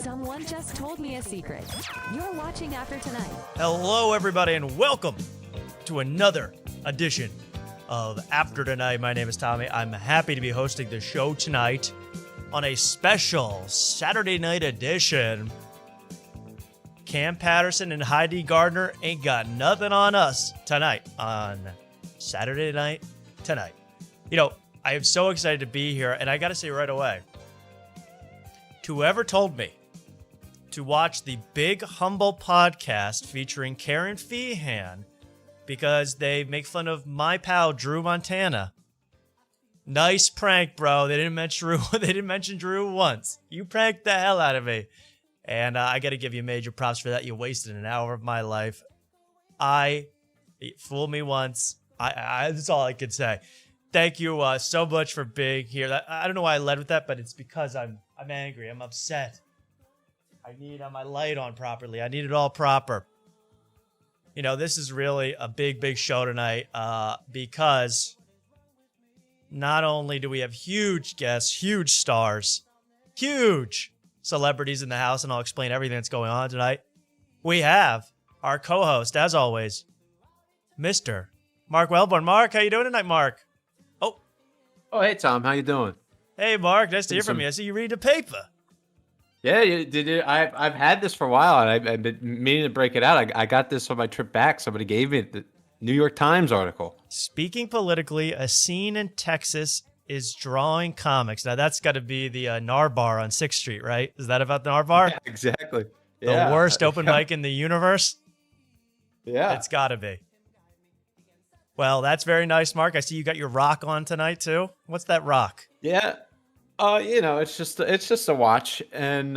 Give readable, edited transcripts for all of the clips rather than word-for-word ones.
Someone just told me a secret. You're watching After Tonight. Hello, everybody, and welcome to another edition of After Tonight. My name is Tommy. I'm happy to be hosting the show tonight on a special Saturday night edition. Cam Patterson and Heidi Gardner ain't got nothing on us tonight on Saturday Night Tonight. You know, I am so excited to be here, and I got to say right away, to whoever told me to watch the Big Humble podcast featuring Kerryn Feehan because they make fun of my pal Drew Montana. Nice prank, bro. They didn't mention Drew once. You pranked the hell out of me. And I got to give you major props for that. You wasted an hour of my life. Fool me once. That's all I could say. Thank you so much for being here. I don't know why I led with that, but it's because I'm angry. I'm upset. I need my light on properly. I need it all proper. You know, this is really a big, big show tonight because not only do we have huge guests, huge stars, huge celebrities in the house, and I'll explain everything that's going on tonight. We have our co-host, as always, Mr. Mark Wellborn. Mark, how you doing tonight, Mark? Oh, hey, Tom. How you doing? Hey, Mark. Nice to hear from you. I see you read the paper. Yeah, I've had this for a while, and I've been meaning to break it out. I got this on my trip back. Somebody gave me the New York Times article. Speaking politically, a scene in Texas is drawing comics. Now, that's got to be the Nar Bar on 6th Street, right? Is that about the Nar Bar? Yeah, exactly. The worst open mic in the universe? Yeah. It's got to be. Well, that's very nice, Mark. I see you got your rock on tonight, too. What's that rock? Yeah. It's just a watch, and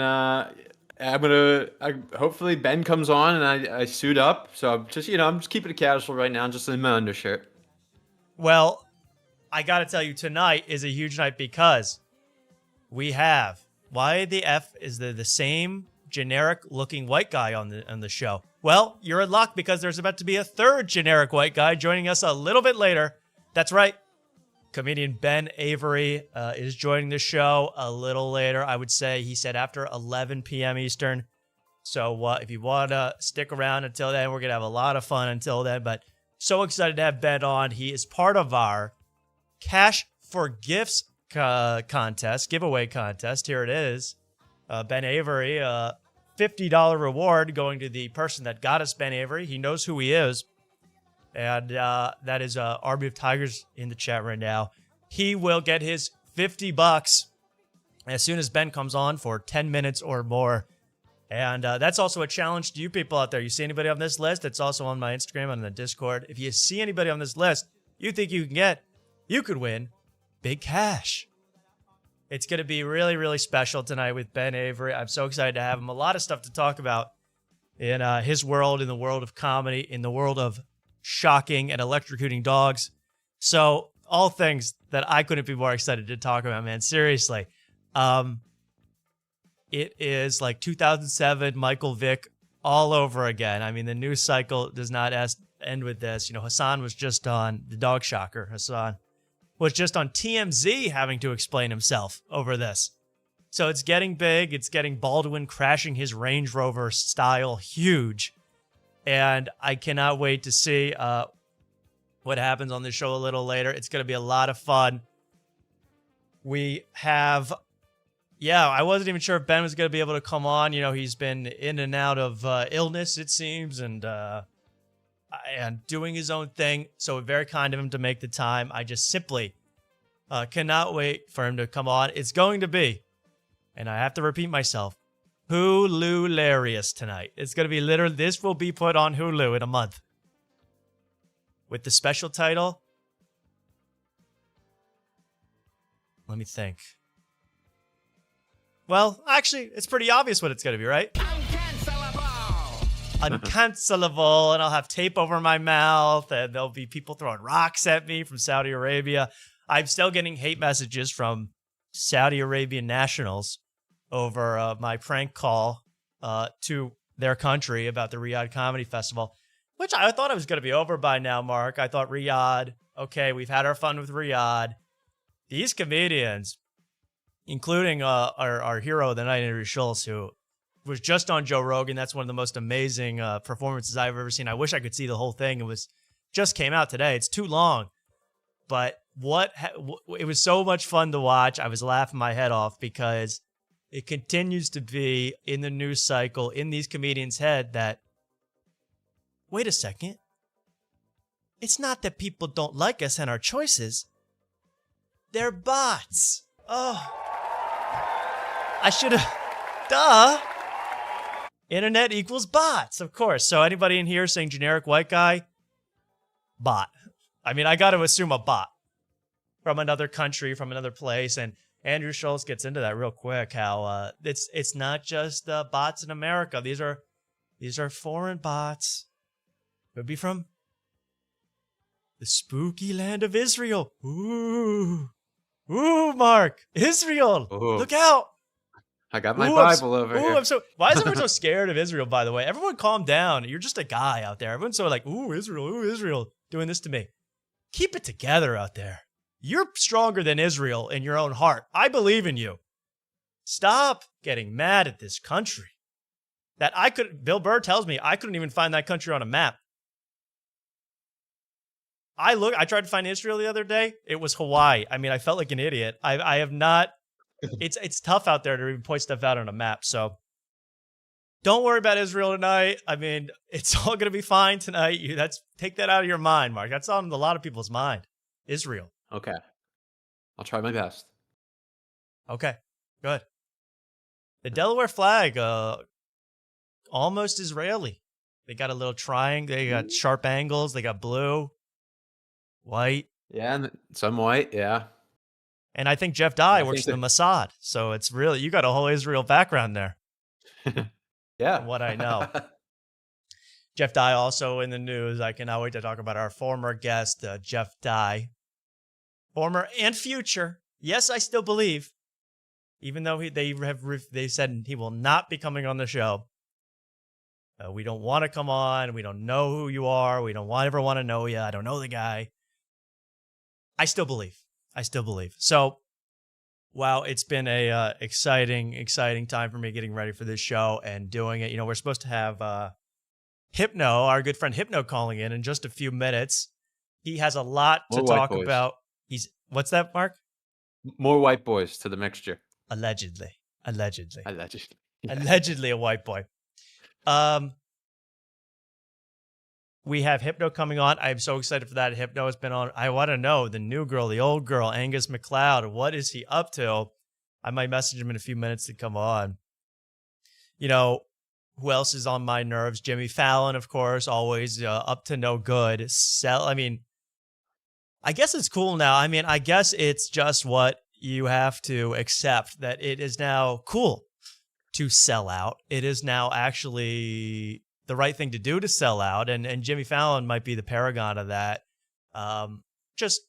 hopefully Ben comes on and I suit up. So I'm just keeping it casual right now, just in my undershirt. Well, I got to tell you, tonight is a huge night because we have, why the F is the same generic looking white guy on the show? Well, you're in luck because there's about to be a third generic white guy joining us a little bit later. That's right. Comedian Ben Avery is joining the show a little later. I would say he said after 11 p.m. Eastern. So if you want to stick around until then, we're going to have a lot of fun until then. But so excited to have Ben on. He is part of our Cash for Gifts giveaway contest. Here it is. Ben Avery, $50 reward going to the person that got us Ben Avery. He knows who he is. And that is Army of Tigers in the chat right now. He will get his $50 as soon as Ben comes on for 10 minutes or more. And that's also a challenge to you people out there. You see anybody on this list? It's also on my Instagram and the Discord. If you see anybody on this list you think you can get, you could win big cash. It's going to be really, really special tonight with Ben Avery. I'm so excited to have him. A lot of stuff to talk about in his world, in the world of comedy, in the world of shocking and electrocuting dogs. So all things that I couldn't be more excited to talk about, man. Seriously. It is like 2007 Michael Vick all over again. I mean, the news cycle does not end with this. You know, Hassan was just on the dog shocker. Hassan was just on TMZ having to explain himself over this. So it's getting big. It's getting Baldwin crashing his Range Rover style huge. And I cannot wait to see what happens on the show a little later. It's going to be a lot of fun. We have, I wasn't even sure if Ben was going to be able to come on. You know, he's been in and out of illness, it seems, and doing his own thing. So very kind of him to make the time. I just simply cannot wait for him to come on. It's going to be, and I have to repeat myself, Hulu-larious tonight. It's going to be literally, this will be put on Hulu in a month. With the special title, let me think. Well, actually, it's pretty obvious what it's going to be, right? Uncancelable, and I'll have tape over my mouth, and there'll be people throwing rocks at me from Saudi Arabia. I'm still getting hate messages from Saudi Arabian nationals over my prank call to their country about the Riyadh Comedy Festival, which I thought it was going to be over by now, Mark. I thought Riyadh, okay, we've had our fun with Riyadh. These comedians, including our hero of the night, Schulz, who was just on Joe Rogan. That's one of the most amazing performances I've ever seen. I wish I could see the whole thing. Just came out today. It's too long, but it was so much fun to watch. I was laughing my head off because it continues to be in the news cycle in these comedians' head that, wait a second, it's not that people don't like us and our choices. They're bots. Oh, I should have, duh. Internet equals bots, of course. So anybody in here saying generic white guy, bot. I mean, I got to assume a bot from another country, from another place. And Andrew Schulz gets into that real quick, how it's not just bots in America. These are foreign bots. Could be from the spooky land of Israel. Ooh, Mark, Israel. Ooh. Look out. I got my Bible over here. Why is everyone so scared of Israel, by the way? Everyone calm down. You're just a guy out there. Everyone's so like, ooh, Israel, doing this to me. Keep it together out there. You're stronger than Israel in your own heart. I believe in you. Stop getting mad at this country. Bill Burr tells me I couldn't even find that country on a map. I tried to find Israel the other day. It was Hawaii. I mean, I felt like an idiot. I have not. It's tough out there to even point stuff out on a map. So don't worry about Israel tonight. I mean, it's all going to be fine tonight. Take that out of your mind, Mark. That's on a lot of people's mind. Israel. Okay. I'll try my best. Okay, good. The Delaware flag, almost Israeli. They got a little triangle. They got sharp angles. They got blue, white. Yeah, and some white, yeah. And I think Jeff Dye works in the Mossad. So it's really, you got a whole Israel background there. Yeah. From what I know. Jeff Dye also in the news. I cannot wait to talk about our former guest, Jeff Dye. Former and future. Yes, I still believe. Even though they said he will not be coming on the show. We don't want to come on. We don't know who you are. We don't ever want to know you. I don't know the guy. I still believe. So, wow, it's been a exciting time for me getting ready for this show and doing it. You know, we're supposed to have Hypno, our good friend Hypno, calling in just a few minutes. He has a lot to talk about. What's that, Mark? More white boys to the mixture. Allegedly. Yeah. Allegedly a white boy. We have Hypno coming on. I'm so excited for that. Hypno has been on. I want to know the new girl, the old girl, Angus MacLeod. What is he up to? I might message him in a few minutes to come on. You know, who else is on my nerves? Jimmy Fallon, of course, always up to no good. I guess it's cool now. I mean, I guess it's just what you have to accept, that it is now cool to sell out. It is now actually the right thing to do to sell out, and Jimmy Fallon might be the paragon of that. Just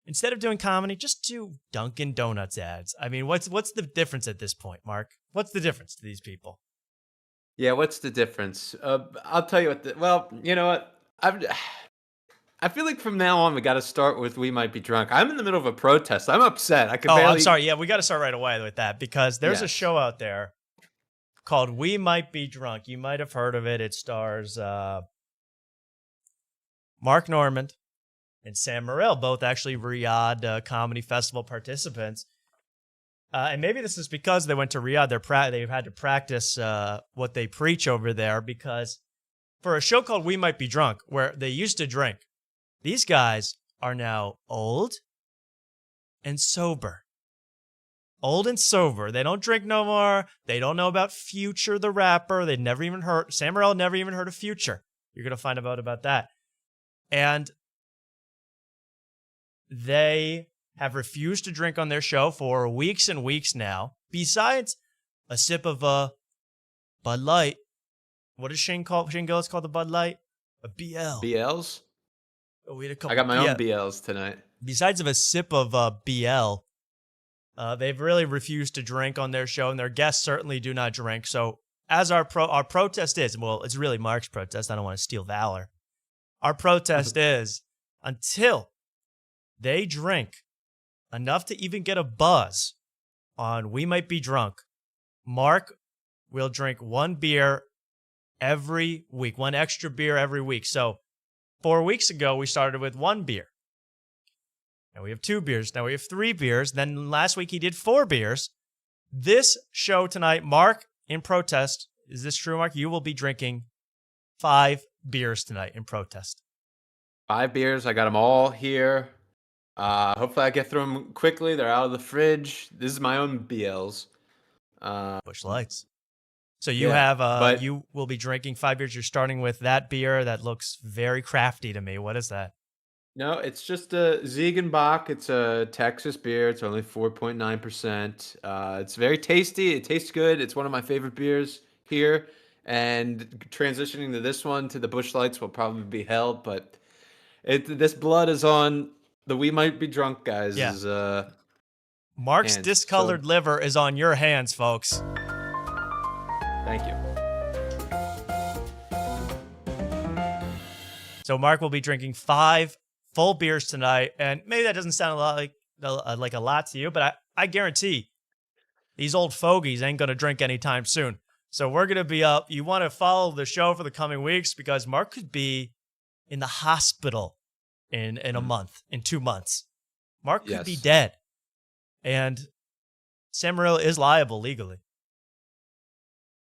instead of doing comedy, just do Dunkin' Donuts ads. I mean, what's the difference at this point, Mark? What's the difference to these people? Yeah, what's the difference? I'll tell you what. Well, you know what? I feel like from now on we got to start with "We Might Be Drunk." I'm in the middle of a protest. I'm upset. I'm sorry. Yeah, we got to start right away with that because there's a show out there called "We Might Be Drunk." You might have heard of it. It stars Mark Normand and Sam Morril, both actually Riyadh Comedy Festival participants. And maybe this is because they went to Riyadh. They've had to practice what they preach over there, because for a show called "We Might Be Drunk," where they used to drink, these guys are now old and sober. Old and sober. They don't drink no more. They don't know about Future, the rapper. They'd never even heard. Sam Morril never even heard of Future. You're going to find out about that. And they have refused to drink on their show for weeks and weeks now. Besides a sip of a Bud Light. What does Shane Gillis call the Bud Light? A BL. BLs? Oh, we had a couple. I got my own BLs tonight. Besides of a sip of BL, they've really refused to drink on their show, and their guests certainly do not drink. So as our protest is, well, it's really Mark's protest. I don't want to steal valor. Our protest is until they drink enough to even get a buzz on "We Might Be Drunk," Mark we'll drink one beer every week, one extra beer every week. So 4 weeks ago, we started with one beer. Now we have 2 beers. Now we have 3 beers. Then last week he did 4 beers. This show tonight, Mark, in protest, is this true, Mark? You will be drinking 5 beers tonight in protest. 5 beers. I got them all here. Hopefully I get through them quickly. They're out of the fridge. This is my own BLs. Busch Lights. So you have, but you will be drinking 5 beers. You're starting with that beer that looks very crafty to me. What is that? no, it's just a Ziegenbach. It's a Texas beer. It's only 4.9%. It's very tasty. It tastes good. It's one of my favorite beers here. And transitioning to this one, to the Busch Lights, will probably be hell. But this blood is on the We Might Be Drunk guys. Yeah. Mark's hands. discolored liver is on your hands, folks. Thank you. So Mark will be drinking 5 full beers tonight, and maybe that doesn't sound like a lot to you, but I guarantee these old fogies ain't gonna drink anytime soon. So we're gonna be up. You want to follow the show for the coming weeks because Mark could be in the hospital in a month, in 2 months. Mark could be dead, and Sam Morril is liable legally.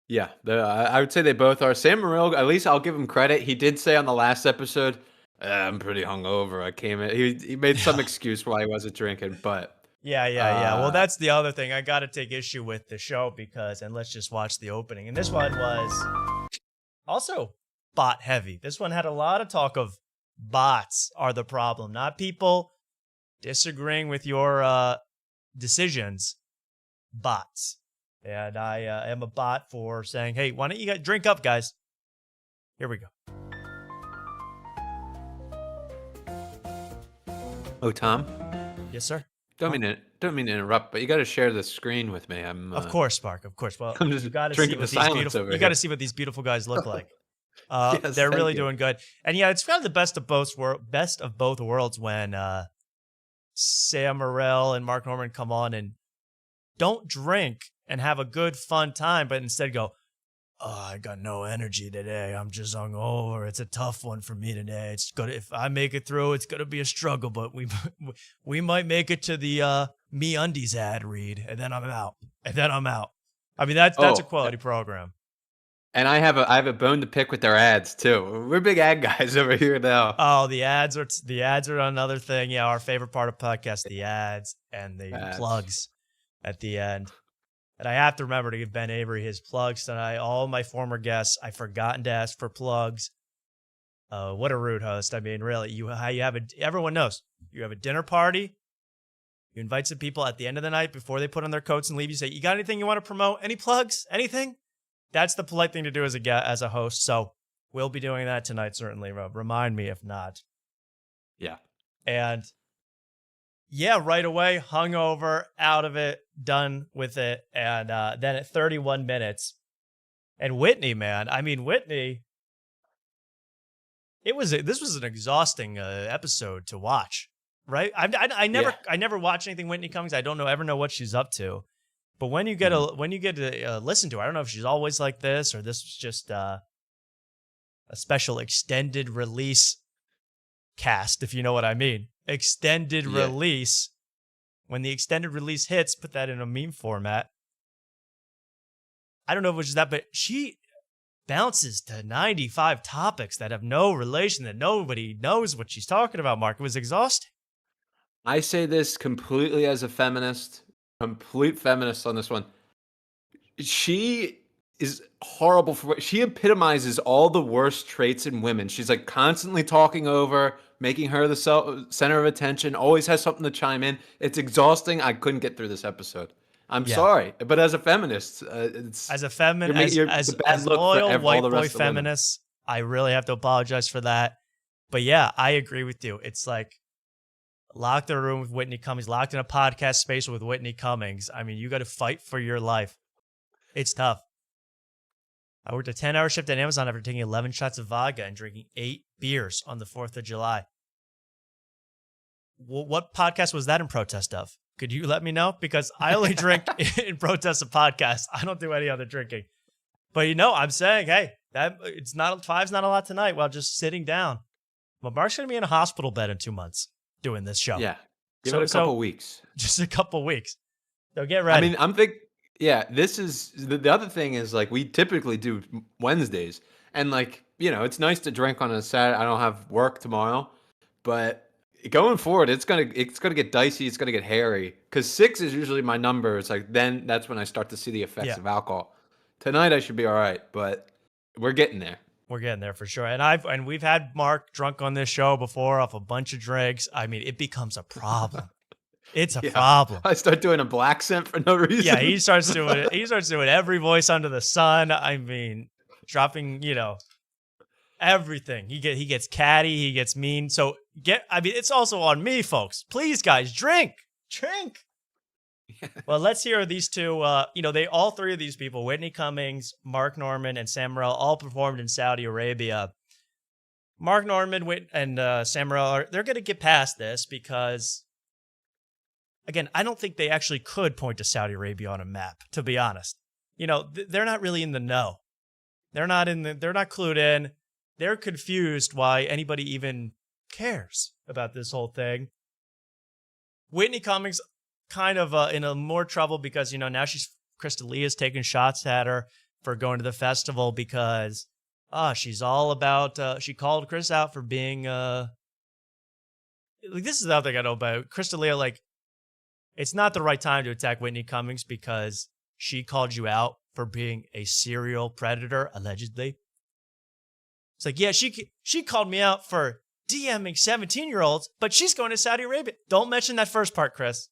Yeah, I would say they both are. Sam Morril, at least I'll give him credit. He did say on the last episode, I'm pretty hungover. I came in. He made some excuse why he wasn't drinking, but Yeah. Well, that's the other thing. I got to take issue with the show and let's just watch the opening. And this one was also bot heavy. This one had a lot of talk of bots are the problem, not people disagreeing with your decisions. Bots. And I am a bot for saying, hey, why don't you guys drink up, guys? Here we go. Oh, Tom? Yes, sir. Don't mean to interrupt, but you got to share the screen with me. Of course, Spark. Of course. Well, I'm just you got to drinking see the what these silence beautiful. over You got here. to see what these beautiful guys look like. Yes, They're really thank you. doing good, and yeah, it's kind of the best of both worlds when Sam Morril and Mark Norman come on and don't drink and have a good fun time, but instead go, oh, I got no energy today. I'm just hungover. It's a tough one for me today. It's gonna, if I make it through, it's gonna be a struggle, but we might make it to the Me Undies ad read, and then I'm out. I mean, that's a quality program. And I have a bone to pick with their ads too. We're big ad guys over here now. Oh, the ads are another thing. Yeah, our favorite part of podcast, the ads and the plugs at the end. And I have to remember to give Ben Avery his plugs tonight. All my former guests, I've forgotten to ask for plugs. What a rude host. I mean, really, everyone knows. You have a dinner party. You invite some people at the end of the night before they put on their coats and leave. You say, you got anything you want to promote? Any plugs? Anything? That's the polite thing to do as a host. So we'll be doing that tonight, certainly, Rob. Remind me if not. Yeah. And yeah, right away, hungover, out of it, done with it. And then at 31 minutes, and Whitney, man, I mean, Whitney, this was an exhausting episode to watch, right? I never watch anything Whitney Cummings. I don't ever know what she's up to. But when you get to listen to her, I don't know if she's always like this or this was just a special extended release cast, if you know what I mean. Extended release. When the extended release hits, put that in a meme format. I don't know if it was just that, but she bounces to 95 topics that have no relation, that nobody knows what she's talking about, Mark. It was exhausting. I say this completely as a feminist, complete feminist on this one. She is horrible for what she epitomizes all the worst traits in women. She's like constantly talking over, making her the center of attention, always has something to chime in. It's exhausting. I couldn't get through this episode. I'm sorry, but as a feminist, as loyal white boy feminist, I really have to apologize for that. But yeah, I agree with you. It's like locked in a room with Whitney Cummings, locked in a podcast space with Whitney Cummings. I mean, you got to fight for your life. It's tough. I worked a 10-hour shift at Amazon after taking 11 shots of vodka and drinking 8 beers on the 4th of July. What podcast was that in protest of? Could you let me know? Because I only drink in protest of podcasts. I don't do any other drinking. But I'm saying, hey, five's not a lot tonight while just sitting down. But Mark's gonna be in a hospital bed in 2 months doing this show. Yeah. Give it a couple weeks. Just a couple weeks. So get ready. I mean, this is the other thing is like we typically do Wednesdays, and like it's nice to drink on a Saturday. I don't have work tomorrow, but going forward, it's gonna get dicey. It's gonna get hairy because 6 is usually my number. It's like then that's when I start to see the effects of alcohol. Tonight I should be all right, but we're getting there. We're getting there for sure. And we've had Mark drunk on this show before off a bunch of drinks. I mean, it becomes a problem. It's a problem. I start doing a black scent for no reason. Yeah, he starts doing it. He starts doing every voice under the sun. I mean, dropping, everything. He gets catty, he gets mean. So it's also on me, folks. Please, guys, drink. Well, let's hear these two. All three of these people, Whitney Cummings, Mark Norman, and Sam Morril, all performed in Saudi Arabia. Mark Norman and Sam Morril, they're going to get past this because, again, I don't think they actually could point to Saudi Arabia on a map, to be honest. They're not really in the know. They're not clued in. They're confused why anybody even cares about this whole thing. Whitney Cummings kind of in a more trouble because, now Crystalia's taking shots at her for going to the festival because she's all about, she called Chris out for being, this is the other thing I know about Crystalia, it's not the right time to attack Whitney Cummings because she called you out for being a serial predator, allegedly. It's like, yeah, she called me out for DMing 17-year-olds, but she's going to Saudi Arabia. Don't mention that first part, Chris.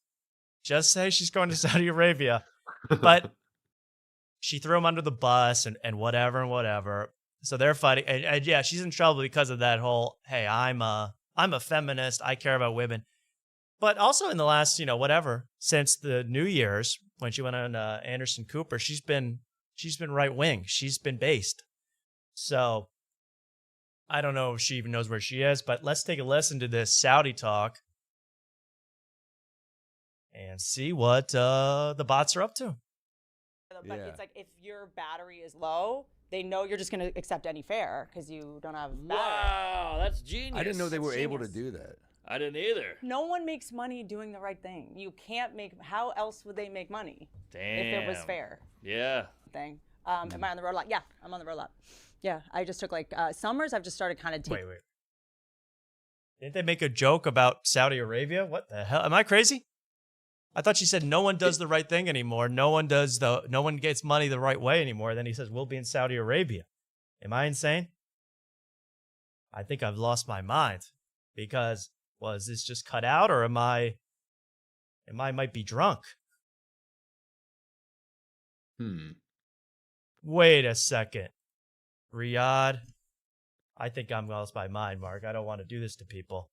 Just say she's going to Saudi Arabia. But she threw him under the bus and whatever. So they're fighting. And yeah, she's in trouble because of that whole, hey, I'm a feminist. I care about women. But also in the last, since the New Year's, when she went on Anderson Cooper, she's been right wing. She's been based. So I don't know if she even knows where she is, but let's take a listen to this Saudi talk and see what the bots are up to. But it's like if your battery is low, they know you're just going to accept any fare because you don't have battery. Wow, that's genius. I didn't know they were able to do that. I didn't either. No one makes money doing the right thing. You can't how else would they make money? Damn. If it was fair. Yeah. Thing. Am I on the road a lot? Yeah, I'm on the road a lot. Yeah, I just took summers. I've just started kind of Wait. Didn't they make a joke about Saudi Arabia? What the hell? Am I crazy? I thought she said no one does the right thing anymore. No one gets money the right way anymore. Then he says we'll be in Saudi Arabia. Am I insane? I think I've lost my mind because was this just cut out or am I might be drunk? Wait a second. Riyadh. I think I'm lost my mind, Mark. I don't want to do this to people.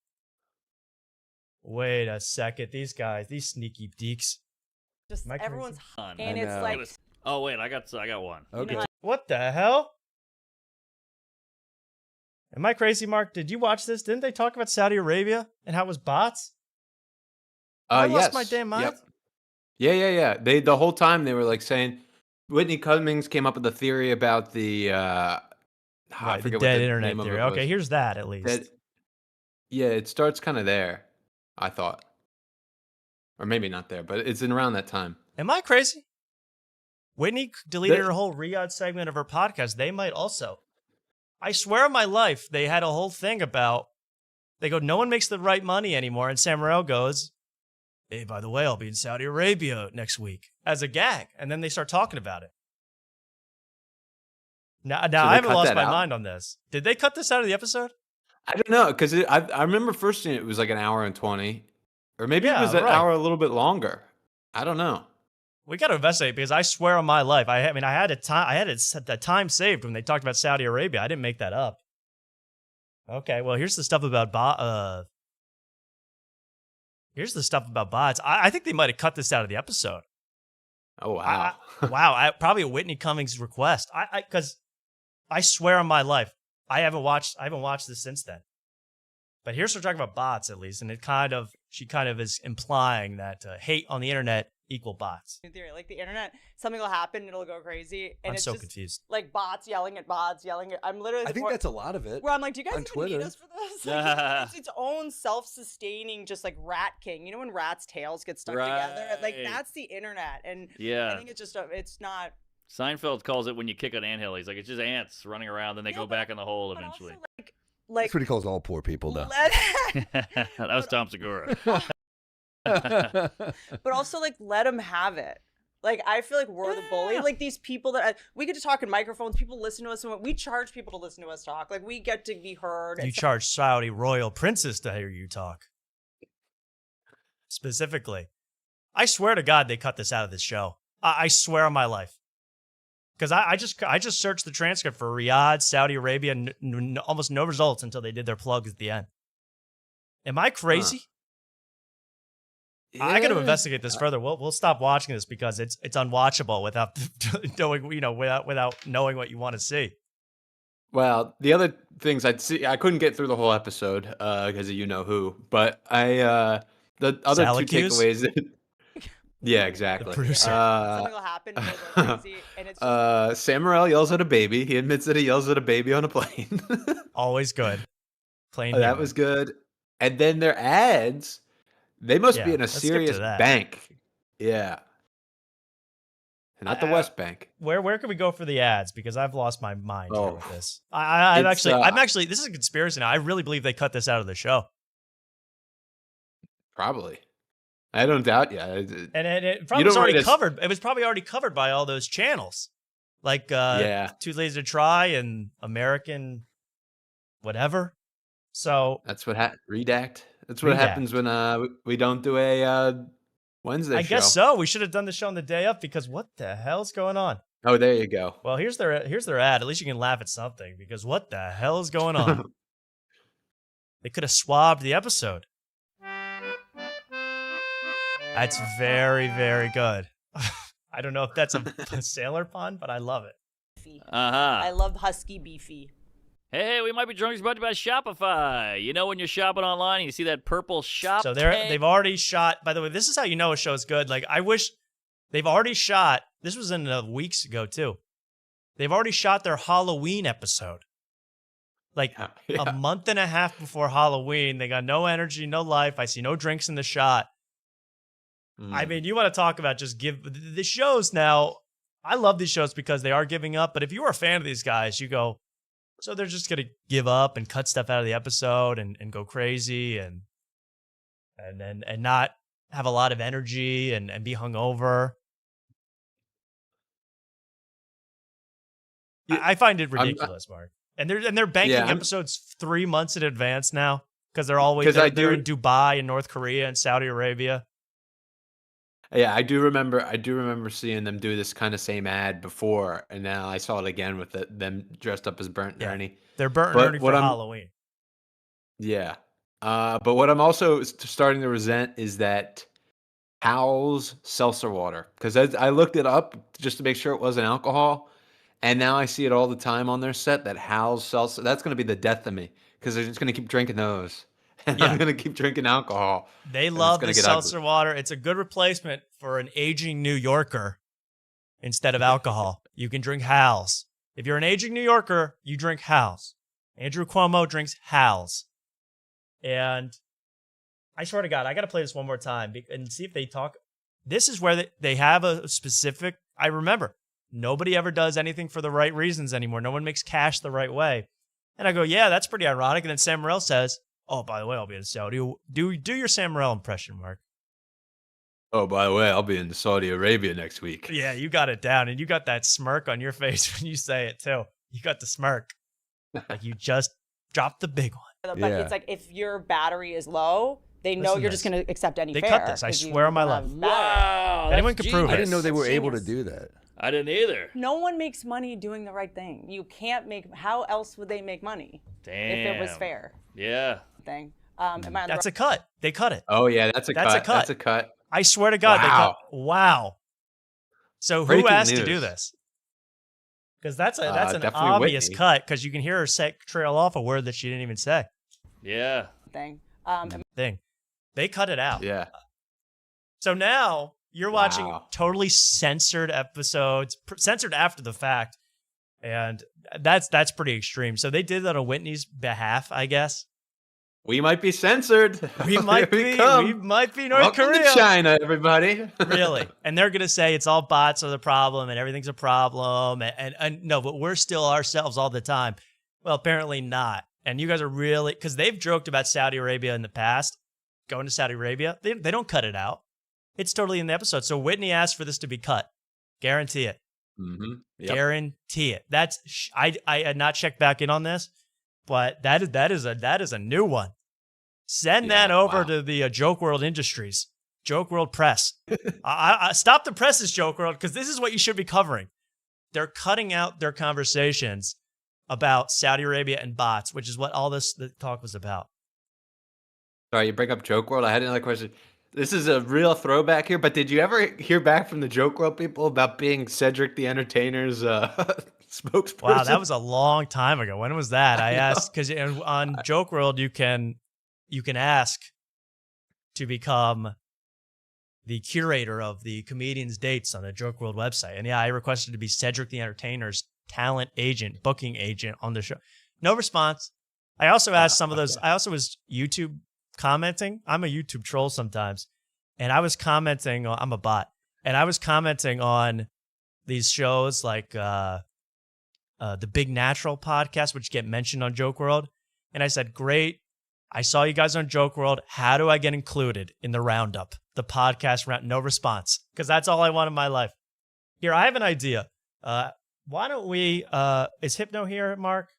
Wait a second. These guys, these sneaky deeks. Just everyone's hot. And it's like. Oh wait, I got one. Okay. What the hell? Am I crazy, Mark? Did you watch this? Didn't they talk about Saudi Arabia and how it was bots? I lost my damn mind. Yep. Yeah. The whole time they were like saying Whitney Cummings came up with the theory about the I forget dead what the internet name theory. of it was. Okay, here's that at least. It starts kind of there, I thought. Or maybe not there, but it's in around that time. Am I crazy? Whitney deleted her whole Riyadh segment of her podcast. They might also. I swear on my life, they had a whole thing about, they go, no one makes the right money anymore. And Sam Morril goes, hey, by the way, I'll be in Saudi Arabia next week as a gag. And then they start talking about it. Now I haven't lost my mind on this. Did they cut this out of the episode? I don't know, because I remember first seeing it was like an hour and 20. Or maybe it was an hour a little bit longer. I don't know. We got to investigate because I swear on my life, I had the time saved when they talked about Saudi Arabia. I didn't make that up. Okay, well, here's the stuff about bots. I think they might have cut this out of the episode. Oh wow! Probably a Whitney Cummings request. Because I swear on my life, I haven't watched this since then. But here's what we're talking about bots at least, and she kind of is implying that hate on the internet equal bots. In theory, like the internet, something will happen, it'll go crazy, and I'm it's so just confused. like bots yelling at bots, yelling at. I'm literally. I think that's a lot of it. Where I'm like, do you guys on even Twitter. need us for this? Like, it's its own self-sustaining, just like rat king. You know when rats' tails get stuck together? Like Right. that's the internet, and Yeah. I think it's just it's not. Seinfeld calls it when you kick an anthill. He's like, it's just ants running around, then they go back in the hole But eventually. also, like That's what he calls all poor people, though. That was Tom Segura. but also like let them have it. Like I feel like we're the bully. Like these people that we get to talk in microphones. People listen to us. We charge people to listen to us talk. Like we get to be heard. You charge Saudi royal princes to hear you talk. Specifically. I swear to God they cut this out of this show. I swear on my life. Because I just searched the transcript for Riyadh, Saudi Arabia, almost no results until they did their plugs at the end. Am I crazy? I got to investigate this further. We'll stop watching this because it's unwatchable without knowing without knowing what you want to see. Well, the other things I'd see, I couldn't get through the whole episode because of you know who, but the other Salad two cues? takeaways. Yeah, exactly. The producer. something will happen, and it'll go crazy, and it's just, Sam Morril yells at a baby. He admits that he yells at a baby on a plane. Always good. Plain That human. was good. And then their ads, they must be Yeah, in a let's skip to serious that. bank. Yeah. Not the West Bank. Where can we go for the ads? Because I've lost my mind here with this. It's, I'm actually this is a conspiracy now. I really believe they cut this out of the show. Probably. I don't doubt you. And it probably was already covered. It was probably already covered by all those channels. Like Too Lazy to Try and American whatever. So that's what Redact. That's what happens when we don't do a Wednesday show. I guess so. We should have done the show on the day up because what the hell's going on? Oh, there you go. Well, here's their ad. At least you can laugh at something because what the hell is going on? They could have swabbed the episode. That's very, very good. I don't know if that's a sailor pun, but I love it. I love husky beefy. Hey, we might be drunk brought to you by Shopify. You know when you're shopping online and you see that purple shop So tag? they've already shot. By the way, this is how you know a show is good. Like I wish they've already shot. This was in weeks ago too. They've already shot their Halloween episode. Like a month and a half before Halloween. They got no energy, no life. I see no drinks in the shot. I mean, you want to talk about just give the shows now. I love these shows because they are giving up. But if you are a fan of these guys, you go, so they're just going to give up and cut stuff out of the episode and go crazy and not have a lot of energy and be hungover. I find it ridiculous, Mark. And they're banking episodes 3 months in advance now because they're always they're in Dubai and North Korea and Saudi Arabia. Yeah, I do remember seeing them do this kind of same ad before, and now I saw it again with them dressed up as Burnt and Ernie. They're Burnt and Ernie for Halloween. Yeah. But what I'm also starting to resent is that Howl's seltzer water. Because I looked it up just to make sure it wasn't alcohol, and now I see it all the time on their set, that Howl's seltzer. That's going to be the death of me, because they're just going to keep drinking those. And I'm going to keep drinking alcohol. They love the seltzer water. It's a good replacement for an aging New Yorker instead of alcohol. You can drink Hal's. If you're an aging New Yorker, you drink Hal's. Andrew Cuomo drinks Hal's. And I swear to God, I got to play this one more time and see if they talk. This is where they have a specific, I remember, nobody ever does anything for the right reasons anymore. No one makes cash the right way. And I go, yeah, that's pretty ironic. And then Sam Morril says, oh, by the way, I'll be in Saudi. Do your Sam Morril impression, Mark. Oh, by the way, I'll be in Saudi Arabia next week. Yeah, you got it down, and you got that smirk on your face when you say it too. You got the smirk, like you just dropped the big one. But it's like if your battery is low, they know you're just going to accept any fare. They cut this. I swear on my life. Wow, anyone can prove it. I didn't know they were able to do that. I didn't either. No one makes money doing the right thing. You can't make. How else would they make money? Damn. If it was fair. Yeah. Thing. That's a cut. They cut it. Oh yeah, that's a cut. That's a cut. I swear to God, they cut. Wow. So who Breaking asked news. to do this? Because that's an definitely obvious Whitney. cut. Because you can hear her trail off a word that she didn't even say. Yeah. Thing. They cut it out. Yeah. So now You're watching Wow. totally censored episodes, censored after the fact, and that's pretty extreme. So they did that on Whitney's behalf, I guess. We might be censored. We might Here be. come. We might be North Welcome Korea. to China, everybody. Really? And they're gonna say it's all bots are the problem and everything's a problem, and no, but we're still ourselves all the time. Well, apparently not. And you guys are really, because they've joked about Saudi Arabia in the past, going to Saudi Arabia. They don't cut it out. It's totally in the episode. So Whitney asked for this to be cut. Guarantee it. Mm-hmm. Yep. Guarantee it. That's I had not checked back in on this, but that is a new one. Send that over to the Joke World Industries, Joke World Press. I stop the presses, Joke World, because this is what you should be covering. They're cutting out their conversations about Saudi Arabia and bots, which is what all the talk was about. Sorry, you bring up Joke World. I had another question. This is a real throwback here, but did you ever hear back from the Joke World people about being Cedric the Entertainer's spokesperson? Wow, that was a long time ago. When was that? I asked because on Joke World you can ask to become the curator of the comedian's dates on the Joke World website. And yeah, I requested to be Cedric the Entertainer's talent agent, booking agent on the show. No response. I also asked some of those. I also was YouTube commenting. I'm a YouTube troll sometimes. And I was commenting on, I'm a bot. And I was commenting on these shows like the Big Natural podcast, which get mentioned on Joke World. And I said, great. I saw you guys on Joke World. How do I get included in the roundup? The podcast round? No response. Because that's all I want in my life. Here, I have an idea. Why don't we, is Hypno here, Mark?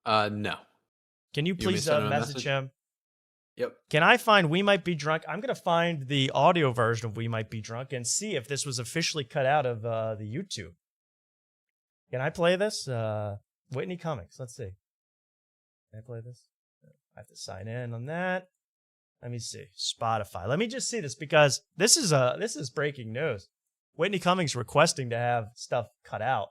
No. Can you please send him a message message? him? Yep. Can I find We Might Be Drunk? I'm going to find the audio version of We Might Be Drunk and see if this was officially cut out of the YouTube. Can I play this? Whitney Comics. Let's see. Can I play this? I have to sign in on that. Let me see. Spotify. Let me just see this because this is breaking news. Whitney Cummings requesting to have stuff cut out.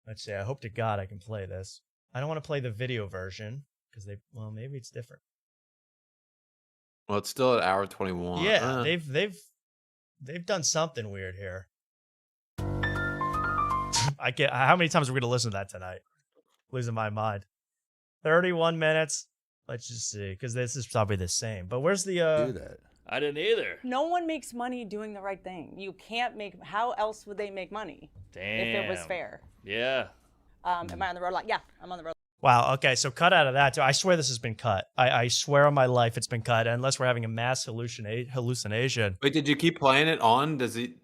Let's see. I hope to God I can play this. I don't want to play the video version because maybe it's different. Well, it's still at hour 21. Yeah, they've done something weird here. I can't. How many times are we gonna listen to that tonight? Losing my mind. 31 minutes. Let's just see, because this is probably the same. But where's the Do that. I didn't either. No one makes money doing the right thing. You can't make. How else would they make money Damn. if it was fair? Yeah. Am I on the road line? Yeah, I'm on the road. Wow. Okay, so cut out of that too. I swear this has been cut. I swear on my life it's been cut, unless we're having a mass hallucination. Wait, did you keep playing it on? Does he?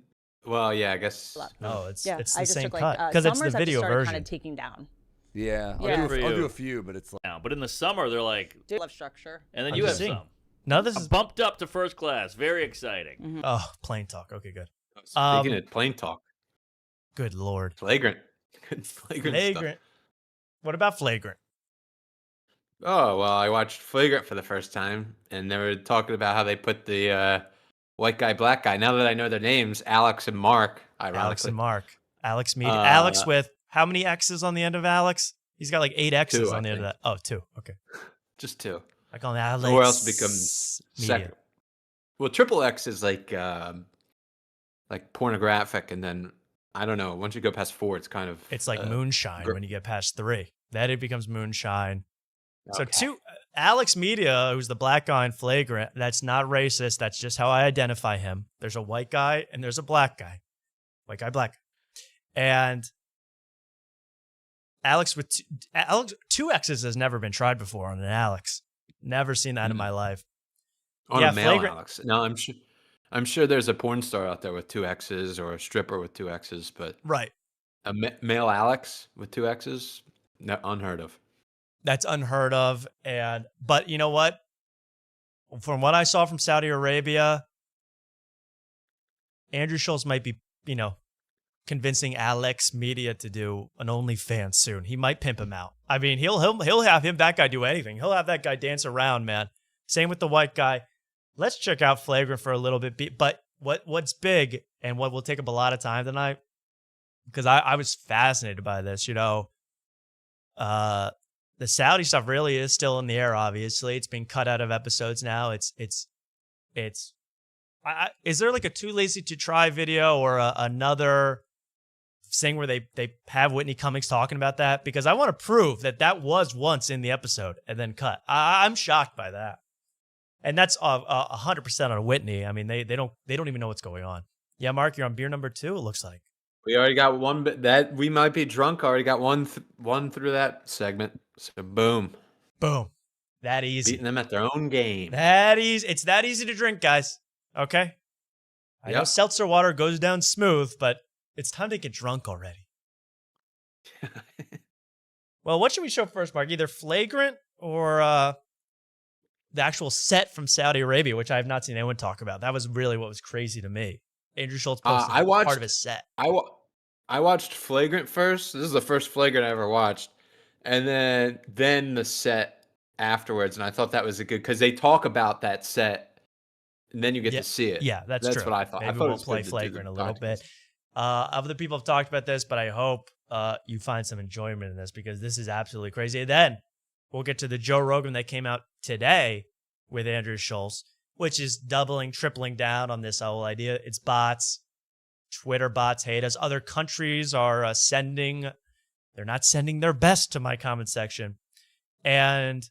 Well, yeah, I guess. No, it's Yeah, the I just same took cut like because it's the summers video Kind version. of taking down. Yeah, Yeah. I'll For do you. a few, but it's like Now, but in the summer, they're like, Do love structure. and then I'm you have just saying. some. No, this is Bumped up to first class. Very exciting. oh plain talk. Okay, good. Speaking of plain talk, Good lord. flagrant. Good flagrant stuff. Flagrant. What about Flagrant? Oh, well, I watched Flagrant for the first time, and they were talking about how they put the white guy, black guy. Now that I know their names, Alex and Mark, ironically. Alex and Mark. Alex Media. Alex with how many X's on the end of Alex? He's got like 8 X's Two, on the I end of that. Oh, 2. Okay. Just two. I call him Alex. Or else becomes Media. second. Well, triple X is like pornographic, and then, I don't know, once you go past 4, it's kind of... It's like moonshine when you get past 3. Then it becomes moonshine. So Okay. 2, Alex Media, who's the black guy in Flagrant, that's not racist. That's just how I identify him. There's a white guy and there's a black guy. White guy, black guy. And Alex with 2 X's has never been tried before on an Alex. Never seen that in my life. On Yeah, a male Flagrant- Alex. No, I'm sure there's a porn star out there with 2 X's or a stripper with 2 X's, but Right. a male Alex with 2 X's, no, unheard of. That's unheard of. But you know what? From what I saw from Saudi Arabia, Andrew Schulz might be, convincing Alex Media to do an OnlyFans soon. He might pimp him out. I mean, he'll have that guy do anything. He'll have that guy dance around, man. Same with the white guy. Let's check out Flagrant for a little bit. But what's big and what will take up a lot of time tonight, because I was fascinated by this, the Saudi stuff really is still in the air, obviously. It's being cut out of episodes now. It's Is there like a too lazy to try video or another thing where they have Whitney Cummings talking about that? Because I want to prove that was once in the episode and then cut. I'm shocked by that. And that's 100% on Whitney. I mean, they don't even know what's going on. Yeah, Mark, you're on beer number 2, it looks like. We already got one, but that we might be drunk. Already got one through that segment. So boom. That easy. Beating them at their own game. That easy. It's that easy to drink, guys. Okay? I know seltzer water goes down smooth, but it's time to get drunk already. Well, what should we show first, Mark? Either Flagrant or the actual set from Saudi Arabia, which I have not seen anyone talk about. That was really what was crazy to me. Andrew Schulz posted part of his set. I watched Flagrant first. This is the first Flagrant I ever watched. And then the set afterwards. And I thought that was a good, because they talk about that set and then you get to see it. Yeah, that's true. What I thought. Maybe I thought we'll it was play good Flagrant a little podcast. bit. Other people have talked about this, but I hope you find some enjoyment in this because this is absolutely crazy. And then we'll get to the Joe Rogan that came out today with Andrew Schulz, which is doubling, tripling down on this whole idea. It's bots. Twitter bots hate us. Other countries are they're not sending their best to my comment section. And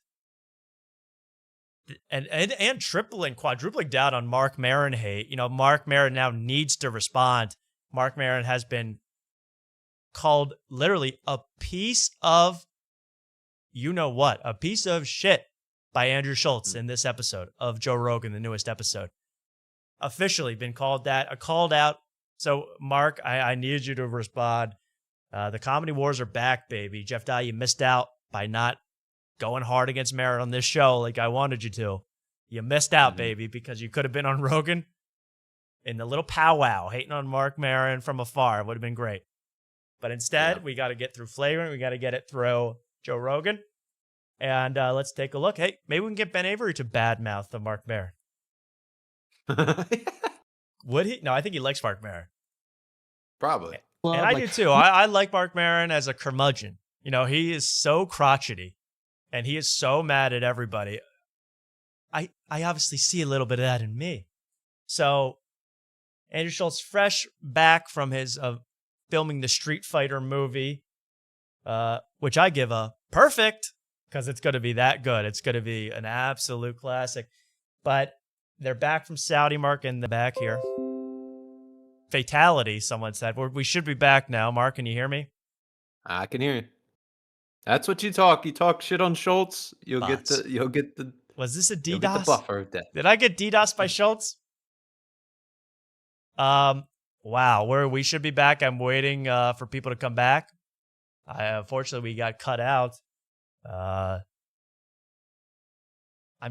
tripling, quadrupling down on Mark Maron hate. You know, Mark Maron now needs to respond. Mark Maron has been called literally a piece of, you know what, a piece of shit by Andrew Schulz in this episode of Joe Rogan, the newest episode. Officially been called out. So, Mark, I need you to respond. The comedy wars are back, baby. Jeff Dye, you missed out by not going hard against Merritt on this show like I wanted you to. You missed out, baby, because you could have been on Rogan in the little powwow, hating on Mark Maron from afar. It would have been great. But instead, we got to get through Flagrant. We got to get it through Joe Rogan. And let's take a look. Hey, maybe we can get Ben Avery to badmouth the Mark Maron. Would he? No, I think he likes Mark Maron. Probably. And I do too. I like Mark Maron as a curmudgeon. You know, he is so crotchety and he is so mad at everybody. I obviously see a little bit of that in me. So Andrew Schulz, fresh back from his filming the Street Fighter movie, which I give a perfect because it's going to be that good. It's going to be an absolute classic. But they're back from Saudi, Mark, in the back here. Fatality, someone said. We should be back now. Mark, can you hear me? I can hear you. That's what you talk. You talk shit on Schulz. You'll get the. Was this a DDoS? You'll get the buffer of death. Did I get DDoS by Schulz? Wow. We should be back. I'm waiting for people to come back. Unfortunately, we got cut out. I'm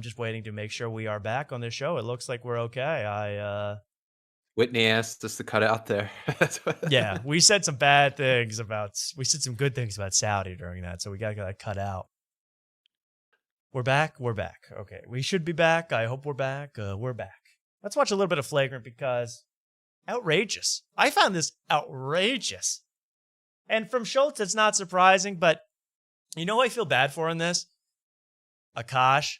just waiting to make sure we are back on this show. It looks like we're okay. Whitney asked us to cut out there. Yeah, we said some bad things we said some good things about Saudi during that, so we got that cut out. We're back. Okay, we should be back. I hope we're back. We're back. Let's watch a little bit of Flagrant because outrageous. I found this outrageous. And from Schulz, it's not surprising, but you know who I feel bad for in this? Akash,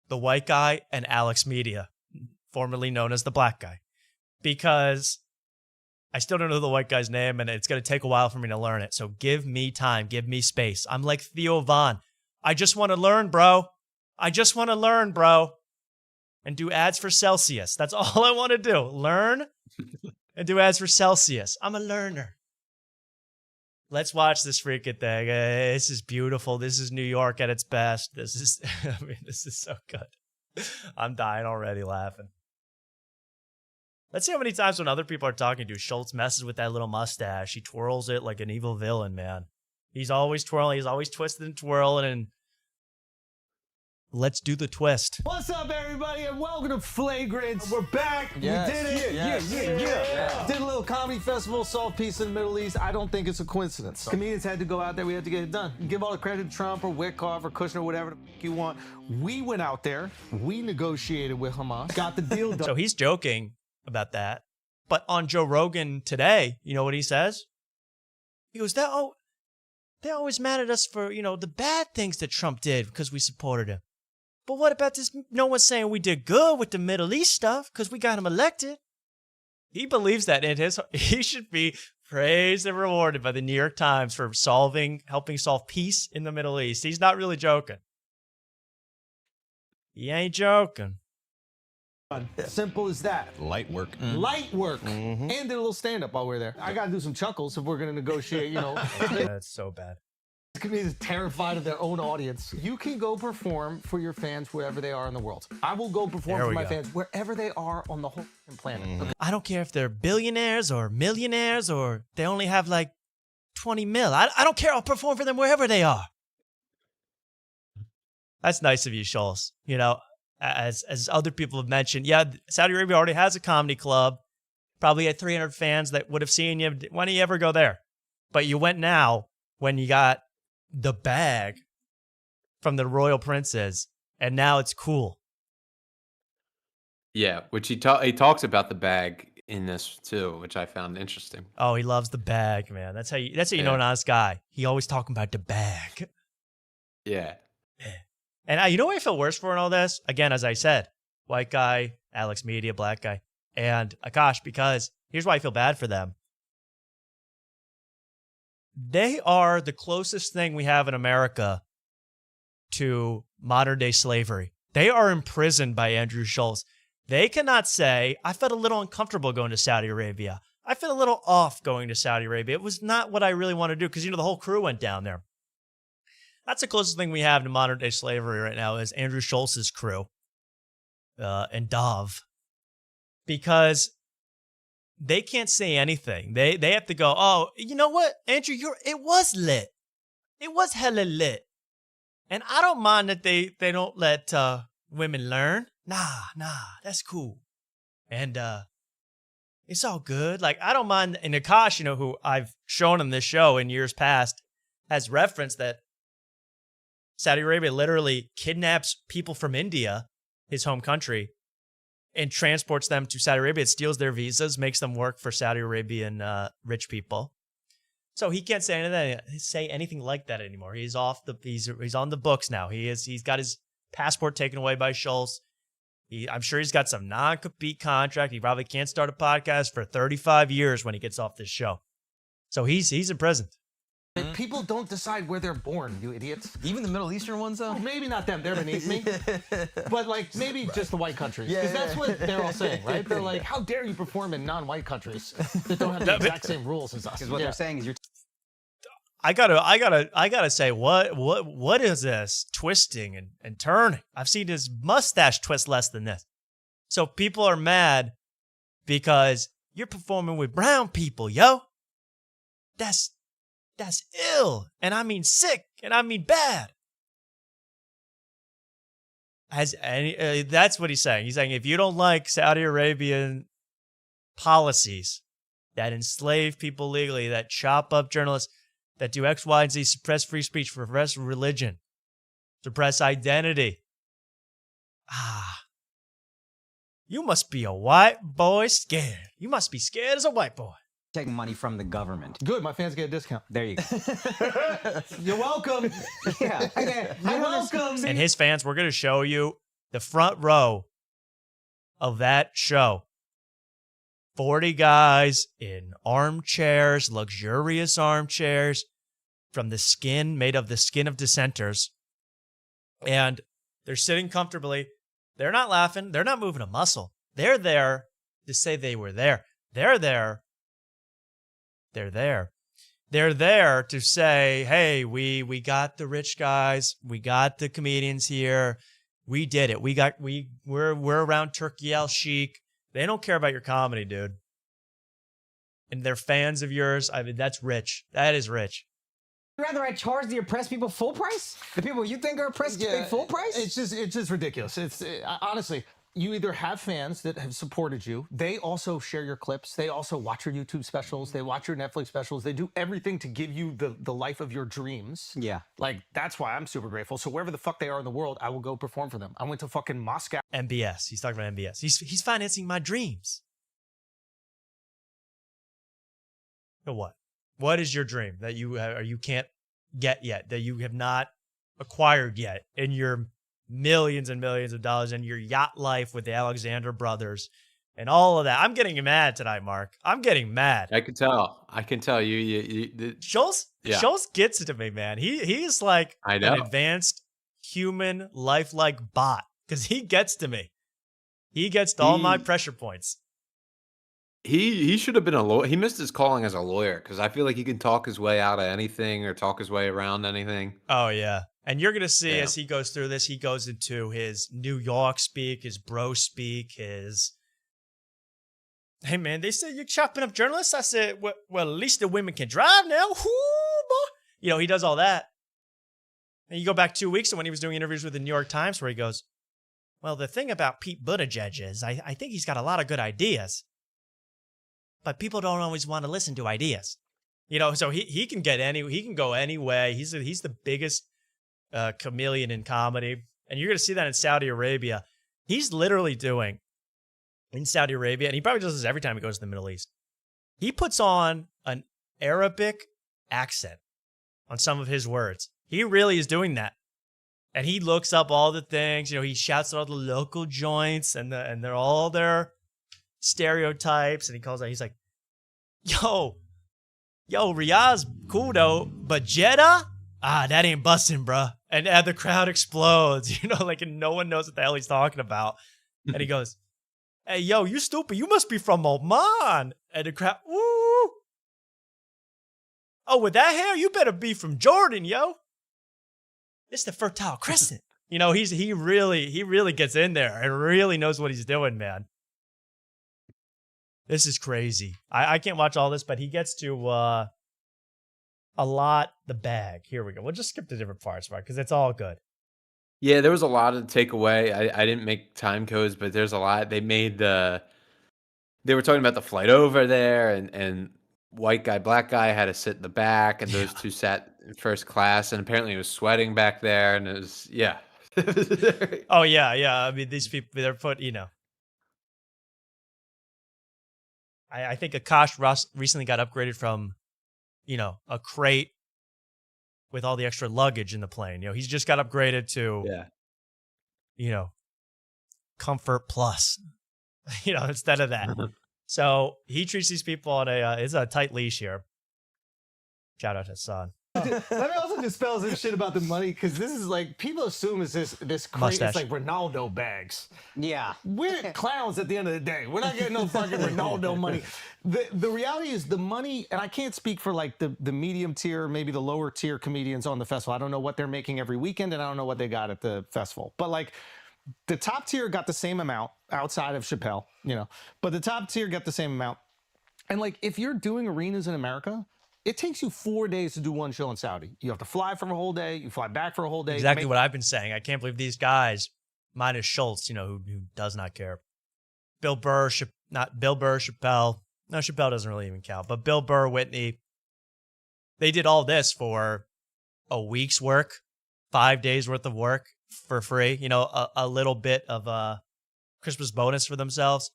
the white guy, and Alex Media, formerly known as the black guy. Because I still don't know the white guy's name, and it's going to take a while for me to learn it. So give me time. Give me space. I'm like Theo Von. I just want to learn, bro. And do ads for Celsius. That's all I want to do. Learn and do ads for Celsius. I'm a learner. Let's watch this freaking thing. This is beautiful. This is New York at its best. This is so good. I'm dying already laughing. Let's see how many times when other people are talking to Schulz messes with that little mustache. He twirls it like an evil villain, man. He's always twirling. He's always twisting and twirling. And let's do the twist. What's up, everybody, and welcome to Flagrant. We're back. Yes. We did it. Yeah. Did a little comedy festival, saw peace in the Middle East. I don't think it's a coincidence. Comedians had to go out there. We had to get it done. Give all the credit to Trump or Wickoff or Kushner, whatever the fuck you want. We went out there. We negotiated with Hamas. Got the deal done. So he's joking about that. But on Joe Rogan today, you know what he says? He goes, they're always mad at us for, the bad things that Trump did because we supported him. But what about this? No one's saying we did good with the Middle East stuff because we got him elected. He believes that he should be praised and rewarded by the New York Times for helping solve peace in the Middle East. He's not really joking. He ain't joking. Simple as that. Light work. Light work. And did a little stand-up while we were there. I got to do some chuckles if we're going to negotiate, That's so bad. Comedians terrified of their own audience. You can go perform for your fans wherever they are in the world. I will go perform There for we my go. fans wherever they are on the whole planet. Okay? I don't care if they're billionaires or millionaires or they only have like 20 mil. I don't care. I'll perform for them wherever they are. That's nice of you, Schulz. As other people have mentioned, yeah, Saudi Arabia already has a comedy club. Probably had 300 fans that would have seen you. Why don't you ever go there? But you went now when you got the bag from the royal princes, and now it's cool. Yeah, which he talks about the bag in this too, which I found interesting. Oh, he loves the bag, man. That's how you know an honest guy. He always talking about the bag. Yeah. And you know what I feel worse for in all this? Again, as I said, white guy, Alex Media, black guy. And Akash, because here's why I feel bad for them. They are the closest thing we have in America to modern day slavery. They are imprisoned by Andrew Schulz. They cannot say, I felt a little uncomfortable going to Saudi Arabia. I felt a little off going to Saudi Arabia. It was not what I really want to do because, the whole crew went down there. That's the closest thing we have to modern day slavery right now is Andrew Schulz's crew and Dov. Because they can't say anything. They have to go, oh, you know what, Andrew, it was lit. It was hella lit. And I don't mind that they don't let women learn. Nah, that's cool. And it's all good. Like, I don't mind. And Akash, who I've shown on this show in years past, has referenced that Saudi Arabia literally kidnaps people from India, his home country, and transports them to Saudi Arabia. It steals their visas, makes them work for Saudi Arabian rich people. So he can't say anything like that anymore. He's off he's on the books now. He's got his passport taken away by Schulz. I'm sure he's got some non-compete contract. He probably can't start a podcast for 35 years when he gets off this show. So he's in prison. People don't decide where they're born, you idiots. Even the Middle Eastern ones, though? Well, maybe not them, they're beneath me. But maybe just the white countries. Because that's what they're all saying, right? They're like, how dare you perform in non-white countries that don't have the exact same rules as us? Because what they're saying is I gotta say, what is this twisting and turning? I've seen his mustache twist less than this. So people are mad because you're performing with brown people, yo. That's ill, and I mean sick, and I mean bad. That's what he's saying. He's saying if you don't like Saudi Arabian policies that enslave people legally, that chop up journalists, that do X, Y, and Z, suppress free speech, suppress religion, suppress identity. You must be a white boy scared. You must be scared as a white boy. taking money from the government. Good, my fans get a discount. There you go. You're welcome. Yeah. Okay. You're welcome. And his fans, we're going to show you the front row of that show. 40 guys in armchairs, luxurious armchairs, from the skin, made of the skin of dissenters. And they're sitting comfortably. They're not laughing. They're not moving a muscle. They're there to say they were there. They're there. They're there. They're there to say, hey, we got the rich guys. We got the comedians here. We did it. We're around Turkey Al Sheikh. They don't care about your comedy, dude. And they're fans of yours. I mean, that's rich. That is rich. Rather I charge the oppressed people full price? The people you think are oppressed pay full price? It's just ridiculous. Honestly, you either have fans that have supported you. They also share your clips. They also watch your YouTube specials. They watch your Netflix specials. They do everything to give you the life of your dreams. Yeah. Like, that's why I'm super grateful. So wherever the fuck they are in the world, I will go perform for them. I went to fucking Moscow. MBS. He's talking about MBS. He's financing my dreams. So what? What is your dream that you can't get yet, that you have not acquired yet in your millions and millions of dollars and your yacht life with the Alexander brothers and all of that. I'm getting mad tonight, Mark. I'm getting mad. I can tell. I can tell you. Schulz Yeah. gets it to me, man. He's like I know. an advanced human lifelike bot because he gets to me. He gets to all my pressure points. He should have been a lawyer. He missed his calling as a lawyer because I feel like he can talk his way out of anything or talk his way around anything. Oh, yeah. And you're going to see Yeah. as he goes through this, he goes into his New York speak, his bro speak, his... Hey, man, they say you're chopping up journalists? I said, well, at least the women can drive now. Whoo, boy. You know, he does all that. And you go back 2 weeks to when he was doing interviews with the New York Times where he goes, well, the thing about Pete Buttigieg is I think he's got a lot of good ideas. But people don't always want to listen to ideas. You know, so he can go any way. He's the biggest chameleon in comedy. And you're going to see that in Saudi Arabia. He's literally doing in Saudi Arabia, and he probably does this every time he goes to the Middle East. He puts on an Arabic accent on some of his words. He really is doing that. And he looks up all the things, you know, he shouts at all the local joints and they're all their stereotypes. And he calls out, he's like, yo, Riyadh's cool though, but Jeddah? That ain't busting, bruh. And the crowd explodes, you know, like, and no one knows what the hell he's talking about. And he goes, hey, yo, you stupid. You must be from Oman. And the crowd, woo. Oh, with that hair, you better be from Jordan, yo. It's the Fertile Crescent. You know, he really gets in there and really knows what he's doing, man. This is crazy. I can't watch all this, but he gets to a lot the bag. Here we go. We'll just skip the different parts, right? Because it's all good. Yeah, there was a lot to take away. I didn't make time codes, but there's a lot. They were talking about the flight over there, and white guy, black guy had to sit in the back, and those two sat in first class, and apparently it was sweating back there, and it was, yeah. Oh, yeah. I mean, these people, they're put, you know. I think Akash Ross recently got upgraded from, you know, a crate with all the extra luggage in the plane. You know, he's just got upgraded to, you know, Comfort Plus, you know, instead of that. So he treats these people on it's a tight leash here. Shout out to Son. Let me also dispel some shit about the money, because this is like, people assume it's this crazy, it's like Ronaldo bags. Yeah. We're clowns at the end of the day. We're not getting no fucking Ronaldo money. The reality is the money, and I can't speak for like the medium tier, maybe the lower tier comedians on the festival. I don't know what they're making every weekend, and I don't know what they got at the festival. But like, the top tier got the same amount outside of Chappelle, you know, but the top tier got the same amount. And like, if you're doing arenas in America, it takes you 4 days to do one show in Saudi. You have to fly for a whole day. You fly back for a whole day. Exactly what I've been saying. I can't believe these guys, minus Schulz, you know, who does not care. Bill Burr, Chappelle. No, Chappelle doesn't really even count. But Bill Burr, Whitney, they did all this for a week's work, 5 days worth of work for free. You know, a little bit of a Christmas bonus for themselves.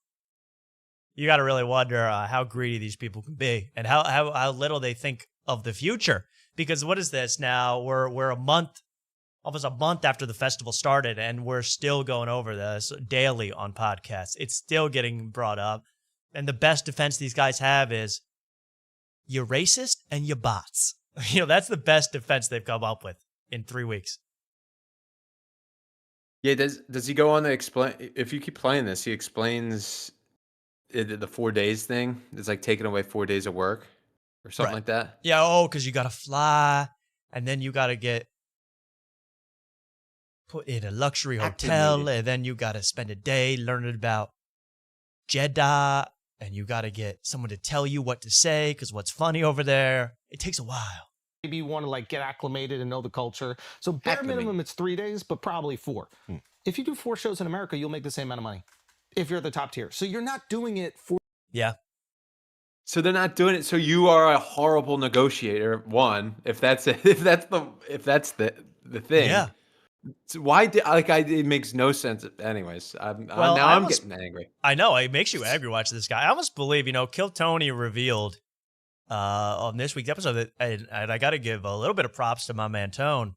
You got to really wonder how greedy these people can be and how little they think of the future. Because what is this now? We're almost a month after the festival started, and we're still going over this daily on podcasts. It's still getting brought up. And the best defense these guys have is you're racist and you're bots. You know, that's the best defense they've come up with in 3 weeks. Yeah, does he go on to explain? If you keep playing this, he explains the 4 days thing. It's like taking away 4 days of work or something like that. Yeah, because you got to fly, and then you got to get put in a luxury hotel, and then you got to spend a day learning about Jeddah, and you got to get someone to tell you what to say because what's funny over there. It takes a while. Maybe you want to like get acclimated and know the culture. So bare minimum, it's 3 days, but probably 4. If you do 4 shows in America, you'll make the same amount of money if you're at the top tier. So you're not doing it for. Yeah. So they're not doing it. So you are a horrible negotiator. One, if that's the thing. Yeah. So why it makes no sense. Anyways, I'm getting angry. I know it makes you angry watching this guy. I almost believe, you know, Kill Tony revealed on this week's episode that, and I got to give a little bit of props to my man Tone.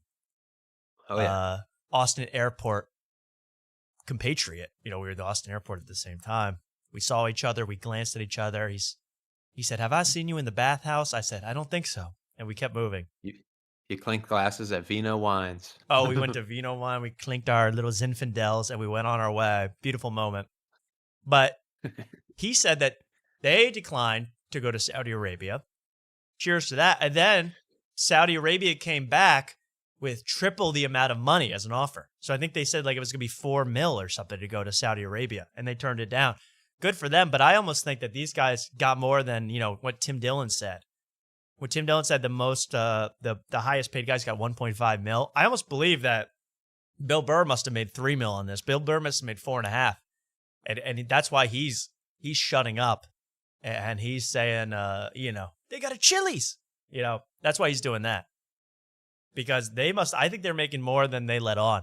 Oh yeah. Austin Airport compatriot. You know, we were at the Austin airport at the same time. We saw each other. We glanced at each other. He said, "Have I seen you in the bathhouse?" I said, "I don't think so." And we kept moving. You clinked glasses at Vino Wines. Oh, we went to Vino Wine. We clinked our little Zinfandels and we went on our way. Beautiful moment. But he said that they declined to go to Saudi Arabia. Cheers to that. And then Saudi Arabia came back with triple the amount of money as an offer. So I think they said like it was going to be $4 million or something to go to Saudi Arabia, and they turned it down. Good for them, but I almost think that these guys got more than, what Tim Dillon said. What Tim Dillon said, the most, the highest paid guys got 1.5 million. I almost believe that Bill Burr must have made 3 million on this. Bill Burr must have made 4.5, and that's why he's shutting up, and he's saying, they got a Chili's. That's why he's doing that, because they must. I think they're making more than they let on,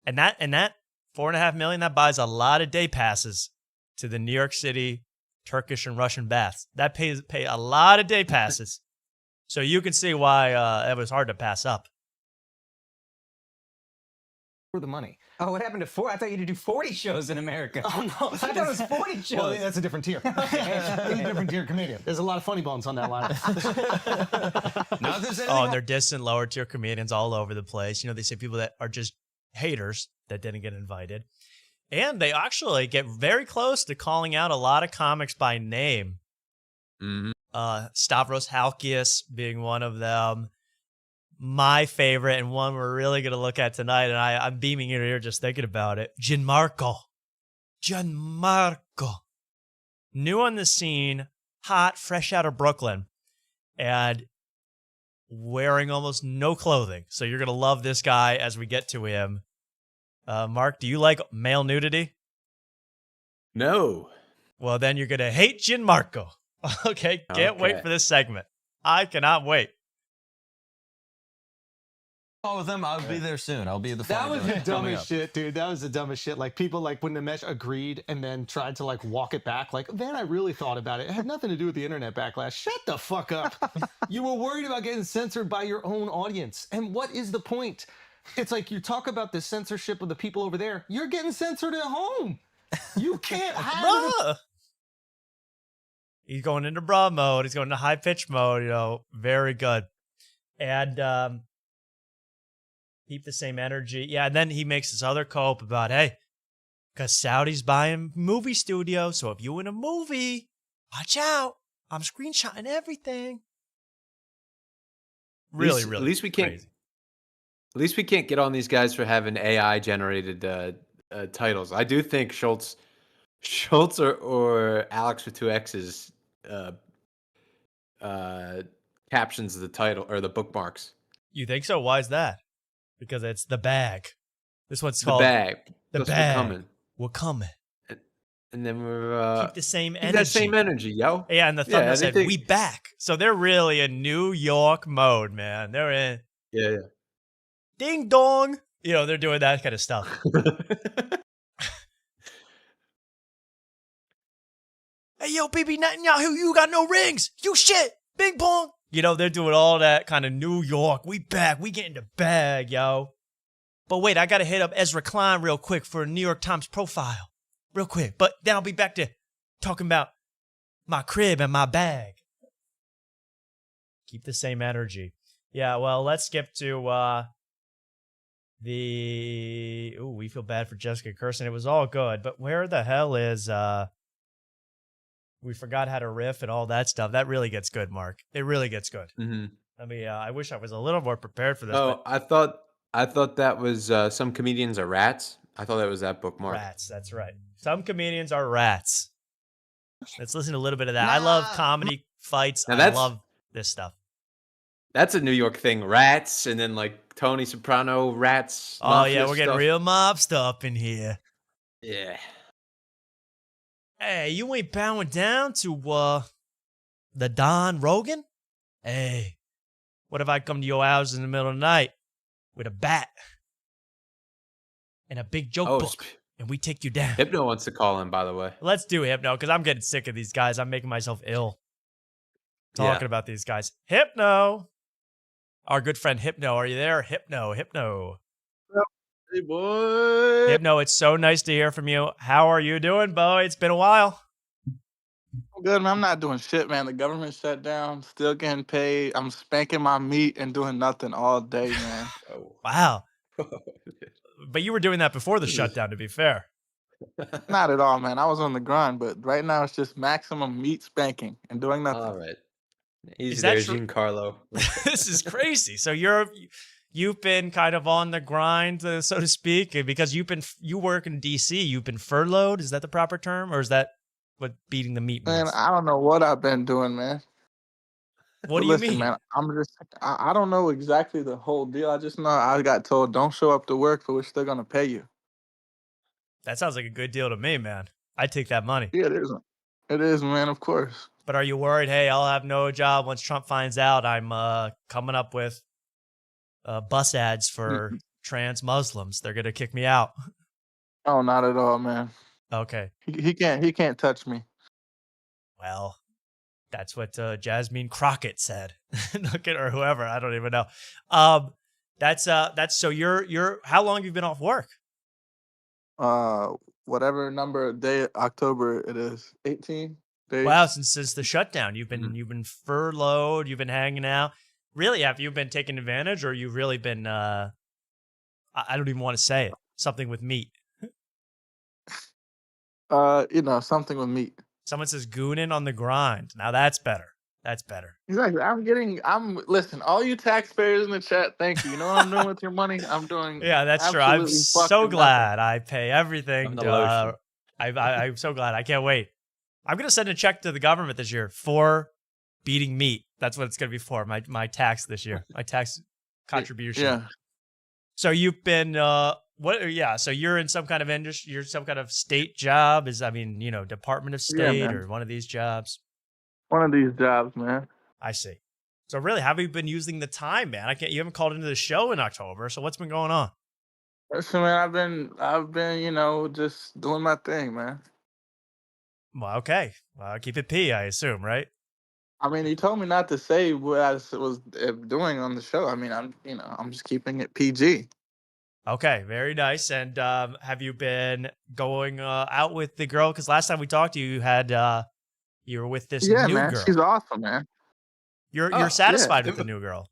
and that 4.5 million, that buys a lot of day passes to the New York City Turkish and Russian baths. That pay a lot of day passes. So you can see why it was hard to pass up. For the money. Oh, what happened to 4? I thought you had to do 40 shows in America. Oh, no. I thought it was 40 shows. Well, that's a different tier. That's a different tier comedian. There's a lot of funny bones on that line. And they're distant lower tier comedians all over the place. They say people that are just haters that didn't get invited. And they actually get very close to calling out a lot of comics by name. Mm-hmm. Stavros Halkias being one of them. My favorite, and one we're really going to look at tonight, and I'm beaming ear to ear just thinking about it. Gianmarco. New on the scene, hot, fresh out of Brooklyn, and wearing almost no clothing. So you're going to love this guy as we get to him. Mark, do you like male nudity? No. Well, then you're going to hate Gianmarco. Okay, can't wait for this segment. I cannot wait. With them, I'll be there soon. I'll be the. That was the dumbest shit, dude. That was the dumbest shit. Like people, like when Nimesh agreed and then tried to like walk it back. Like then I really thought about it. It had nothing to do with the internet backlash. Shut the fuck up. You were worried about getting censored by your own audience. And what is the point? It's like you talk about the censorship of the people over there. You're getting censored at home. You can't have. He's going into bra mode. He's going into high pitch mode. Very good. And keep the same energy. Yeah, and then he makes this other cope about, hey, because Saudi's buying movie studios, so if you in a movie, watch out. I'm screenshotting everything. Really, At least we can't. crazy. At least we can't get on these guys for having AI generated titles. I do think Schulz or Alex with 2 X's captions the title or the bookmarks. You think so? Why is that? Because it's the bag. This one's The called bag. The Plus bag. We're coming. And then we're Keep the same keep energy. that same energy, yo. Yeah, and the thumbnail said, anything- we back. So they're really in New York mode, man. They're in Yeah. ding dong. They're doing that kind of stuff. Hey, yo, baby Netanyahu, you got no rings. You shit. Bing bong. They're doing all that kind of New York. We back. We getting the bag, yo. But wait, I got to hit up Ezra Klein real quick for a New York Times profile. Real quick. But then I'll be back to talking about my crib and my bag. Keep the same energy. Yeah, well, let's skip to we feel bad for Jessica Kirsten. It was all good. But where the hell is... We forgot how to riff and all that stuff. That really gets good, Mark. It really gets good. Mm-hmm. I wish I was a little more prepared for this. Oh, I thought that was some comedians are rats. I thought that was that bookmark. Rats, that's right. Some comedians are rats. Let's listen to a little bit of that. I love comedy fights. Now I love this stuff. That's a New York thing. Rats, and then like Tony Soprano, rats. Oh, yeah, we're mafia getting stuff. real mobster up in here. Yeah. Hey, you ain't bowing down to the Don Rogan? Hey, what if I come to your house in the middle of the night with a bat and a big joke book, and we take you down? Hypno wants to call in, by the way. Let's do Hypno, because I'm getting sick of these guys. I'm making myself ill talking about these guys. Hypno! Our good friend Hypno, are you there? Hypno. Hey, boy. Hypno, it's so nice to hear from you. How are you doing, Bo? It's been a while. I'm good, man. I'm not doing shit, man. The government shut down. Still getting paid. I'm spanking my meat and doing nothing all day, man. Wow. But you were doing that before the shutdown, to be fair. Not at all, man. I was on the grind, but right now it's just maximum meat spanking and doing nothing. All right. Easy Is that there, true? Giancarlo. This is crazy. So you've been kind of on the grind, so to speak, because you work in DC. You've been furloughed. Is that the proper term, or is that what beating the meat Man, means? I don't know what I've been doing, man. What But do you listen, mean? man, I don't know exactly the whole deal. I just know I got told don't show up to work, but we're still gonna pay you. That sounds like a good deal to me, man. I'd take that money. Yeah, it is. It is, man. Of course. But are you worried? Hey, I'll have no job once Trump finds out I'm coming up with bus ads for trans Muslims. They're gonna kick me out. Oh, not at all, man. Okay. He can't touch me. Well, that's what Jasmine Crockett said. Look at or whoever. I don't even know. That's so you're how long have you been off work? Whatever number of day October it is, 18 days. Wow, since the shutdown, you've been furloughed, you've been hanging out. Really, have you been taking advantage, or you've really been? I don't even want to say it. Something with meat. Something with meat. Someone says gooning on the grind. Now that's better. That's better. Exactly. Listen, all you taxpayers in the chat, thank you. You know what I'm doing with your money? I'm doing. Yeah, that's true. I'm absolutely so fucking glad I pay everything. I'm the lotion. I'm so glad. I can't wait. I'm gonna send a check to the government this year for beating meat. That's what it's gonna be for. My tax this year. My tax contribution. Yeah. So you've been what? Yeah. So you're in some kind of industry. You're some kind of state job. Department of State man. or one of these jobs. One of these jobs, man. I see. So really, how have you been using the time, man? You haven't called into the show in October. So what's been going on? Listen, man, I've been, just doing my thing, man. Well, okay. Keep it P, I assume, right? I mean, he told me not to say what I was doing on the show. I mean, I'm just keeping it PG. Okay, very nice. And have you been going out with the girl? Because last time we talked to you, you were with this new man, girl. she's awesome, man. You're satisfied with the new girl.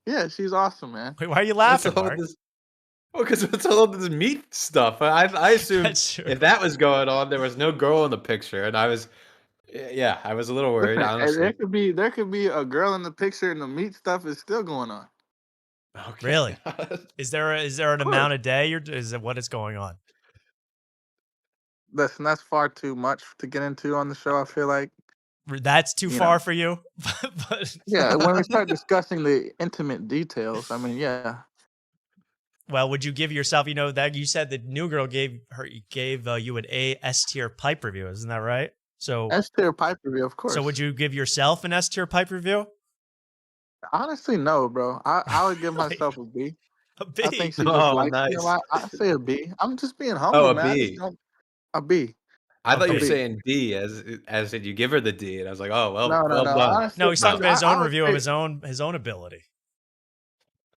Yeah, she's awesome, man. Wait, why are you laughing, What's all Mark? this- Well, because it's all this meat stuff. I assume That's true. if that was going on, there was no girl in the picture, and I was a little worried. Listen, Honestly, there could be a girl in the picture, and the meat stuff is still going on. Okay. Really? Is there an amount a day, or is it what is going on? Listen, that's far too much to get into on the show. I feel like. That's too far for you. But Yeah, when we start discussing the intimate details, I mean, yeah. well, would you give yourself? That you said the new girl gave you an S tier pipe review, isn't that right? So S tier pipe review, of course. So would you give yourself an S tier pipe review? Honestly, no, bro. I would give myself a B. A B. I think she just likes me a lot. I say a B. I'm just being humble, a man. B. A B. I thought you were B. saying D as in you give her the D, and I was like, oh well, No. well done. Honestly, No, he's talking about his own I would review of say- his own ability.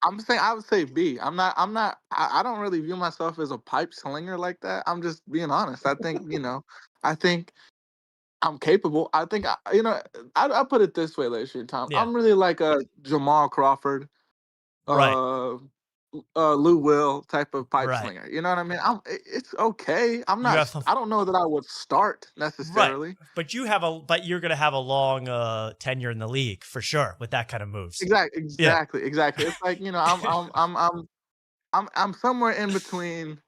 I'm saying I would say B. I don't really view myself as a pipe slinger like that. I'm just being honest. I think, I think I'm capable. I think, I put it this way, ladies and Tom. Yeah. I'm really like a Jamal Crawford, Right. Lou Will type of pipe Right. slinger. You know what I mean? It's okay. I'm You not, have- I don't know that I would start necessarily. But you're gonna have a long tenure in the league for sure with that kind of moves. Exactly. It's like, I'm somewhere in between.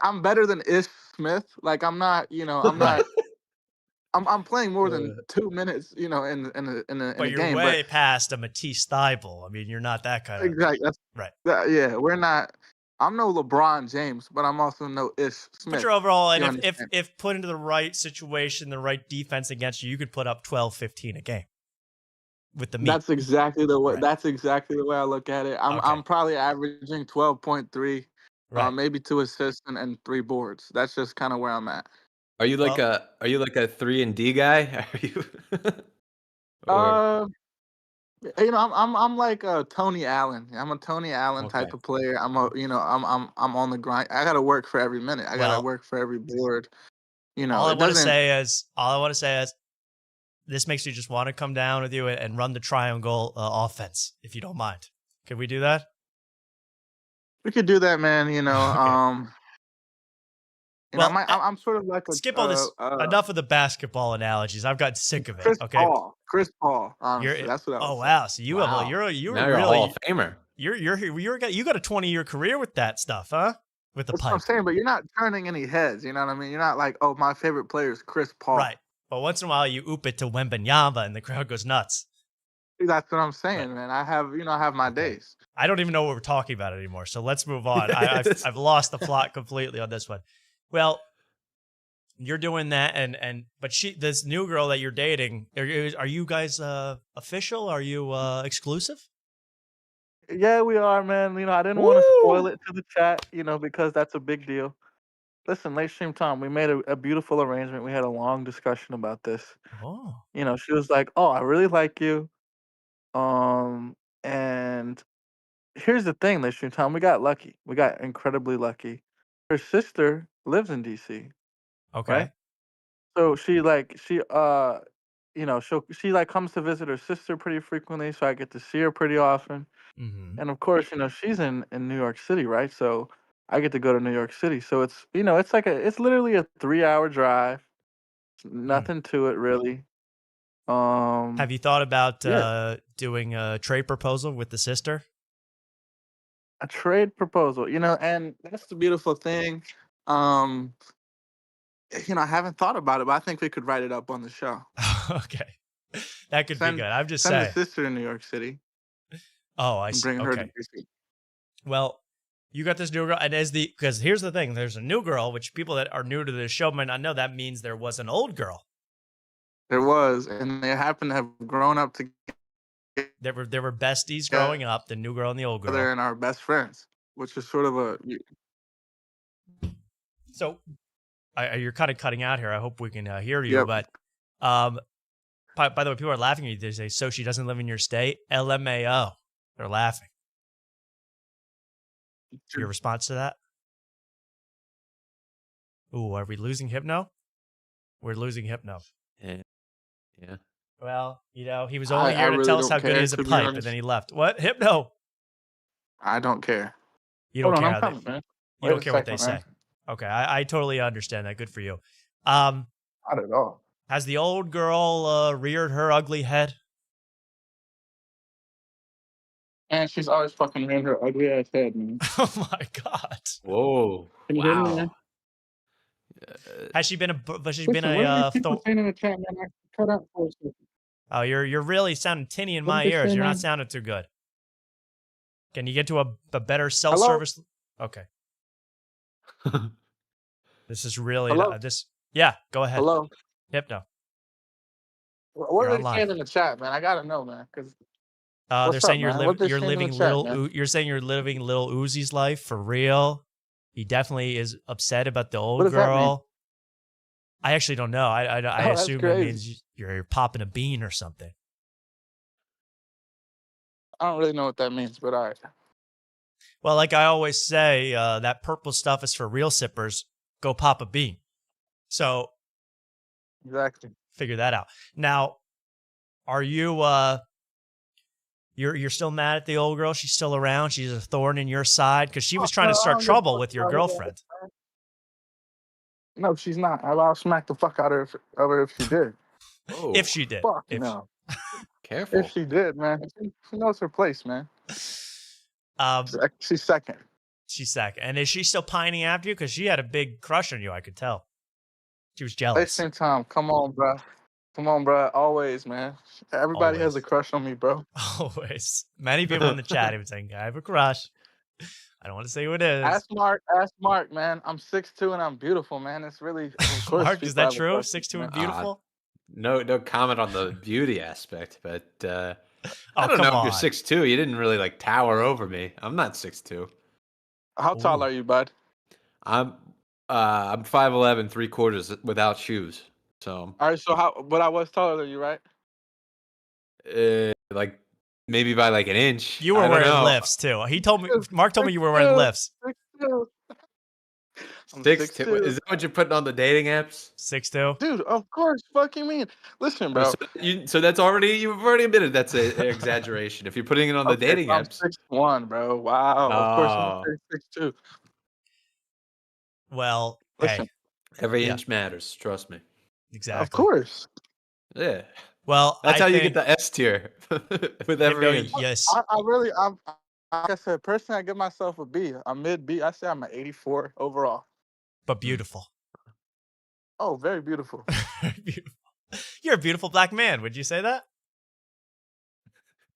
I'm better than Ish Smith. Like I'm not, I'm not. I'm playing more than 2 minutes, in a But you're game. way past a Matisse Thybulle. I mean, you're not that kind of Exactly. That's right. Yeah, we're not. I'm no LeBron James, but I'm also no Ish Smith. But you're overall, You and understand? if put into the right situation, the right defense against you, you could put up 12, 15 a game with the meat. That's exactly the way. Right. That's exactly the way I look at it. I'm probably averaging 12.3, Right. maybe 2 assists and 3 boards. That's just kind of where I'm at. Are you like a 3 and D guy? Are you? Or- I'm like Tony Allen. I'm a Tony Allen Okay. type of player. I'm on the grind. I gotta work for every minute. I gotta Well, work for every board. all I It want to doesn't. say is, this makes me just want to come down with you and run the triangle offense, if you don't mind. Can we do that? We could do that, man. Okay. Well, I'm sort of like skip all this. Enough of the basketball analogies. I've gotten sick of it. Chris Okay. Paul. Chris Paul. Honestly, You're, that's what I oh was wow. So you Wow. have you Now were you're a Hall really of Famer. you got a 20-year career with that stuff, huh? With the That's what pipe. I'm saying, but you're not turning any heads. You know what I mean? You're not like, oh, my favorite player is Chris Paul. Right. But once in a while you oop it to Wembanyama and the crowd goes nuts. That's what I'm saying, man. I have my days. I don't even know what we're talking about anymore. So let's move on. I've lost the plot completely on this one. Well, you're doing that, but this new girl that you're dating, are you guys official? Are you exclusive? Yeah, we are, man. I didn't want to spoil it to the chat, because that's a big deal. Listen, late stream Tom, we made a beautiful arrangement. We had a long discussion about this. Oh. She was like, "Oh, I really like you." And here's the thing, late stream Tom, we got lucky. We got incredibly lucky. Her sister lives in DC. Okay. Right? So she comes to visit her sister pretty frequently, so I get to see her pretty often. Mm-hmm. And of course, she's in New York City, right? So I get to go to New York City. So it's it's literally a 3-hour drive. Nothing to it really. Have you thought about yeah. doing a trade proposal with the sister? A trade proposal, and that's the beautiful thing. I haven't thought about it, but I think we could write it up on the show. Okay. That could be good. I'm just saying. Send the sister to New York City. Oh, I see. Bring her to Okay. DC. Well, you got this new girl, and because here's the thing: there's a new girl, which people that are new to this show might not know. That means there was an old girl. There was, and they happen to have grown up together. There were besties growing up, the new girl and the old girl. And our best friends, which is sort of a. So, you're kind of cutting out here. I hope we can hear you. Yep. But, by the way, people are laughing at you. They say, "So she doesn't live in your state?" LMAO. They're laughing. Your response to that? Ooh, are we losing Hypno? We're losing Hypno. Yeah. Well, he was only here to tell us how good he is at pipe, and then he left. What? Hypno? I don't care. You don't care. You don't care what they say. Okay, I totally understand that. Good for you. Not at all. Has the old girl reared her ugly head? And she's always fucking rearing her ugly ass head, man. Oh my god! Whoa! Can you hear me, man? Has she been a? People saying in the chat, man, I cut out for a second. Oh, you're really sounding tinny in my ears. You're not sounding too good. Can you get to a better cell service? Okay. This is really this. Yeah, go ahead. Hello. Hypno. What are they saying in the chat, man? I gotta know, man. Because they're saying you're living little. You're saying you're living little Uzi's life for real. He definitely is upset about the old girl. I actually don't know. I assume it means you're popping a bean or something. I don't really know what that means, but all right. Well, like I always say, that purple stuff is for real sippers. Go pop a bean. So, exactly. Figure that out. Now, are you? You're still mad at the old girl? She's still around? She's a thorn in your side because she was trying to start trouble with your girlfriend. No, she's not. I'll smack the fuck out of her if she did. Oh, if she did. Fuck no. Careful. If she did, man. She knows her place, man. She's second. She's second. And is she still pining after you? Because she had a big crush on you, I could tell. She was jealous. Listen, Tom. Come on, bro. Come on, bro. Always, man. Everybody has a crush on me, bro. Always. Many people in the chat have been saying, I have a crush. I don't want to say who it is. Ask Mark, man. I'm 6'2" and I'm beautiful, man. It's really, of course. Mark, is that true? 6'2" and beautiful? No comment on the beauty aspect, but I don't come know on. if you're 6'2". You didn't really tower over me. I'm not 6'2". How tall are you, bud? I'm 5'11", 3/4 without shoes. So all right. So but I was taller than you, right? maybe by like an inch. You were I don't wearing know. lifts too. Mark told me you were wearing lifts. 6'2". I'm 6'2". 6'2". Is that what you're putting on the dating apps? 6'2". Dude, of course, fucking mean. Listen, bro. So that's you've already admitted that's an exaggeration. If you're putting it on the dating I'm apps. 6'1", bro. Wow. Of course, I'm 6'2". Well, Listen, hey, Every Yeah. inch matters. Trust me. exactly. of course. Yeah. Well, That's I how you think, get the S tier with every inch. yes. I'm like I said, personally, I give myself a B. I'm mid B. I say I'm an 84 overall. But beautiful. Oh, very beautiful. Beautiful. You're a beautiful black man. Would you say that?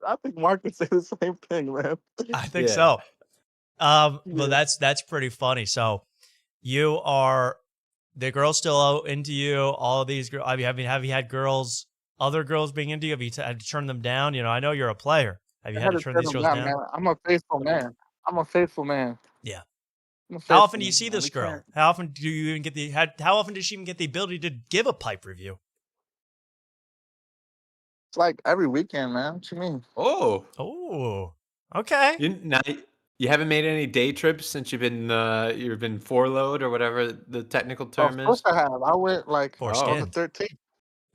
I think Mark would say the same thing, man. I think Yeah. so. Well, Yeah. that's pretty funny. So, you are the girls still into you. All of these girls. Have you had other girls being into you? Have you had to turn them down? You know, I know you're a player. Have you I had had to turn turn these them girls down, down? man. I'm a faithful man. I'm a faithful man. Yeah. I'm a How faithful often do you man, see man. this We girl? can't- How often do you even how often does she even get the ability to give a pipe review? It's like every weekend, man. What you mean? Oh. Oh, okay. You haven't made any day trips since you've been foreload or whatever the technical Oh, term of course is. I have. I went like on the Foreskin. 13th.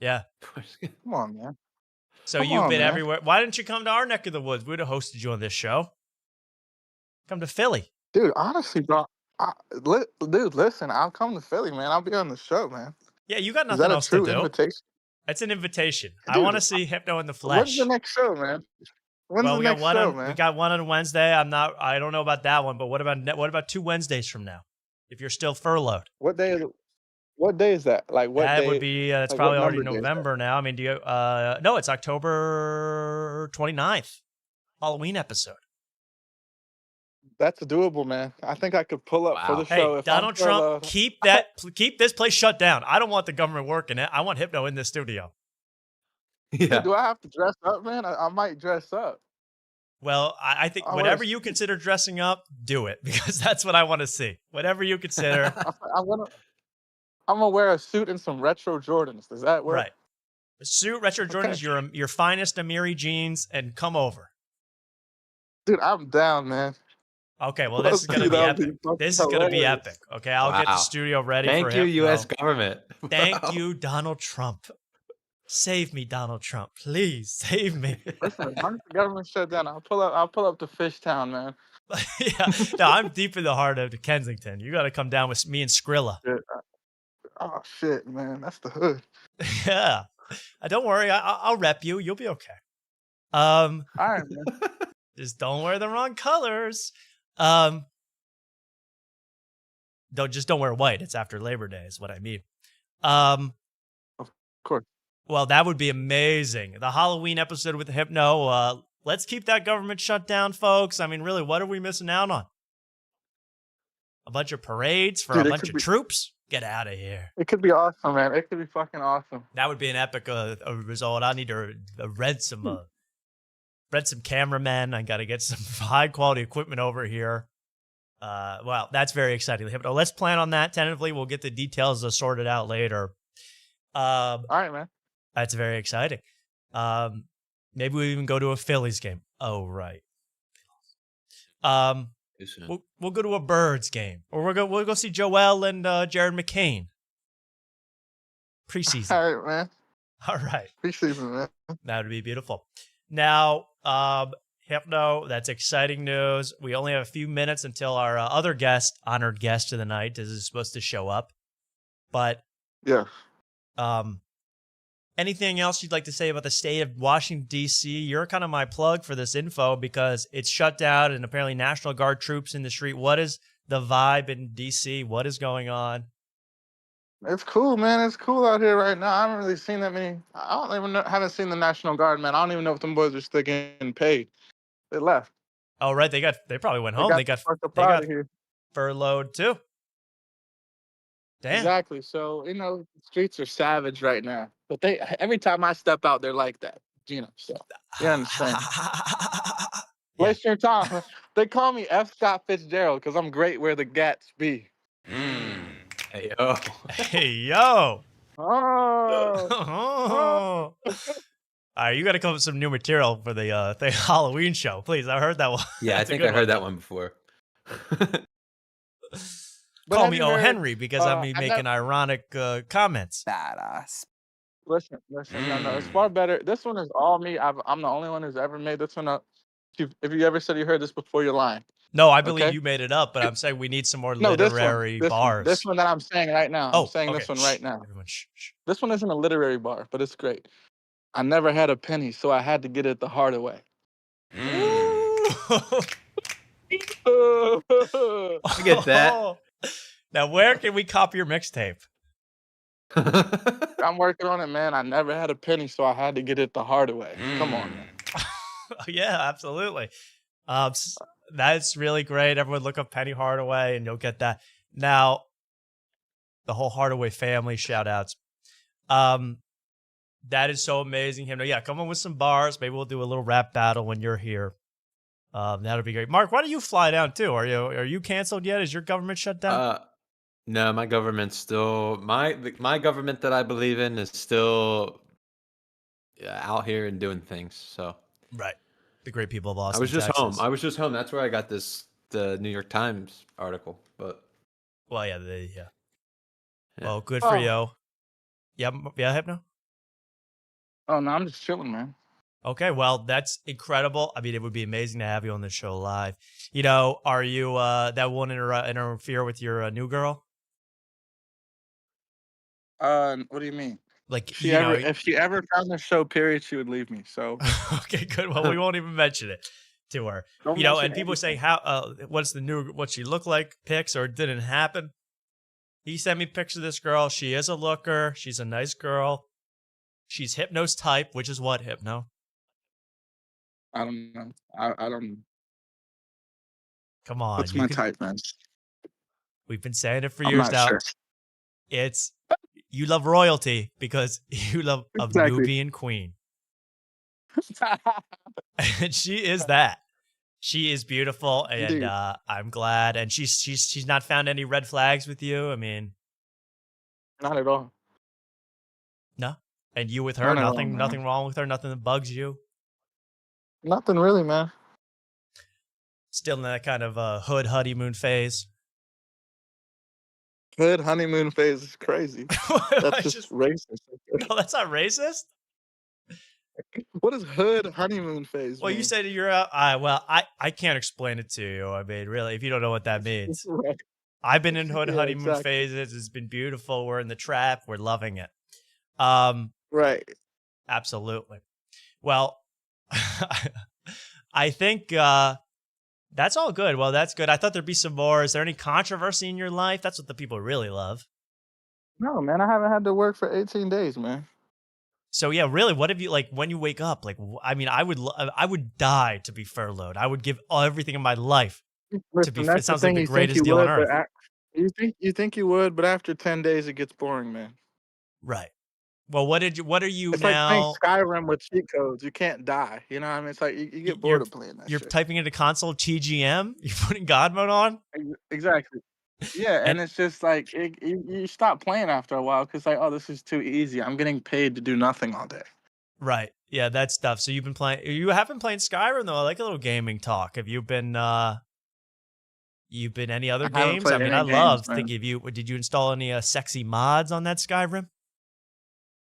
Yeah. Come on, man. So Come you've on, been man. everywhere. Why didn't you come to our neck of the woods? We'd have hosted you on this show. Come to Philly. Dude, honestly, bro. Dude, listen. I'll come to Philly, man. I'll be on the show, man. Yeah, you got Is nothing that a else to true do. invitation? It's an invitation. I Dude, want to see Hypno in the When's flesh. the next show, man? When's Well, the we got next one show, on man? we got one on Wednesday. I don't know about that one, but what about 2 Wednesdays from now? If you're still furloughed. What day is it? What day is that? Like what That day? would be it's like, probably what already number day is that? November now. I mean, do you no, it's October 29th. Halloween episode. That's doable, man. I think I could pull up for the Hey, show. If Donald I'm Trump, keep this place shut down. I don't want the government working it. I want Hypno in the studio. Yeah. Do I have to dress up, man? I might dress up. Well, I think I whatever wanna- you consider dressing up, do it because that's what I want to see. Whatever you consider, I'm gonna wear a suit and some retro Jordans. Does that work? right? Suit, retro Jordans, your finest Amiri jeans, and come over. Dude, I'm down, man. Okay, well, this is gonna be That'd be epic. fucking This is gonna be hilarious. epic. Okay, I'll get the Wow. studio ready. Thank for you, Hypno. U.S. government. Thank Wow. you, Donald Trump. Save me, Donald Trump. Please save me. Listen, once the government shut down, I'll pull up to Fishtown, man. Yeah, no, I'm deep in the heart of Kensington. You got to come down with me and Skrilla. Shit. Oh shit, man, that's the hood. Yeah, don't worry. I'll rep you. You'll be okay. All right, man. Just don't wear the wrong colors. Don't wear white. It's after Labor Day, is what I mean. Of course. Well, that would be amazing. The Halloween episode with Hypno. Let's keep that government shut down, folks. I mean, really, what are we missing out on? A bunch of parades for Dude, a it bunch could of be- troops? Get out of here. It could be awesome, man. It could be fucking awesome. That would be an epic result. I need to rent some cameramen. I got to get some high quality equipment over here. Well, that's very exciting. Let's plan on that tentatively. We'll get the details sorted out later. All right, man. That's very exciting. Maybe we even go to a Phillies game. Oh, right. We'll go to a Birds game, or we'll go see Joel and Jared McCain. Preseason. All right, man. All right. Preseason, man. That would be beautiful. Now, Hypno, that's exciting news. We only have a few minutes until our other honored guest of the night is supposed to show up. But Yeah. anything else you'd like to say about the state of Washington, D.C.? You're kind of my plug for this info because it's shut down and apparently National Guard troops in the street. What is the vibe in D.C.? What is going on? It's cool, man. It's cool out here right now. I haven't really seen that many. I don't even know. Haven't seen the National Guard, man. I don't even know if them boys are still getting paid. They left. Oh, right. They probably went home. They got out of here. furloughed too. Damn. Exactly. So, the streets are savage right now. But every time I step out, they're like that. So you understand. Waste your time. They call me F. Scott Fitzgerald because I'm great where the gats be. Hey, yo. Hey, yo. Oh. All right, you got to come up with some new material for the Halloween show, please. I heard that one. Yeah, I That's a think good I heard one. that one before. But Call have me you O. heard, Henry because I'm I making ironic comments. Badass. listen, no, it's far better. This one is all me. I'm the only one who's ever made this one up. If you ever said you heard this before, you're lying. No, I believe Okay? you made it up, but I'm saying we need some more No, literary bars. this one that I'm saying right now. I'm Oh, saying okay. this one Shh. right now. Everyone, shh. This one isn't a literary bar, but it's great. I never had a penny, so I had to get it the harder way. I get that. Now, where can we copy your mixtape? I'm working on it, man. I never had a penny, so I had to get it the harder way. Come on, man. Yeah, absolutely. That's really great. Everyone look up Penny Hardaway and you'll get that. Now, the whole Hardaway family shout outs. That is so amazing. Him, yeah, come on with some bars. Maybe we'll do a little rap battle when you're here. That'll be great. Mark, why don't you fly down too? Are you canceled yet? Is your government shut down? No, my government's still my government that I believe in is still out here and doing things. So right, the great people of Austin. I was just Texas. home. That's where I got the New York Times article. But well, yeah. Well, good for you. Yeah, Hypno. Oh no, I'm just chilling, man. Okay, well, that's incredible. I mean, it would be amazing to have you on the show live. You know, are you that won't interfere with your new girl? What do you mean? Like, if she ever found the show, period, she would leave me. So okay, good. Well, we won't even mention it to her. Don't and mention people say what she looked like, pics, or it didn't happen. He sent me pictures of this girl. She is a looker. She's a nice girl. She's Hypno's type, which is what, Hypno? I don't know. I don't. Come on. What's my type, man? We've been saying it for I'm years not now. sure. It's you love royalty because you love a Nubian queen. And she is that. She is beautiful, and I'm glad. And she's not found any red flags with you. I mean, not at all. No, and you with her, Not at all, nothing wrong with her, nothing that bugs you. Nothing really, man. Still in that kind of hood honeymoon phase. Hood honeymoon phase is crazy. That's just racist. No, that's not racist. What is hood honeymoon phase? Well, mean? you said you're out. I can't explain it to you. I mean, really, if you don't know what that means. Right. I've been in hood honeymoon exactly. phases. It's been beautiful. We're in the trap. We're loving it. Right. Absolutely. Well, I think that's all good. Well, that's good. I thought there'd be some more. Is there any controversy in your life? That's what the people really love. No, man, I haven't had to work for 18 days, man. So yeah, really, what have you like when you wake up? Like, I mean, I would die to be furloughed. I would give everything in my life to be. It sounds like the greatest deal on earth. You think you would, but after 10 days, it gets boring, man. Right. Well, what are you it's now? Like playing Skyrim with cheat codes. You can't die. You know what I mean? It's like you get bored of playing that. You're shit. typing into console TGM. You're putting God mode on. Exactly. Yeah, and it's just like you stop playing after a while because like, oh, this is too easy. I'm getting paid to do nothing all day. Right. Yeah, that stuff. So you've been playing. You have been playing Skyrim though. I like a little gaming talk. Have you been? You've been any other games? I mean, I love thinking of you. Did you install any sexy mods on that Skyrim?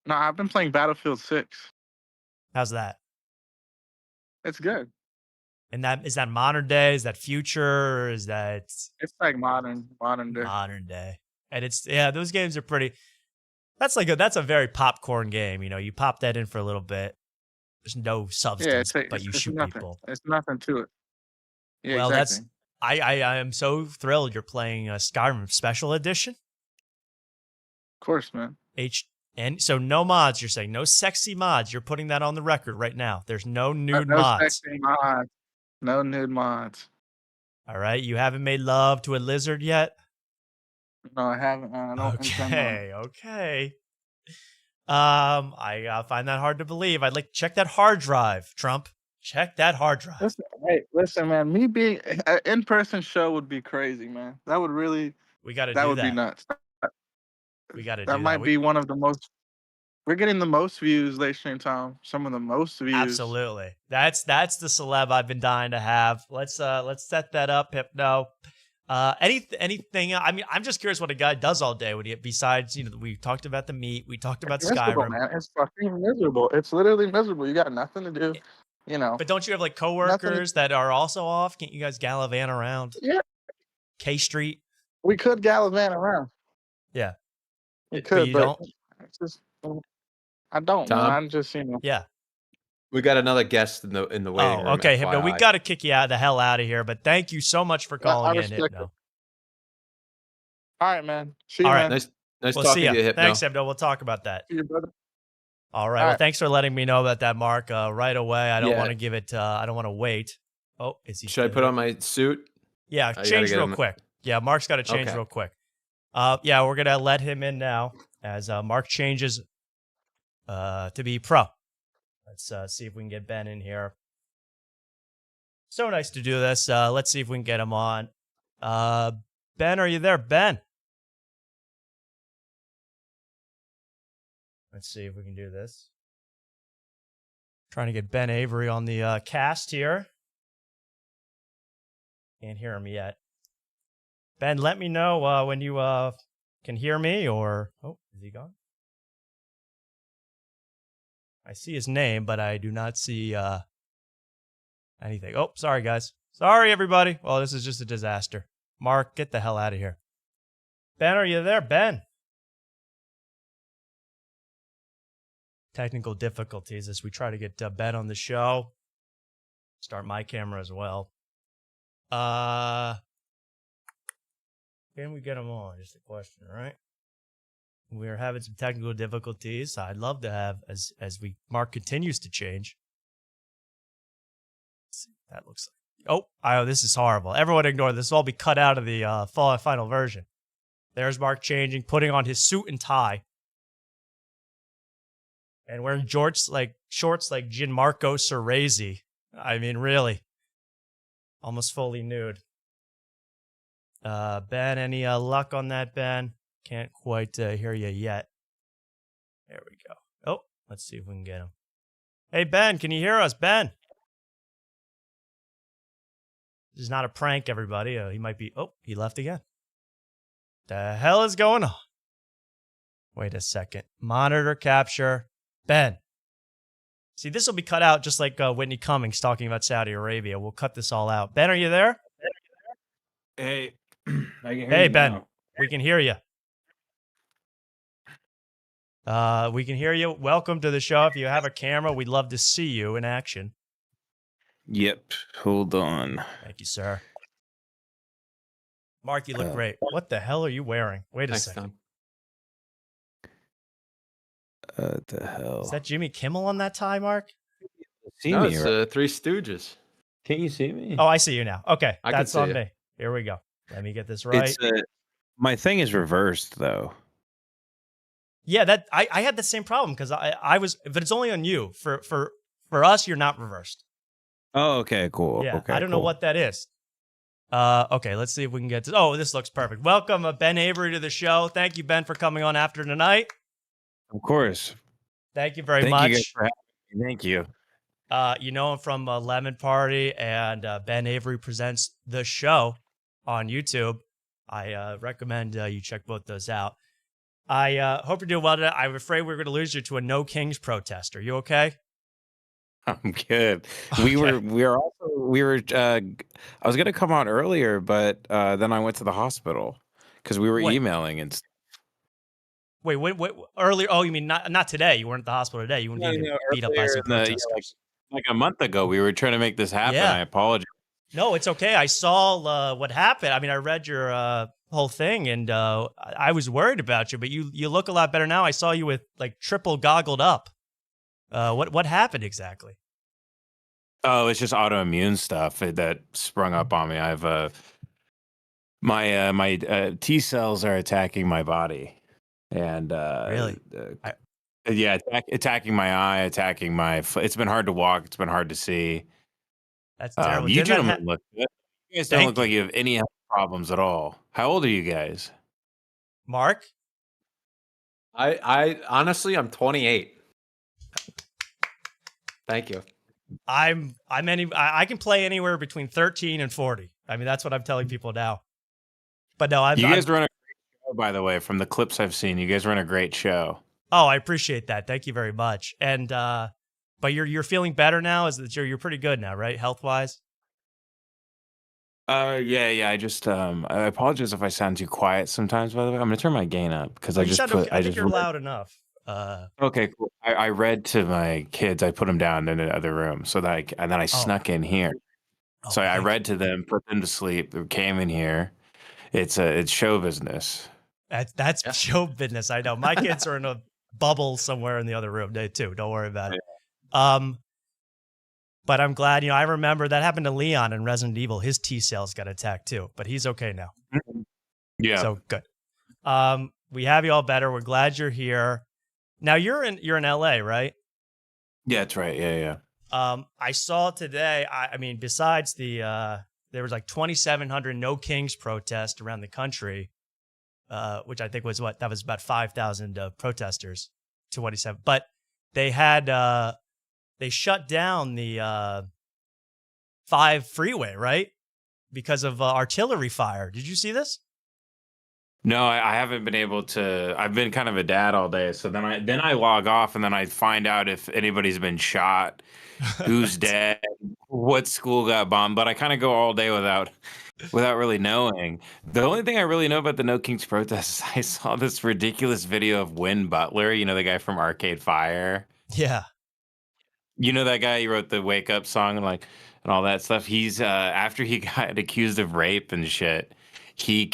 No, I've been playing Battlefield 6. How's that? It's good. And is that modern day? Is that future? Or is that? It's like modern day. Modern day, and those games are pretty. That's a very popcorn game. You know, you pop that in for a little bit. There's no substance, but you shoot nothing. people. It's nothing to it. Yeah, well, exactly. I am so thrilled you're playing Skyrim Special Edition. Of course, man. And so no mods, you're saying? No sexy mods. You're putting that on the record right now. There's no nude no mods. Sexy mods. No nude mods. All right. You haven't made love to a lizard yet? No, I haven't. I don't Okay. I find that hard to believe. I'd like to check that hard drive, Trump. Check that hard drive. Listen, man. Me being an in-person show would be crazy, man. That would really. We got to do that. That would be nuts. We got to do that. That might be one of the most We're getting the most views late stream time. Some of the most views. Absolutely. That's the celeb I've been dying to have. Let's set that up, Hypno. Anything? I mean, I'm just curious what a guy does all day. Besides, we talked about the meat, we talked about Miserable, Skyrim. man. It's fucking miserable. It's literally miserable. You got nothing to do. But don't you have like coworkers that are also off? Can't you guys gallivant around? Yeah. K Street. We could gallivant around. Yeah. We could, you but don't? it's just I don't. Tom? Man. I'm just Yeah. We got another guest in the waiting room. Okay, Hypno. We FYI. got to kick you the hell out of here. But thank you so much for calling in, respect Hypno. it. All right, man. See you, All right. man. Nice We'll talking see to you, you. Hypno. Thanks, Hypno. We'll talk about that. See you, brother. All right. All Well, right. thanks for letting me know about that, Mark. Right away. I don't Yeah. want to give it. I don't want to wait. Oh, is he? Should I still put there? on my suit? Yeah, I gotta change get real him- quick. Yeah, Mark's got to change Okay. real quick. Yeah, we're gonna let him in now as Mark changes to be pro. Let's see if we can get Ben in here. So nice to do this. Let's see if we can get him on. Ben, are you there, Ben? Let's see if we can do this. Trying to get Ben Avery on the cast here. Can't hear him yet. Ben, let me know when you can hear me, or... Oh, is he gone? I see his name, but I do not see anything. Oh, sorry, guys. Sorry, everybody. Well, this is just a disaster. Mark, get the hell out of here. Ben, are you there? Ben? Technical difficulties as we try to get Ben on the show. Start my camera as well. Can we get him on? Just a question, right? We're having some technical difficulties. I'd love to have as Mark continues to change. Let's see what that looks like. Oh, this is horrible. Everyone ignore this. This will all be cut out of the final version. There's Mark changing, putting on his suit and tie. And wearing shorts like Gianmarco Cerezi. I mean, really. Almost fully nude. Ben, any luck on that, Ben? Can't quite hear you yet. There we go. Oh, let's see if we can get him. Hey, Ben, can you hear us? Ben? This is not a prank, everybody. He might be... Oh, he left again. The hell is going on? Wait a second. Monitor capture. Ben. See, this will be cut out just like Whitney Cummings talking about Saudi Arabia. We'll cut this all out. Ben, are you there? Hey. I can hear Hey, you Ben. now. We can hear you. We can hear you. Welcome to the show. If you have a camera, we'd love to see you in action. Yep. Hold on. Thank you, sir. Mark, you look great. What the hell are you wearing? Wait a Thanks, second. Tom. The hell? Is that Jimmy Kimmel on that tie, Mark? See No, me? it's Right? Three Stooges. Can't you see me? Oh, I see you now. Okay, I can that's see on you. me. Here we go. Let me get this right. It's my thing is reversed though. Yeah, that I had the same problem because I was, but it's only on you. For us, you're not reversed. Oh, okay, cool. Yeah, okay, I don't know cool. what that is. Okay, let's see if we can get to. Oh, this looks perfect. Welcome, Ben Avery, to the show. Thank you, Ben, for coming on after tonight. Of course. Thank you very Thank much. you guys for having me. Thank you. You know him from Lemon Party and Ben Avery Presents the Show on YouTube. I recommend you check both those out. I hope you're doing well today. I'm afraid we're going to lose you to a No Kings protest. Are you okay? I'm good. Okay. I was gonna come on earlier, but then I went to the hospital because we were Wait. emailing and stuff. Wait, earlier? Oh, you mean not today? You weren't at the hospital today. You weren't getting beat up by some protesters. Like a month ago, we were trying to make this happen. Yeah. I apologize. No, it's okay. I saw what happened. I mean, I read your whole thing, and I was worried about you, but you look a lot better now. I saw you with like triple goggled up. What happened exactly? Oh, it's just autoimmune stuff that sprung up on me. I've my T cells are attacking my body, and Really? attacking my eye, attacking my. It's been hard to walk. It's been hard to see. That's terrible. You Didn't that gentlemen look good. You guys don't Thank look like you have any health problems at all. How old are you guys? Mark? I honestly, I'm 28. Thank you. I can play anywhere between 13 and 40. I mean, that's what I'm telling people now. But no, You guys run a great show, by the way, from the clips I've seen. You guys run a great show. Oh, I appreciate that. Thank you very much. And but you're feeling better now? Is that you're pretty good now, right? Health wise? Yeah. I just I apologize if I sound too quiet sometimes, by the way. I'm gonna turn my gain up because Oh, I you just sound put okay. I think you're loud enough. Okay, cool. I read to my kids. I put them down in the other room so that and then I snuck in here. So I read to them, put them to sleep, came in here. It's show business. That's show business. I know. My kids are in a bubble somewhere in the other room. They too. Don't worry about it. But I'm glad, I remember that happened to Leon in Resident Evil. His T cells got attacked too, but he's okay now. Yeah. So good. We have you all better. We're glad you're here. Now you're in LA, right? Yeah, that's right. Yeah. I saw today, I mean, besides there was like 2,700 No Kings protest around the country, which I think was that was about 5,000 protesters, 27. But they had, they shut down the 5 freeway, right? Because of artillery fire. Did you see this? No, I haven't been able to. I've been kind of a dad all day, so then I log off and then I find out if anybody's been shot, who's dead, what school got bombed. But I kind of go all day without really knowing. The only thing I really know about the No Kings protest is I saw this ridiculous video of Win Butler, the guy from Arcade Fire. Yeah. You know that guy? He wrote the Wake Up song and all that stuff. He's after he got accused of rape and shit. He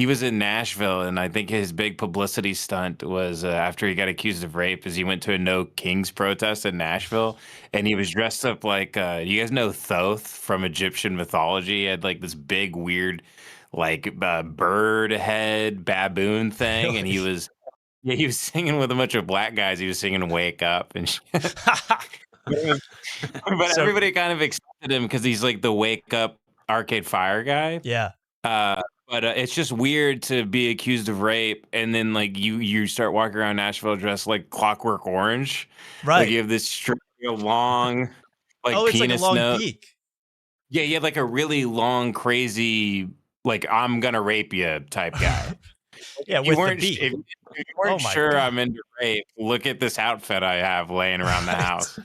was in Nashville, and I think his big publicity stunt was after he got accused of rape is he went to a No Kings protest in Nashville, and he was dressed up like you guys know Thoth from Egyptian mythology. He had like this big weird bird head baboon thing, and he was singing with a bunch of black guys. He was singing "Wake Up" and shit. But everybody kind of accepted him because he's like the Wake Up Arcade Fire guy. Yeah. But it's just weird to be accused of rape and then you start walking around Nashville dressed like Clockwork Orange. Right. Like you have this long it's penis like a long nose. beak. Yeah, you have like a really long, crazy, I'm gonna rape you type guy. Yeah, If with you weren't, the beak. if you weren't sure I'm into rape, look at this outfit I have laying around the house.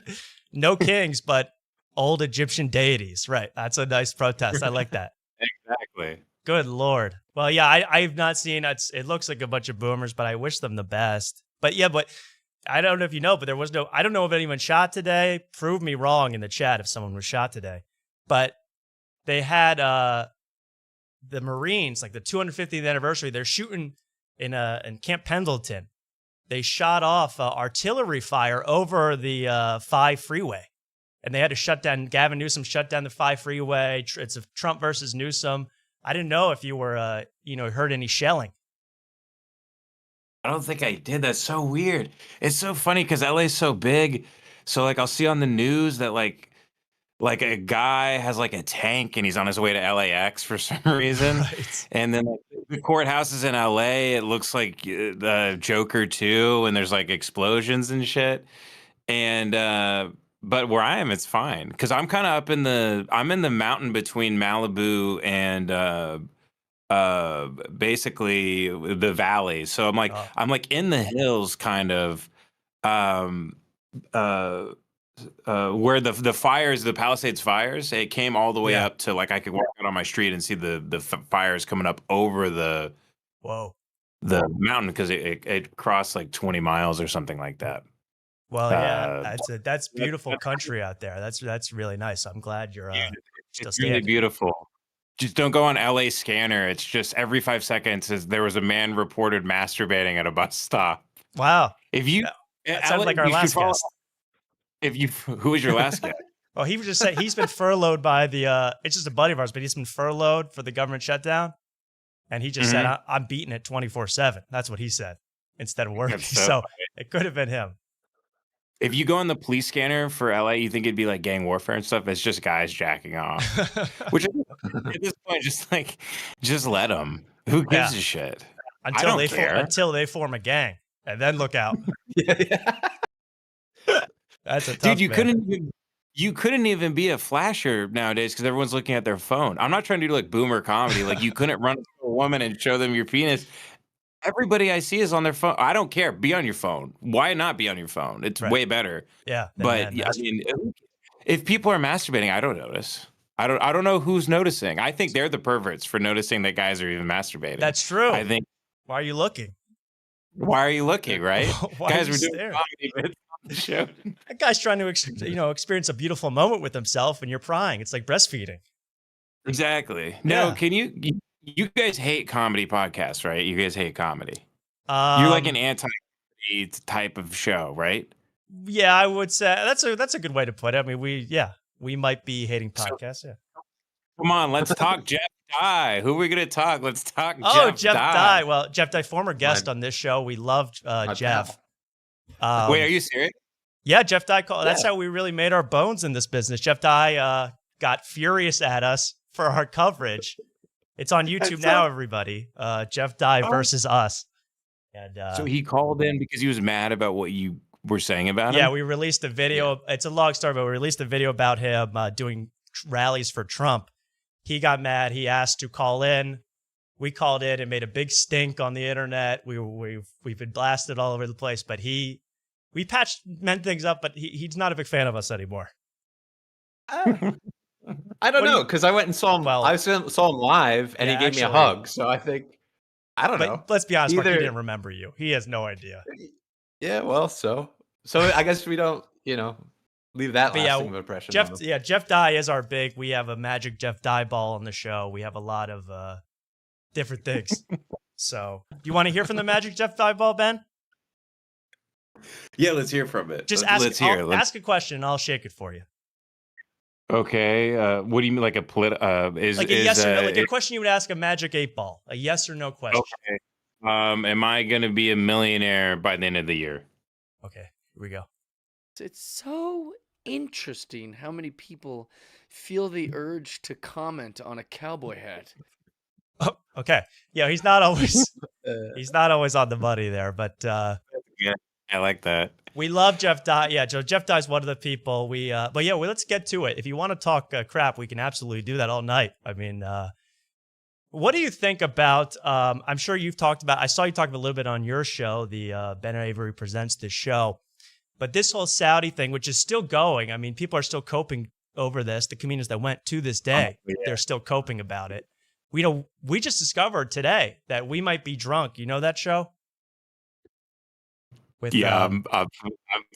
No kings, but old Egyptian deities. Right. That's a nice protest. I like that. Exactly. Good Lord. Well, yeah, I've not seen it. It looks like a bunch of boomers, but I wish them the best. But yeah, but I don't know if you know, but I don't know if anyone shot today. Prove me wrong in the chat if someone was shot today. But they had the Marines, like the 250th anniversary, they're shooting in Camp Pendleton. They shot off artillery fire over the 5 freeway. And they had to shut down, Gavin Newsom shut down the 5 freeway. It's a Trump versus Newsom. I didn't know if you were, heard any shelling. I don't think I did. That's so weird. It's so funny because LA's so big. So I'll see on the news that like a guy has like a tank and he's on his way to LAX for some reason. Right. And then the courthouse is in LA. It looks like the Joker 2 and there's like explosions and shit. And but where I am, it's fine because I'm kind of I'm in the mountain between Malibu and basically the valley. So I'm like in the hills, kind of where the fires, the Palisades fires, it came all the way up to I could walk out on my street and see the fires coming up over the mountain because it crossed like 20 miles or something like that. Well, yeah, that's beautiful country out there. That's really nice. I'm glad you're still it's really beautiful. Just don't go on LA Scanner. It's just every 5 seconds there was a man reported masturbating at a bus stop. Wow. If you that sounds like our last guest. Who was your last guest? Well, he was just saying he's been furloughed by the it's just a buddy of ours, but he's been furloughed for the government shutdown. And he just said, I'm beating it 24/7. That's what he said instead of working. So it could have been him. If you go on the police scanner for LA, you think it'd be like gang warfare and stuff. It's just guys jacking off, which at this point, just let them. Who gives a shit? Until they form a gang. and then look out. That's a tough Dude, man. you couldn't even be a flasher nowadays because everyone's looking at their phone. I'm not trying to do like boomer comedy. Like you couldn't run up to a woman and show them your penis. Everybody I see is on their phone. I don't care. Be on your phone. Why not be on your phone? It's way better. Yeah. But I mean, if people are masturbating, I don't notice. I don't know who's noticing. I think they're the perverts for noticing that guys are even masturbating. That's true. I think. Why are you looking? Why are you looking? Right? Why Guys, are you we're doing staring? comedy bits on the show. That guy's trying to experience a beautiful moment with himself, and you're prying. It's like breastfeeding. Exactly. No, Yeah. can you guys hate comedy podcasts, right? You guys hate comedy. You're like an anti type of show, right? Yeah, I would say that's a good way to put it. I mean, we might be hating podcasts. Yeah. Come on, let's talk Jeff Dye. Who are we gonna talk? Let's talk Jeff Dye. Well, Jeff Dye, former guest on this show. We loved Jeff. Wait, are you serious? Yeah, Jeff Dye called. That's how we really made our bones in this business. Jeff Dye got furious at us for our coverage. It's on YouTube now, everybody. Jeff Dye versus us. And So he called in because he was mad about what you were saying about him? Yeah, we released a video. It's a long story, but we released a video about him doing rallies for Trump. He got mad. He asked to call in. We called in and made a big stink on the internet. We've been blasted all over the place, but we meant things up, but he's not a big fan of us anymore. I don't know, because I went and saw him. Well, I saw him live, and he gave me a hug. So I think I don't know. Let's be honest, Mark, he didn't remember you. He has no idea. Yeah, well, so I guess we don't, leave that lasting of an impression. Jeff Dye is our big. We have a magic Jeff Dye ball on the show. We have a lot of different things. So, you want to hear from the magic Jeff Dye ball, Ben? Yeah, let's hear from it. Just ask a question, and I'll shake it for you. Okay. What do you mean, like a yes or no, like a question you would ask a magic 8-ball, a yes or no question. Okay. Am I going to be a millionaire by the end of the year? Okay, here we go. It's so interesting how many people feel the urge to comment on a cowboy hat. Oh, okay. Yeah, he's not always on the money there, but yeah, I like that. We love Jeff Dye. Yeah, Jeff Dye's one of the people let's get to it. If you want to talk crap, we can absolutely do that all night. I mean, what do you think about, I'm sure you've talked about, I saw you talk a little bit on your show, the Ben Avery Presents this show, but this whole Saudi thing, which is still going, I mean, people are still coping over this. The comedians that went to this day, they're still coping about it. We just discovered today that we might be drunk. You know that show? I'm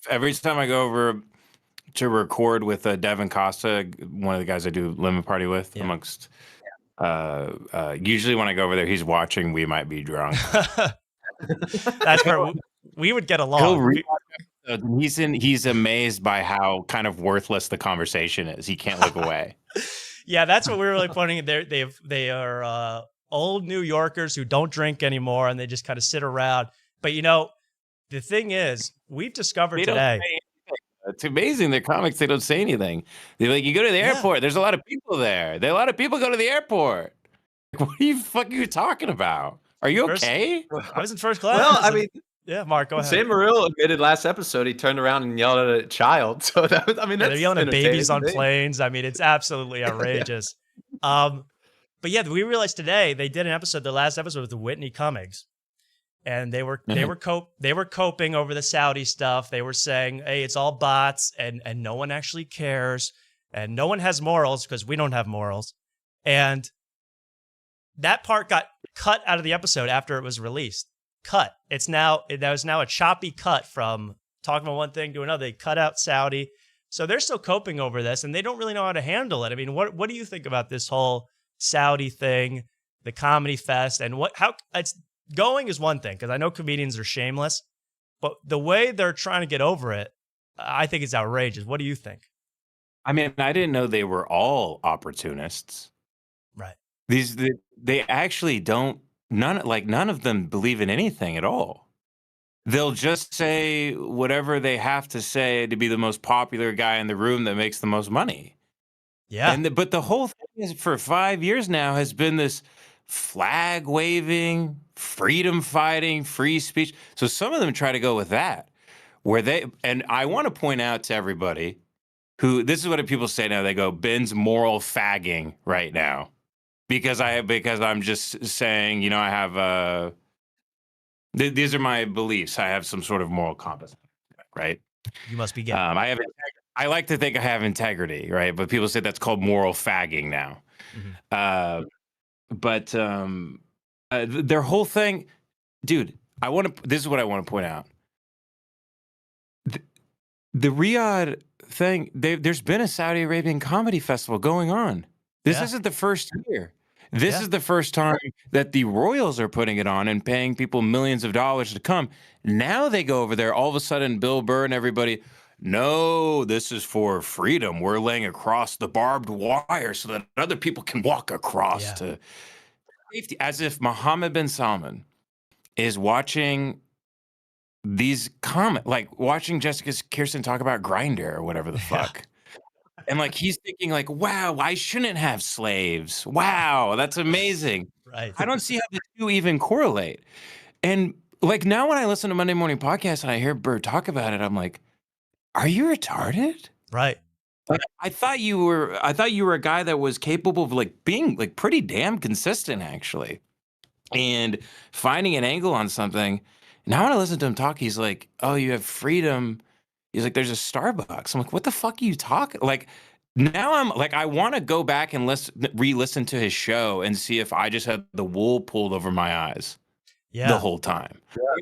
every time I go over to record with Devin Costa, one of the guys I do Lemon Party with, amongst usually when I go over there, he's watching We Might Be Drunk. That's where we would get along. He's amazed by how kind of worthless the conversation is. He can't look away. Yeah, that's what we're really pointing at. They are old New Yorkers who don't drink anymore, and they just kind of sit around. But the thing is, we've discovered today. It's amazing. They're comics. They don't say anything. They're like, you go to the airport. There's a lot of people there. A lot of people go to the airport. What are you talking about? Are you okay? I was in first class. Well, I mean, yeah, Mark, go ahead. Sam Morril admitted last episode he turned around and yelled at a child. So that was, they're yelling at babies on planes. I mean, it's absolutely outrageous. But yeah, we realized today they did an episode. The last episode with the Whitney Cummings. And they were coping over the Saudi stuff. They were saying, "Hey, it's all bots, and no one actually cares, and no one has morals because we don't have morals." And that part got cut out of the episode after it was released. Cut. That was now a choppy cut from talking about one thing to another. They cut out Saudi, so they're still coping over this, and they don't really know how to handle it. I mean, what do you think about this whole Saudi thing, the comedy fest, and how it's going is one thing, because I know comedians are shameless, but the way they're trying to get over it, I think it's outrageous. What do you think? I mean, I didn't know they were all opportunists. Right. They actually don't, none of them believe in anything at all. They'll just say whatever they have to say to be the most popular guy in the room that makes the most money. Yeah. But the whole thing is, for 5 years now, has been this flag waving, freedom fighting, free speech. So some of them try to go with that, and I want to point out to everybody who, this is what people say now. They go, Ben's moral fagging right now because I'm just saying, I have these are my beliefs. I have some sort of moral compass, right? You must be gay. I like to think I have integrity, right? But people say that's called moral fagging now. Mm-hmm. But their whole thing, dude. This is what I want to point out. The Riyadh thing. There's been a Saudi Arabian comedy festival going on. This isn't the first year. This is the first time that the royals are putting it on and paying people millions of dollars to come. Now they go over there. All of a sudden, Bill Burr and everybody. No, this is for freedom. We're laying across the barbed wire so that other people can walk across to safety. As if Mohammed bin Salman is watching these like watching Jessica Kirsten talk about Grindr or whatever the fuck. And like he's thinking like, wow, I shouldn't have slaves. Wow, that's amazing. Right. I don't see how the two even correlate. And like now when I listen to Monday Morning Podcast and I hear Burr talk about it, I'm like, are you retarded? Right. Like, I thought you were a guy that was capable of like being like pretty damn consistent actually. And finding an angle on something. Now when I listen to him talk, he's like, oh, you have freedom. He's like, there's a Starbucks. I'm like, what the fuck are you talking? Like now I'm like, I want to go back and re-listen to his show and see if I just had the wool pulled over my eyes. The whole time.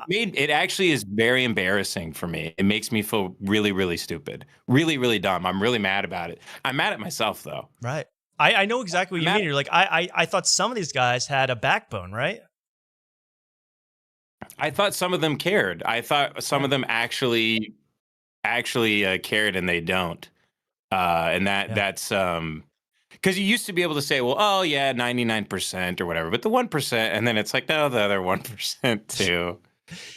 It actually is very embarrassing for me. It makes me feel really, really stupid. Really, really dumb. I'm really mad about it. I'm mad at myself though. Right. I know exactly what you mean. You're like, I thought some of these guys had a backbone, right? I thought some of them cared. I thought some of them actually cared and they don't. And that's because you used to be able to say, well, oh yeah, 99% or whatever, but the 1%, and then it's like, no, the other 1% too.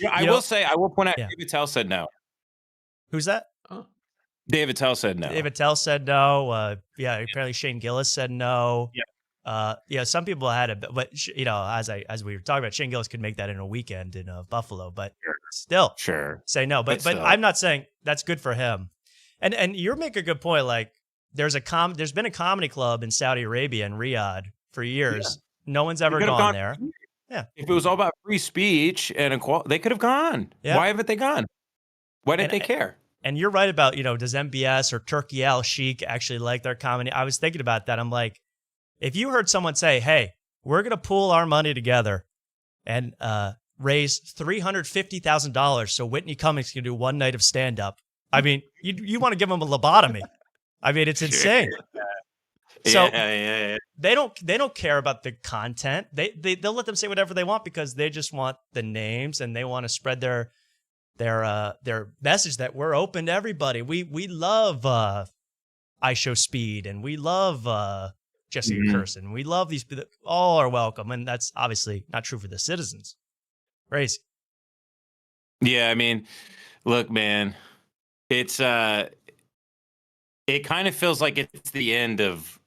I will point out, David Tell said no. Who's that? Oh. David Tell said no. David Tell said no. Apparently Shane Gillis said no. Yeah. Some people had it, but as we were talking about, Shane Gillis could make that in a weekend in Buffalo, but still, say no. But I'm not saying that's good for him. And you're making a good point. Like there's been a comedy club in Saudi Arabia in Riyadh for years. Yeah. No one's ever gone there. Yeah. If it was all about free speech and equality, they could have gone. Yeah. Why haven't they gone? Why didn't they care? And you're right about, does MBS or Turkey Al Sheikh actually like their comedy? I was thinking about that. I'm like, if you heard someone say, hey, we're going to pool our money together and raise $350,000 so Whitney Cummings can do one night of stand-up, I mean, you want to give them a lobotomy. I mean, it's insane. So they don't care about the content. They'll let them say whatever they want because they just want the names and they want to spread their message that we're open to everybody. We love I Show Speed and we love Jessica Kirsten. We love these people. All are welcome, and that's obviously not true for the citizens. Crazy. Yeah, I mean, look, man, it's it kind of feels like it's the end of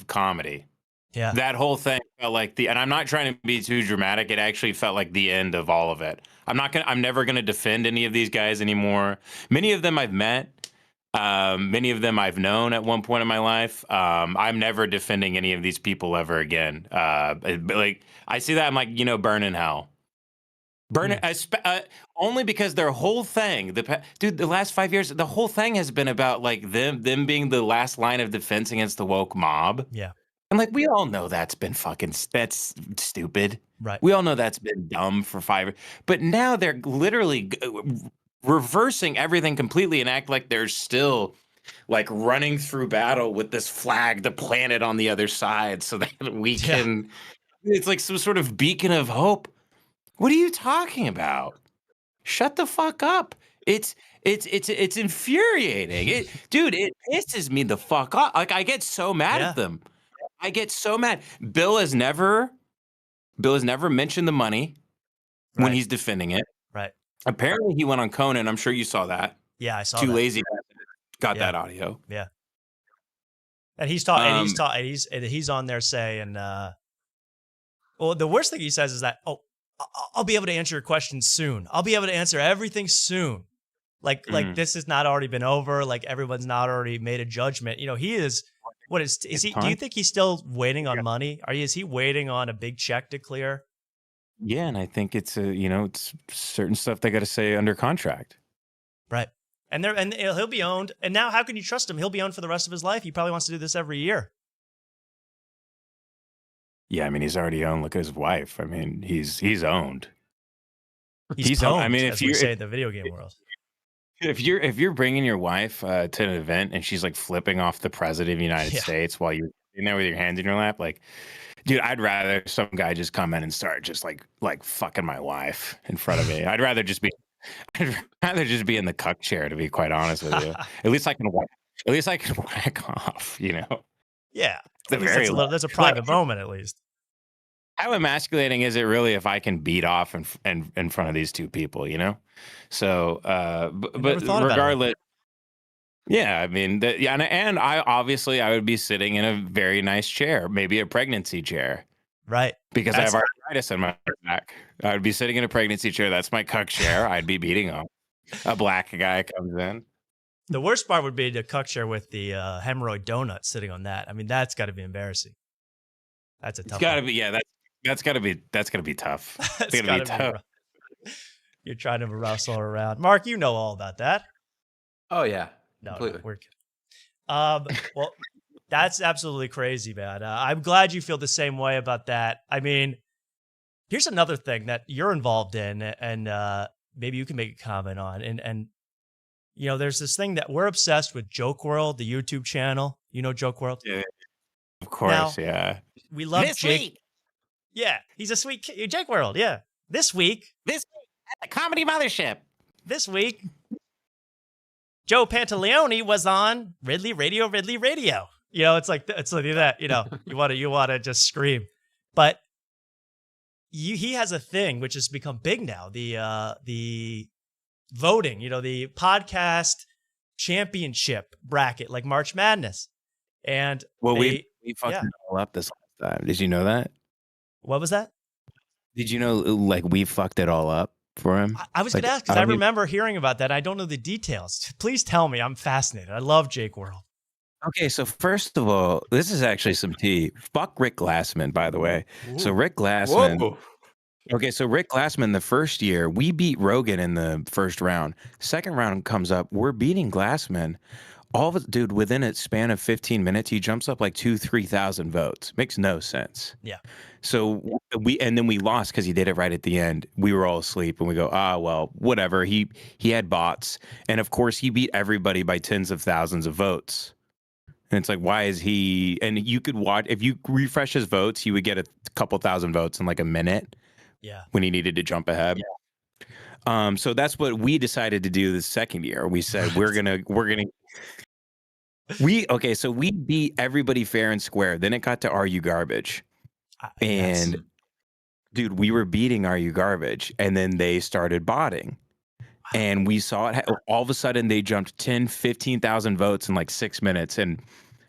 comedy. Yeah, that whole thing felt like and I'm not trying to be too dramatic. It actually felt like the end of all of it. I'm never gonna defend any of these guys anymore. Many of them I've met. Many of them I've known at one point in my life. I'm never defending any of these people ever again. Like I see that I'm like, burn in hell. Burn it, only because their whole thing, the last 5 years, the whole thing has been about like them being the last line of defense against the woke mob. Yeah. And like we all know that's stupid. Right. We all know that's been dumb for 5 years. But now they're literally reversing everything completely and act like they're still like running through battle with this flag to plant it on the other side so that we can. It's like some sort of beacon of hope. What are you talking about? Shut the fuck up. It's infuriating. Dude, it pisses me the fuck off. Like I get so mad at them. I get so mad. Bill has never mentioned the money when he's defending it. Right. Apparently he went on Conan. I'm sure you saw that. Yeah, I saw Too that. lazy got that audio. Yeah. And he's talking. He's on there saying, Well, the worst thing he says is that, oh, I'll be able to answer your questions soon. I'll be able to answer everything soon. Like this has not already been over. Like everyone's not already made a judgment. You know, he is. What is he? Do you think he's still waiting on money? Is he waiting on a big check to clear? Yeah, and I think it's it's certain stuff they got to say under contract. Right. And he'll be owned. And now, how can you trust him? He'll be owned for the rest of his life. He probably wants to do this every year. Yeah, I mean, he's already owned. Look at his wife. I mean, he's owned. He's owned, I mean, if you say in the video game world. If you're bringing your wife to an event and she's like flipping off the president of the United States while you're in there with your hands in your lap, like, dude, I'd rather some guy just come in and start just like fucking my wife in front of me. I'd rather just be in the cuck chair, to be quite honest with you. At least I can whack off, you know. Yeah, that's a private moment at least. How emasculating is it really if I can beat off in front of these two people, you know? So, but regardless, yeah, I mean, and I would be sitting in a very nice chair, maybe a pregnancy chair, right? Because I have arthritis in my back. I would be sitting in a pregnancy chair. That's my cuck chair. I'd be beating off. A black guy comes in. The worst part would be the cuck chair with the hemorrhoid donut sitting on that. I mean, that's got to be embarrassing. That's a tough. It's got to be, yeah. That's gotta be tough. It's gotta be tough. You're trying to wrestle around. Mark, you know all about that. Oh yeah. No, we're kidding. Well, that's absolutely crazy, man. I'm glad you feel the same way about that. I mean, here's another thing that you're involved in, and maybe you can make a comment on. And you know, there's this thing that we're obsessed with, Joke World, the YouTube channel. You know Joke World? Yeah, of course. Now, yeah. We love this Jake. Week. Yeah, he's a sweet kid. Jake World. Yeah, this week at the Comedy Mothership. This week, Joe Pantaleone was on Ridley Radio. You know, it's like that. You know, you want to just scream, but he has a thing which has become big now. The voting. You know, the podcast championship bracket, like March Madness, and we fucked it all up this last time. Did you know that? What was that? Did you know, like, we fucked it all up for him? I was going to ask, because I remember hearing about that. I don't know the details. Please tell me. I'm fascinated. I love Jake World. Okay, so first of all, this is actually some tea. Fuck Rick Glassman, by the way. Ooh. So Rick Glassman. Whoa. Okay, so Rick Glassman, the first year, we beat Rogan in the first round. Second round comes up, we're beating Glassman. All of it, dude, within a span of 15 minutes, he jumps up like 3,000 votes. Makes no sense. Yeah. So then we lost because he did it right at the end. We were all asleep and we go, well, whatever. He had bots. And of course he beat everybody by tens of thousands of votes. And it's like, why is he? And you could watch, if you refresh his votes, he would get a couple thousand votes in like a minute. Yeah. When he needed to jump ahead. Yeah. So that's what we decided to do the second year. We said, so we beat everybody fair and square. Then it got to Are You Garbage? And dude, we were beating Are You Garbage, and then they started botting. And we saw it. All of a sudden, they jumped 10, 15,000 votes in like 6 minutes. And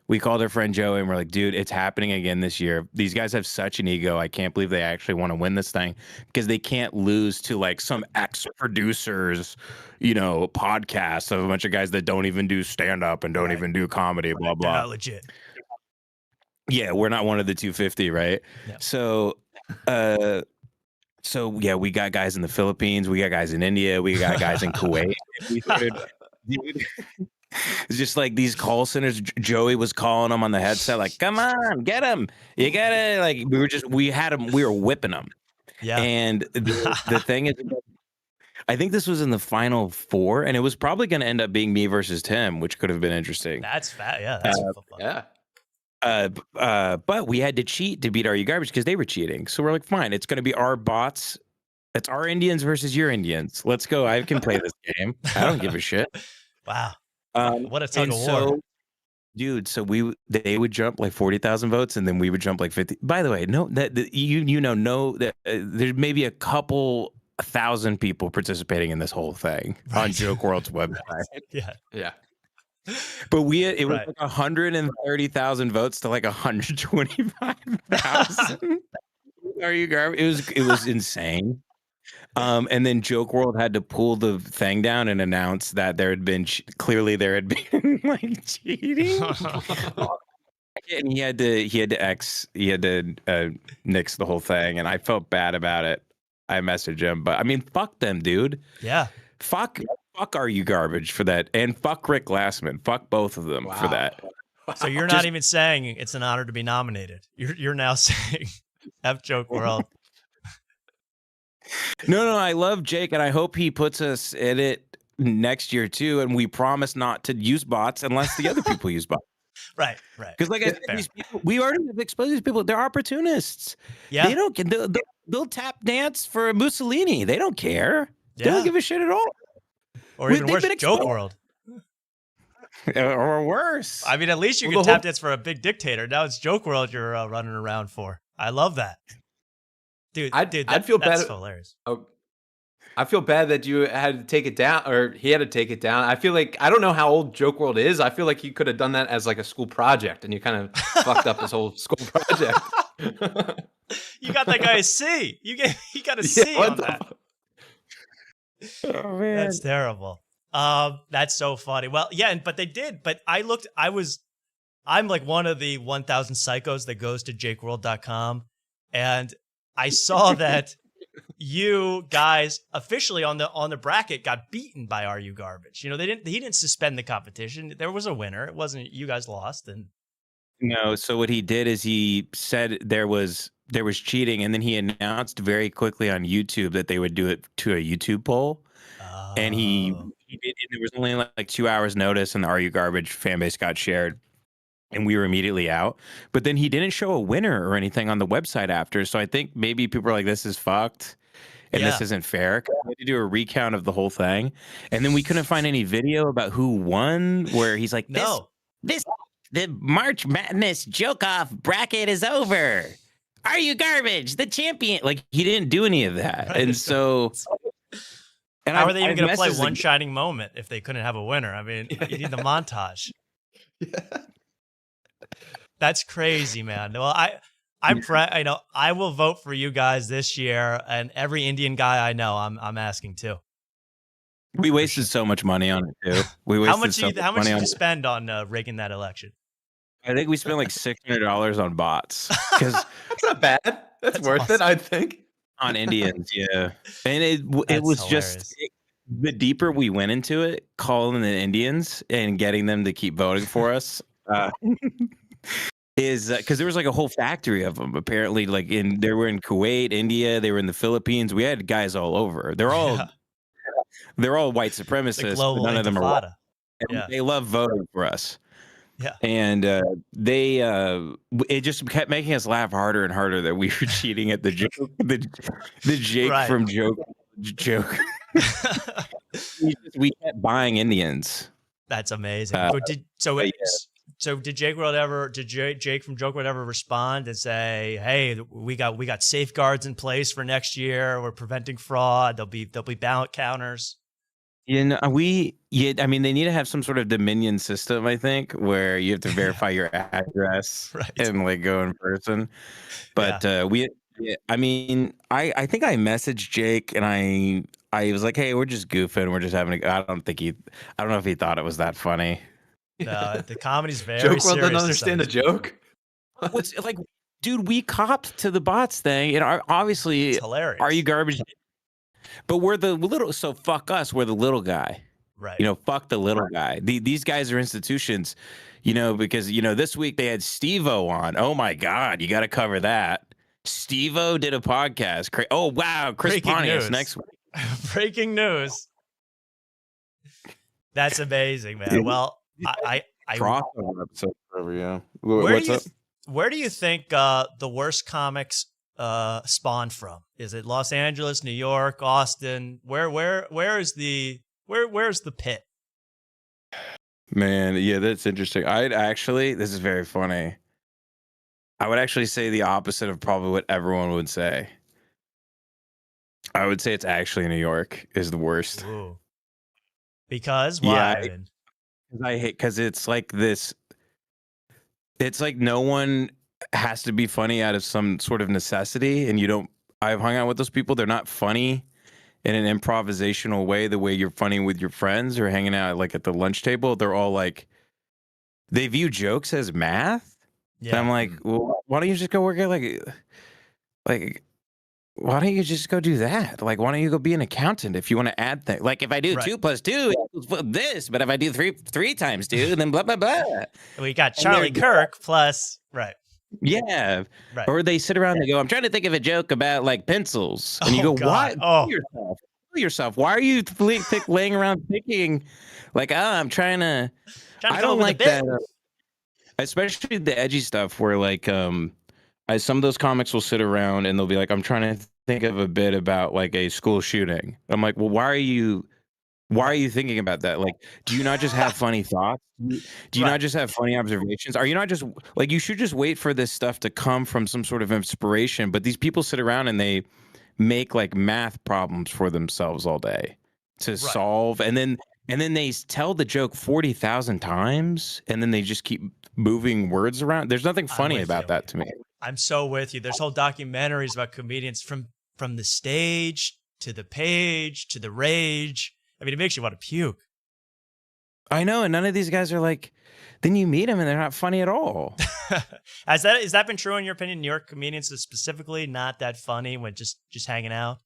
we called our friend Joey, and we're like, dude, it's happening again this year. These guys have such an ego. I can't believe they actually want to win this thing, because they can't lose to like some ex-producers, you know, podcast of a bunch of guys that don't even do stand-up and don't even do comedy, blah, blah. They're not legit. Yeah, we're not one of the 250, right? Yeah. So yeah, we got guys in the Philippines, we got guys in India, we got guys in Kuwait. We started, dude, it's just like these call centers. Joey was calling them on the headset, like, "Come on, get him! You gotta!" Like we had them, we were whipping them. Yeah. And the thing is, I think this was in the final four, and it was probably going to end up being me versus Tim, which could have been interesting. That's fat. Yeah. That's fun. Yeah. But we had to cheat to beat Are You Garbage because they were cheating. So we're like, fine, it's going to be our bots. It's our Indians versus your Indians. Let's go. I can play this game. I don't give a shit. Wow. What a tug of war. Dude, so they would jump like 40,000 votes, and then we would jump like 50. By the way, there's maybe a couple thousand people participating in this whole thing on Joke World's website. Yeah. Yeah. But it was like 130,000 votes to like 125,000. Are you garbage? It was insane. And then Joke World had to pull the thing down and announce that there had been clearly there had been like cheating. And he had to nix the whole thing, and I felt bad about it. I messaged him, but I mean, fuck them, dude. Yeah. Fuck Are You Garbage for that, and fuck Rick Glassman. Fuck both of them for that. So you're not even saying it's an honor to be nominated. You're now saying F Joke World. No, I love Jake, and I hope he puts us in it next year too. And we promise not to use bots unless the other people use bots. Right. Because like I said, these people, we already have exposed these people. They're opportunists. Yeah. They don't. They'll tap dance for Mussolini. They don't care. They don't give a shit at all. Or even worse, Joke World. Or worse. I mean, at least you can tap dance for a big dictator. Now it's Joke World you're running around for. I love that. Dude, I'd feel bad. That's hilarious. Oh, I feel bad that you had to take it down, or he had to take it down. I feel like, I don't know how old Joke World is. I feel like he could have done that as like a school project, and you kind of fucked up his whole school project. You got that guy a C. He got a C on that. Oh man, that's terrible. That's so funny. Well, yeah, but they did. But I'm like one of the 1,000 psychos that goes to jakeworld.com, and I saw that you guys officially on the bracket got beaten by Are You Garbage. You know, he didn't suspend the competition. There was a winner. It wasn't, you guys lost. And no, so what he did is he said there was cheating, and then he announced very quickly on YouTube that they would do it to a YouTube poll. And he did, and there was only like 2 hours notice, and the Are You Garbage fan base got shared, and we were immediately out. But then he didn't show a winner or anything on the website after. So I think maybe people are like, this is fucked. And this isn't fair. We had to do a recount of the whole thing. And then we couldn't find any video about who won, where he's like, the March Madness joke-off bracket is over. Are You Garbage, the champion? Like, he didn't do any of that. Right. And so... And how are they even going to play One Shining Moment if they couldn't have a winner? I mean, you need the montage. Yeah. That's crazy, man. Well, I will vote for you guys this year, and every Indian guy I know, I'm asking too. We wasted so much money on it too. How much did you spend on rigging that election? I think we spent like $600 on bots. Because that's not bad. That's worth awesome. it, I think. On Indians, yeah. And it was hilarious. Just the deeper we went into it, calling the Indians and getting them to keep voting for us. Is because there was like a whole factory of them apparently, like they were in Kuwait, India, they were in the Philippines. We had guys all over. They're all white supremacists, but none of them are white. And they love voting for us. Yeah, and it just kept making us laugh harder and harder that we were cheating at the joke, the Jake from joke. we kept buying Indians. That's amazing. Did Jake from Joke World ever respond and say, "Hey, we got safeguards in place for next year. We're preventing fraud. There'll be ballot counters." I mean, they need to have some sort of Dominion system, I think, where you have to verify your address and like go in person. But I think I messaged Jake and I was like, "Hey, we're just goofing. We're just having I don't know if he thought it was that funny." No, the comedy's very Joke World serious. Doesn't understand a joke. What's like, dude? We copped to the bots thing, and obviously, it's hilarious. Are You Garbage? But we're the little, so fuck us. We're the little guy, right? You know, fuck the little guy. These guys are institutions, you know, because this week they had Steve-O on. Oh my God, you got to cover that. Steve-O did a podcast. Oh wow, Chris Pontius next week. Breaking news. That's amazing, man. Well. Crossover episode forever, yeah. Where do you think the worst comics spawned from? Is it Los Angeles, New York, Austin? Where's the pit? Man, yeah, that's interesting. This is very funny. I would actually say the opposite of probably what everyone would say. I would say it's actually New York is the worst. Ooh. Because why? Yeah, because it's like this. It's like no one has to be funny out of some sort of necessity, and you don't. I've hung out with those people. They're not funny in an improvisational way, the way you're funny with your friends or hanging out like at the lunch table. They're all like, they view jokes as math. Yeah. And I'm like, well, why don't you just go work at like, why don't you just go do that? Like, why don't you go be an accountant if you want to add things? Like, if I do 2 + 2 equals this, but if I do 3 times 2, then blah blah blah. We got Charlie Kirk plus Yeah. Right. Or they sit around and they go, I'm trying to think of a joke about like pencils. And you Oh, go, God. why? Kill yourself. Why are you laying around thinking like, I'm trying to Trying to I come up don't with a like bit. that. Especially the edgy stuff where like some of those comics will sit around and they'll be like, I'm trying to think of a bit about like a school shooting. I'm like, well, why are you thinking about that? Like, do you not just have funny thoughts? Do you not just have funny observations? Are you not just like, you should just wait for this stuff to come from some sort of inspiration? But these people sit around and they make like math problems for themselves all day to solve. And then they tell the joke 40,000 times and then they just keep moving words around. There's nothing funny about that to me. I'm so with you. There's whole documentaries about comedians from the stage to the page to the rage. I mean, it makes you want to puke. I know, and none of these guys are like. Then you meet them and they're not funny at all. Has that been true in your opinion? New York comedians are specifically not that funny when just hanging out.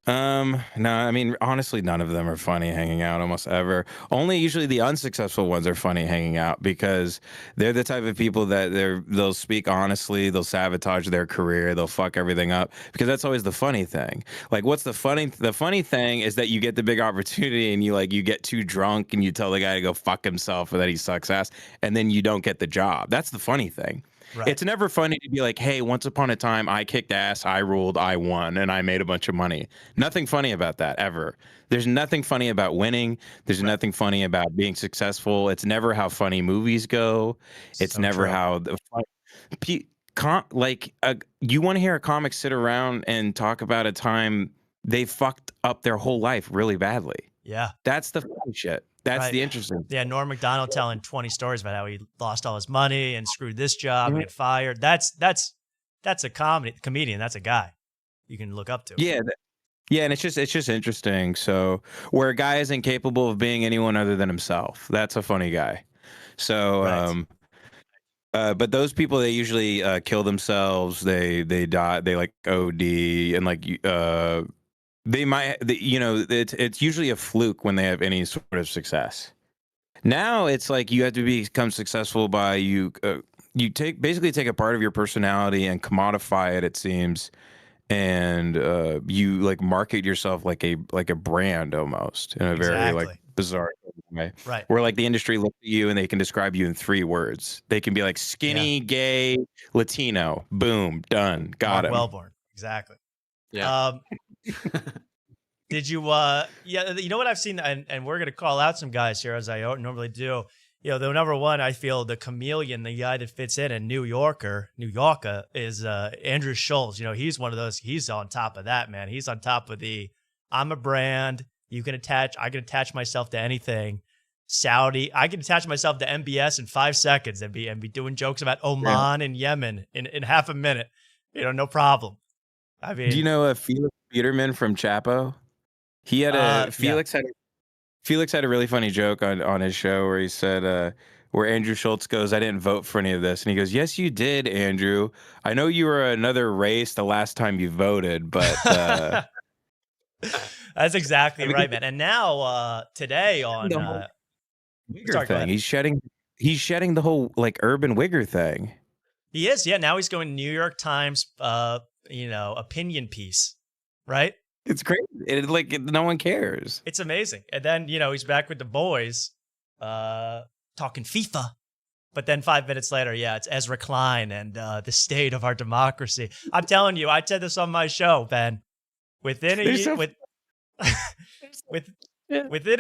No, I mean, honestly, none of them are funny hanging out almost ever. Only usually the unsuccessful ones are funny hanging out because they're the type of people that they'll speak honestly, they'll sabotage their career, they'll fuck everything up because that's always the funny thing. Like, what's the funny thing is that you get the big opportunity and you get too drunk and you tell the guy to go fuck himself or that he sucks ass and then you don't get the job. That's the funny thing. Right. It's never funny to be like, hey, once upon a time, I kicked ass, I ruled, I won, and I made a bunch of money. Nothing funny about that, ever. There's nothing funny about winning. There's nothing funny about being successful. It's never how funny movies go. It's so never true. How the you want to hear a comic sit around and talk about a time they fucked up their whole life really badly. Yeah. That's the funny shit. That's the interesting. Yeah, Norm Macdonald telling 20 stories about how he lost all his money and screwed this job and get fired. That's a comedian. That's a guy you can look up to. Yeah, yeah, and it's just interesting. So where a guy is incapable of being anyone other than himself, that's a funny guy. So, but those people, they usually kill themselves. They die. They like OD and like they might, it's usually a fluke when they have any sort of success. Now it's like you have to become successful by you basically take a part of your personality and commodify it. It seems, and you like market yourself like a brand almost in a very like bizarre way. Right. Where like the industry looks at you and they can describe you in 3 words. They can be like skinny, gay, Latino. Boom, done, got him. Wellborn, exactly. Yeah. Did you you know what I've seen, and we're gonna call out some guys here as I normally do. The number one, I feel the chameleon, the guy that fits in New Yorker is Andrew Schulz. He's one of those. He's on top of that, man. He's on top of I'm a brand. I can attach myself to anything. Saudi, I can attach myself to MBS in 5 seconds and be doing jokes about Oman and Yemen in half a minute. No problem. I mean, do you know Felix Peterman from Chapo? He had Felix had a really funny joke on his show where he said where Andrew Schulz goes, I didn't vote for any of this, and he goes, yes you did, Andrew. I know you were another race the last time you voted, but that's exactly right, man. And now today on Wigger thing, he's shedding the whole like urban Wigger thing. He is, yeah. Now he's going New York Times opinion piece, right? It's crazy. No one cares. It's amazing. And then, he's back with the boys talking FIFA. But then 5 minutes later, it's Ezra Klein and the state of our democracy. I'm telling you, I said this on my show, Ben. Within a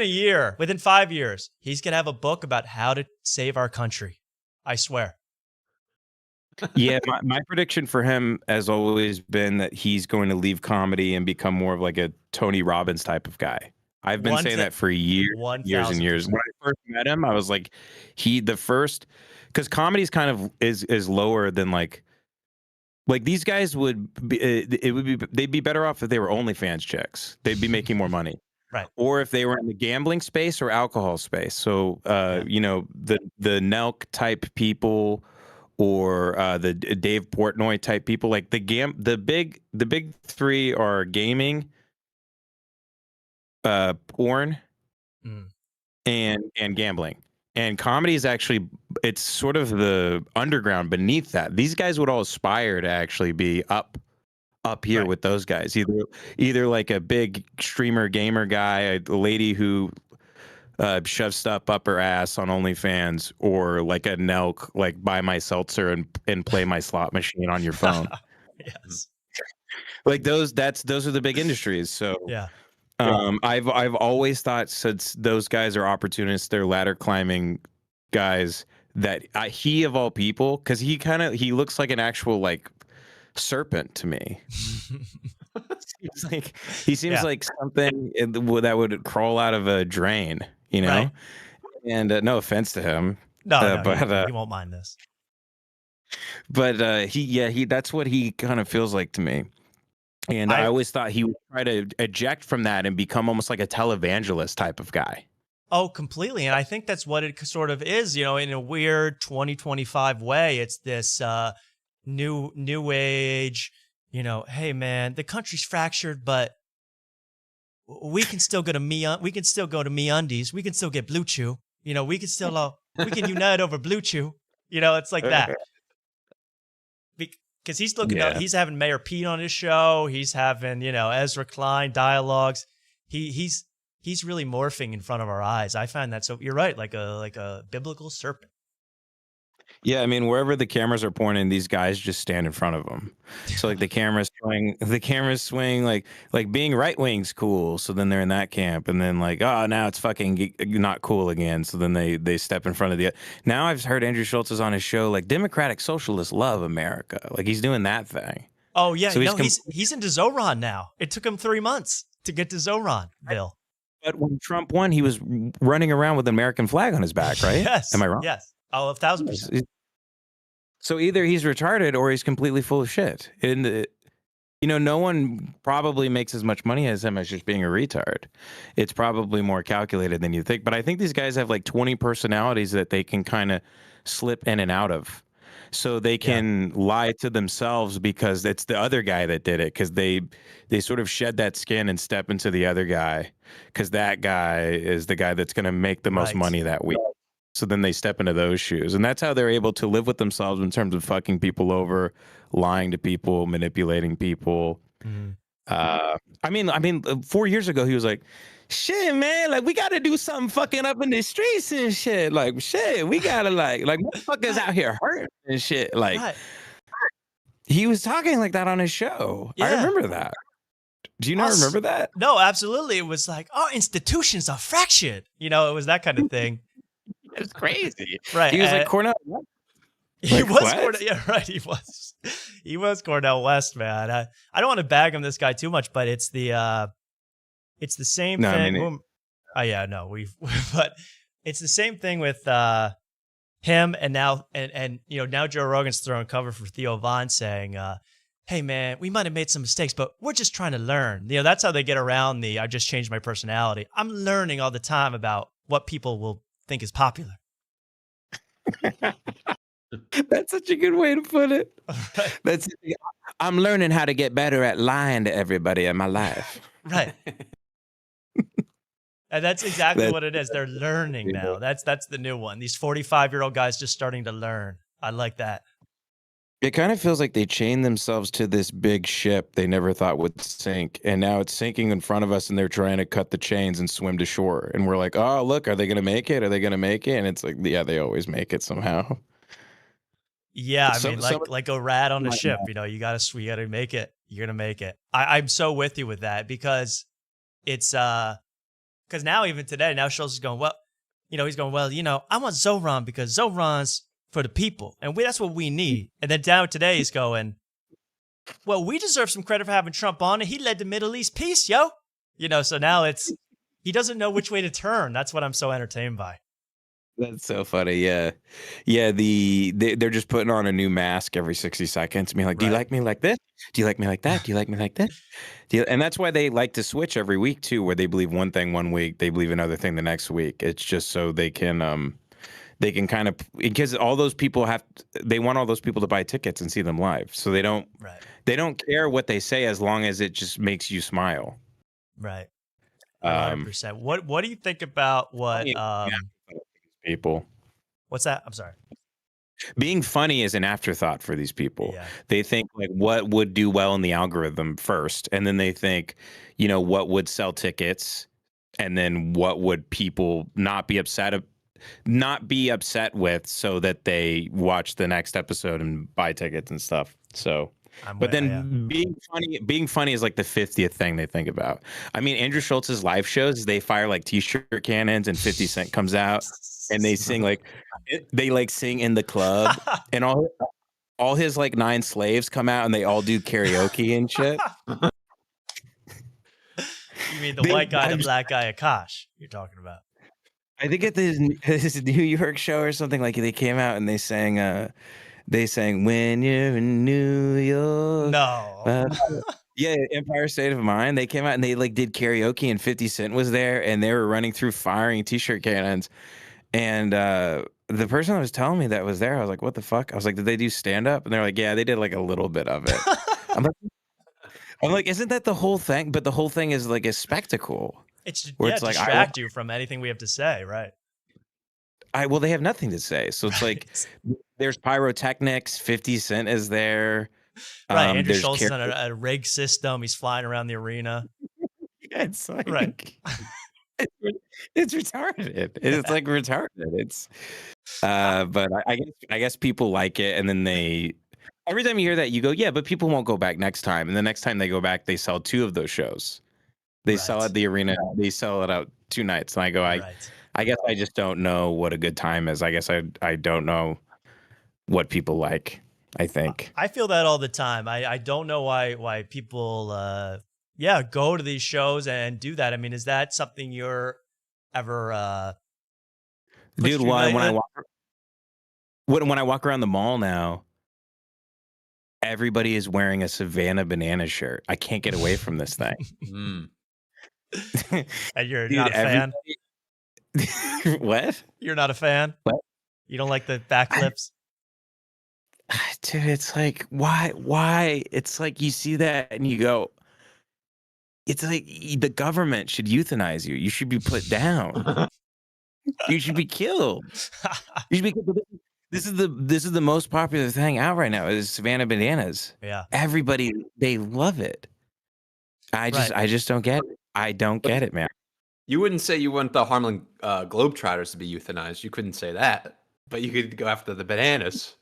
year, within 5 years, he's going to have a book about how to save our country. I swear. Yeah, my prediction for him has always been that he's going to leave comedy and become more of like a Tony Robbins type of guy. I've been saying that for years, years and years. When I first met him, I was like, because comedy's kind of is lower than like these guys would be, they'd be better off if they were OnlyFans chicks. They'd be making more money. Right. Or if they were in the gambling space or alcohol space. So, you know, the Nelk type people or the Dave Portnoy type people, like the big three are gaming, porn, and gambling. And comedy is actually, it's sort of the underground beneath that. These guys would all aspire to actually be up here with those guys. Either like a big streamer gamer guy, a lady who shoves stuff up her ass on OnlyFans, or like a Nelk, like buy my seltzer and play my slot machine on your phone. Yes. Like those are the big industries. So yeah. I've always thought, since those guys are opportunists, they're ladder climbing guys, that he of all people, because he looks like an actual like serpent to me. He seems like something that would crawl out of a drain, you know. Right. And no offense to him, but he won't mind this. But he that's what he kind of feels like to me. And I always thought he would try to eject from that and become almost like a televangelist type of guy. Oh, completely. And I think that's what it sort of is, you know, in a weird 2025 way. It's this new age, you know, hey man, the country's fractured, but we can still go to MeUndies. We can still get Blue Chew. You know, we can still we can unite over Blue Chew. You know, it's like that. Because he's looking out, he's having Mayor Pete on his show. He's having, you know, Ezra Klein dialogues. He's really morphing in front of our eyes. I find that, so you're right, like a biblical serpent. Yeah, I mean, wherever the cameras are pointing, these guys just stand in front of them. So like the cameras swing, like being right wing's cool. So then they're in that camp, and then like, oh, now it's fucking not cool again. So then they step in front of the. Now I've heard Andrew Schulz is on his show, like Democratic Socialists love America. Like he's doing that thing. Oh yeah, so he's into Zoran now. It took him 3 months to get to Zoran, Bill. But when Trump won, he was running around with an American flag on his back, right? Yes. Am I wrong? Yes. Oh, 1,000%. So either he's retarded or he's completely full of shit. And, you know, no one probably makes as much money as him as just being a retard. It's probably more calculated than you think. But I think these guys have like 20 personalities that they can kind of slip in and out of. So they can lie to themselves because it's the other guy that did it, because they sort of shed that skin and step into the other guy, because that guy is the guy that's going to make the most money that week. So then they step into those shoes. And that's how they're able to live with themselves in terms of fucking people over, lying to people, manipulating people. Mm-hmm. I mean, 4 years ago, he was like, shit, man, like we got to do something fucking up in the streets and shit. Like, shit, we got to like motherfuckers out here hurting and shit. Like, he was talking like that on his show. Yeah. I remember that. Do you not remember that? No, absolutely. It was like, our institutions are fractured. You know, it was that kind of thing. It's crazy. Right. He was like Cornell. He was Cornell. Yeah, right. He was Cornell West, man. I don't want to bag him, this guy, too much, but it's the same thing. I mean, but it's the same thing with him, and now you know, now Joe Rogan's throwing cover for Theo Von saying, hey man, we might have made some mistakes, but we're just trying to learn. You know, that's how they get around I just changed my personality. I'm learning all the time about what people will think is popular. That's such a good way to put it. I'm learning how to get better at lying to everybody in my life. Right. And that's exactly what it is. They're learning now. That's the new one. These 45-year-old guys just starting to learn. I like that. It kind of feels like they chained themselves to this big ship they never thought would sink, and now it's sinking in front of us, and they're trying to cut the chains and swim to shore. And we're like, oh, look, are they going to make it? Are they going to make it? And it's like, yeah, they always make it somehow. Yeah, I mean, like a rat on a ship. You know, you gotta make it. You're gonna make it. I'm so with you with that, because it's because now, even today, now Schulz is going, well, you know, he's going, well, you know, I want Zoran because Zoran's for the people, and that's what we need. And then down today, he's going, well, we deserve some credit for having Trump on, and he led the Middle East peace, yo. You know, so now He doesn't know which way to turn. That's what I'm so entertained by. That's so funny. Yeah. Yeah. They're just putting on a new mask every 60 seconds. Being like, do you like me like this? Do you like me like that? Do you like me like this? And that's why they like to switch every week too, where they believe one thing one week, they believe another thing the next week. It's just so they can kind of, because all those people they want all those people to buy tickets and see them live. So they don't care what they say as long as it just makes you smile. Right. 100%. What do you think about what people? What's that? I'm sorry. Being funny is an afterthought for these people. Yeah. They think like what would do well in the algorithm first, and then they think, what would sell tickets, and then what would people not be upset with, so that they watch the next episode and buy tickets and stuff. So. Being funny is like the 50th thing they think about. I mean, Andrew Schultz's live shows, they fire like t-shirt cannons and 50 Cent comes out and they sing sing in the club and all his like 9 slaves come out and they all do karaoke and shit. You mean the white guy, the black guy, Akash you're talking about? I think at his New York show or something, like they came out and they sang "When You're in New York." No. Yeah, Empire State of Mind. They came out and they like did karaoke and 50 Cent was there and they were running through firing t-shirt cannons. And the person that was telling me that was there, I was like, what the fuck? I was like, did they do stand up? And they're like, yeah, they did like a little bit of it. I'm like, isn't that the whole thing? But the whole thing is like a spectacle. It's like distract you from anything we have to say, right? Well, they have nothing to say. So it's like there's pyrotechnics, 50 Cent is there. Right. Andrew Schulz is on a rig system. He's flying around the arena. Yeah, it's like right. It's retarded. It's like retarded. It's but I guess people like it, and then every time you hear that, you go, yeah, but people won't go back next time. And the next time they go back, they sell 2 of those shows. They sell at the arena. They sell it out 2 nights. And I go, I guess I just don't know what a good time is. I guess I don't know what people like, I think. I feel that all the time. I don't know why people go to these shows and do that. I mean, is that something you're ever dude, when I walk around the mall now, everybody is wearing a Savannah Banana shirt. I can't get away from this thing. And you're not a fan? What? You're not a fan? What? You don't like the backflips? Dude, it's like, why? It's like you see that and you go, it's like the government should euthanize you. You should be put down. You should be killed. You should be killed. This is the most popular thing out right now is Savannah Bananas. Yeah. Everybody, they love it. I just don't get it. I don't get it, man. You wouldn't say you want the Harlem Globetrotters to be euthanized. You couldn't say that, but you could go after the bananas.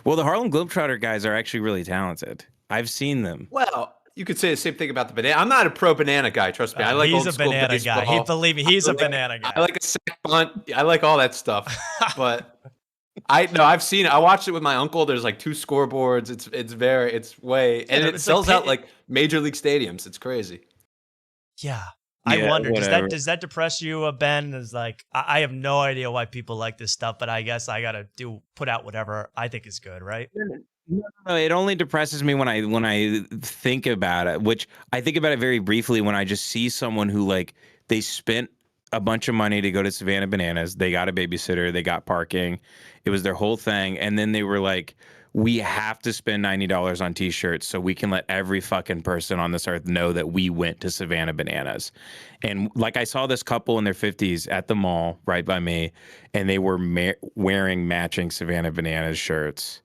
Well, the Harlem Globetrotter guys are actually really talented. I've seen them. Well, you could say the same thing about the banana. I'm not a pro banana guy. Trust me. I like he's old a school banana baseball. guy. Believe me, he's a banana guy. I like a sack bunt. I like all that stuff. But I've seen it. I watched it with my uncle. There's like 2 scoreboards. And it sells out like major league stadiums. It's crazy. Yeah. I wonder, does that depress you, Ben? Is like, I have no idea why people like this stuff, but I guess I gotta put out whatever I think is good, right? No, it only depresses me when I think about it, which I think about it very briefly when I just see someone who like they spent a bunch of money to go to Savannah Bananas. They got a babysitter, they got parking. It was their whole thing. And then they were like, we have to spend $90 on t-shirts so we can let every fucking person on this earth know that we went to Savannah Bananas. And like I saw this couple in their 50s at the mall right by me, and they were wearing matching Savannah Bananas shirts.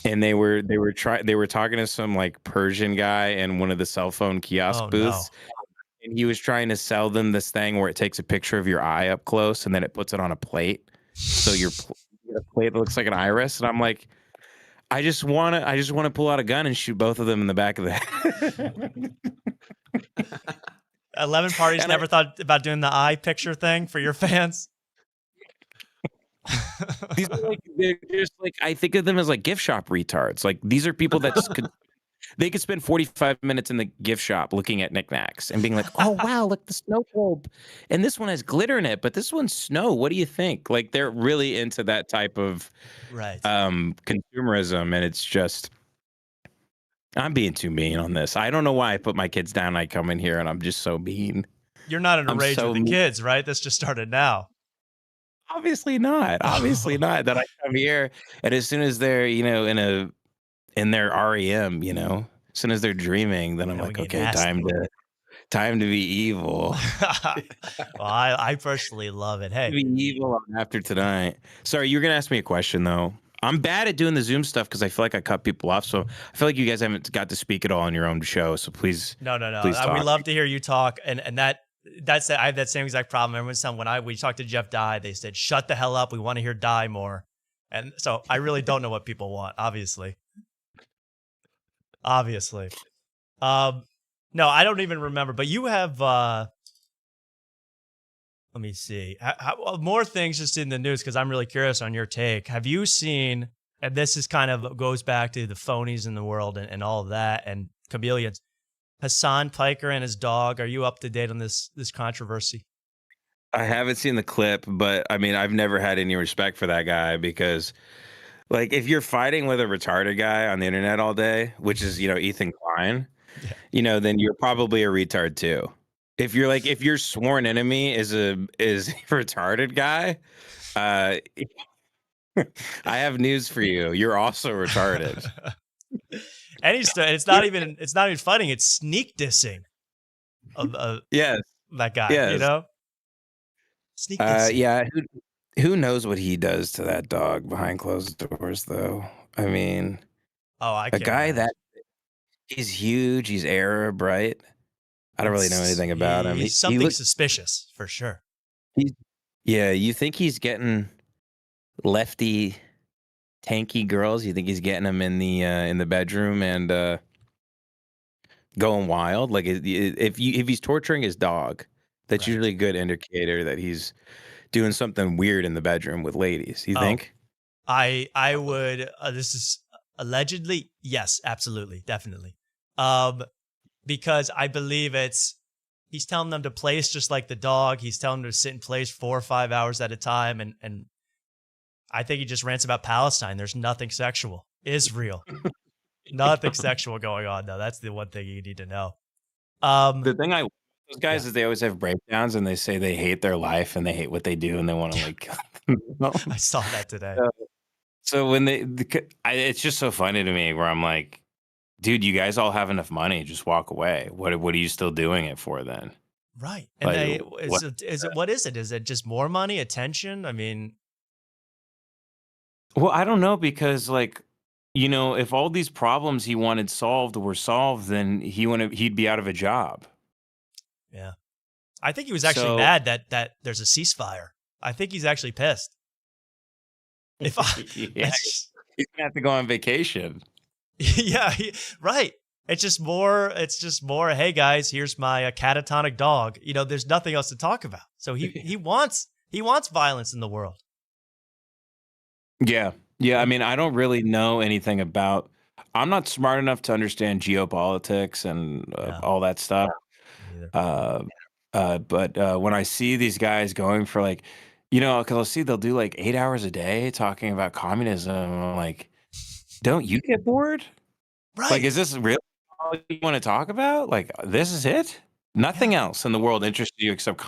And they were talking to some like Persian guy in one of the cell phone kiosk booths. No. And he was trying to sell them this thing where it takes a picture of your eye up close and then it puts it on a plate. So your plate looks like an iris. And I'm like, I just want to pull out a gun and shoot both of them in the back of the head. 11 parties and never thought about doing the eye picture thing for your fans. These are like, they're just like, I think of them as like gift shop retards. Like these are people that just could They could spend 45 minutes in the gift shop looking at knickknacks and being like, "Oh wow, look, the snow globe, and this one has glitter in it, but this one's snow. What do you think?" Like they're really into that type of consumerism, and it's just. I'm being too mean on this. I don't know why I put my kids down. I come in here and I'm just so mean. You're not in a rage so with the mean. kids, right? This just started now. Obviously not. Obviously not. That I come here and as soon as they're, in their REM, as soon as they're dreaming, then I'm like, okay, time to be evil. Well, I personally love it. Hey, be evil after tonight. Sorry, you were gonna ask me a question though. I'm bad at doing the Zoom stuff because I feel like I cut people off. So I feel like you guys haven't got to speak at all on your own show. So please, no. Please talk. We love to hear you talk, and that's I have that same exact problem. Every time when we talked to Jeff Dye, they said, "Shut the hell up. We want to hear Dye more." And so I really don't know what people want. Obviously. No, I don't even remember. But you have. Let me see. More things just in the news because I'm really curious on your take. Have you seen, and this is kind of goes back to the phonies in the world and all of that and chameleons, Hassan Piker and his dog. Are you up to date on this controversy? I haven't seen the clip, but I mean, I've never had any respect for that guy because, like, if you're fighting with a retarded guy on the internet all day, which is, Ethan Klein, then you're probably a retard too. If your sworn enemy is a retarded guy, I have news for you. You're also retarded. And it's not even fighting. It's sneak dissing of yes, that guy. Yes. Sneak dissing. Yeah. Who knows what he does to that dog behind closed doors, though? I mean, a guy that he's huge. He's Arab, right? I don't really know anything about him. He's something suspicious for sure. You think he's getting lefty, tanky girls? You think he's getting them in the bedroom and going wild? Like if he's torturing his dog, that's usually a good indicator that he's doing something weird in the bedroom with ladies. You think? I would. This is allegedly. Yes, absolutely, definitely. Because I believe he's telling them to place just like the dog. He's telling them to sit in place 4 or 5 hours at a time. And I think he just rants about Palestine. There's nothing sexual. Israel. Nothing sexual going on, though. That's the one thing you need to know. The thing those guys is they always have breakdowns and they say they hate their life and they hate what they do and they want to like. I saw that today. So when it's just so funny to me where I'm like, dude, you guys all have enough money. Just walk away. What are you still doing it for then? Right. And what is it? Is it just more money, attention? I mean, well, I don't know because if all these problems he wanted solved were solved, then he'd be out of a job. Yeah. I think he was actually mad that there's a ceasefire. I think he's actually pissed. He's gonna have to go on vacation. Yeah, right. It's just more. Hey guys, here's my catatonic dog. There's nothing else to talk about. So he wants violence in the world. Yeah. I mean, I don't really know anything about. I'm not smart enough to understand geopolitics and all that stuff. But when I see these guys going for because they'll do 8 hours a day talking about communism. I'm like, don't you get bored? Right. Like, is this really all you want to talk about? Like, this is it? Nothing else in the world interests you except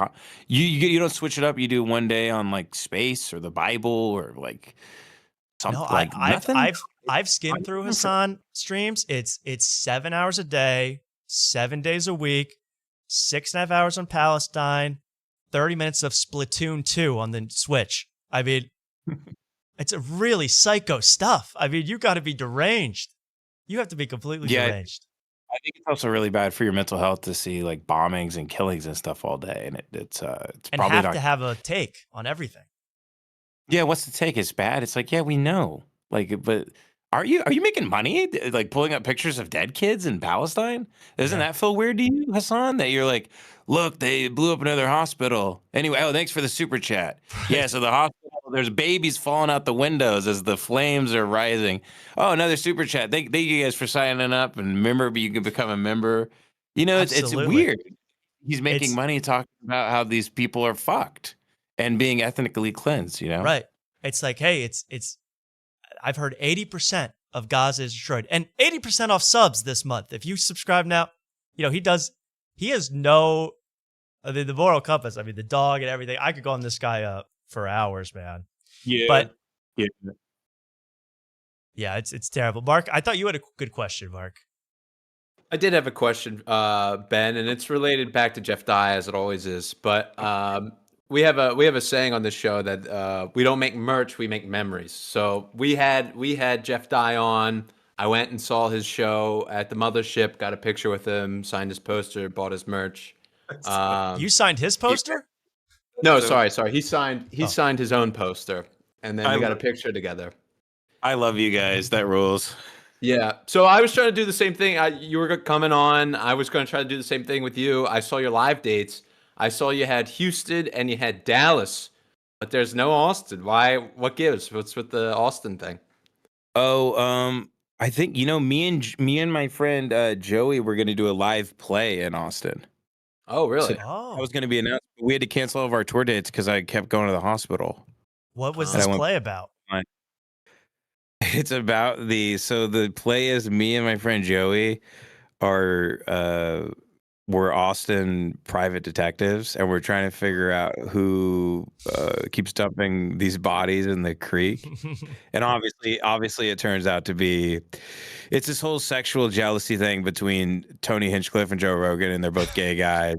you don't switch it up. You do one day on space or the Bible or something nothing. I've skimmed through Hassan streams. It's 7 hours a day, 7 days a week, 6.5 hours on Palestine, 30 minutes of Splatoon 2 on the Switch. I mean, it's a really psycho stuff. I mean, you got to be deranged. You have to be completely deranged. I think it's also really bad for your mental health to see bombings and killings and stuff all day, and it's probably have to have a take on everything. Yeah, what's the take? It's bad. It's yeah, we know. But are you making money pulling up pictures of dead kids in Palestine? Doesn't that feel weird to you, Hassan? That you're look, they blew up another hospital. Anyway, thanks for the super chat. Yeah, so the hospital There's babies falling out the windows as the flames are rising. Oh, another super chat. Thank you guys for signing up. And remember, you can become a member. You know, it's Absolutely. weird. He's making It's- money talking about how these people are fucked and being ethnically cleansed, you know? Right. It's like, hey, it's I've heard 80% of Gaza is destroyed and 80% off subs this month. If you subscribe now, you know, he has no, the moral compass. I mean, the dog and everything. I could go on this guy up for hours, man. Yeah. But yeah. Yeah, it's terrible. Mark, I thought you had a good question, Mark. I did have a question, Ben, and it's related back to Jeff Dye as it always is. But we have a saying on this show that we don't make merch, we make memories. So we had Jeff Dye on. I went and saw his show at the Mothership, got a picture with him, signed his poster, bought his merch. You signed his poster? No, sorry. He signed his own poster, and then we got a picture together. I love you guys. That rules. Yeah. So I was trying to do the same thing. You were coming on. I was going to try to do the same thing with you. I saw your live dates. I saw you had Houston and you had Dallas, but there's no Austin. Why? What gives? What's with the Austin thing? Oh, I think me and my friend Joey were going to do a live play in Austin. Oh, really? So I was going to be announced. We had to cancel all of our tour dates because I kept going to the hospital. What was this play about? It's about the play is me and my friend Joey we're Austin private detectives, and we're trying to figure out who keeps dumping these bodies in the creek. And obviously it turns out to be it's this whole sexual jealousy thing between Tony Hinchcliffe and Joe Rogan, and they're both gay guys.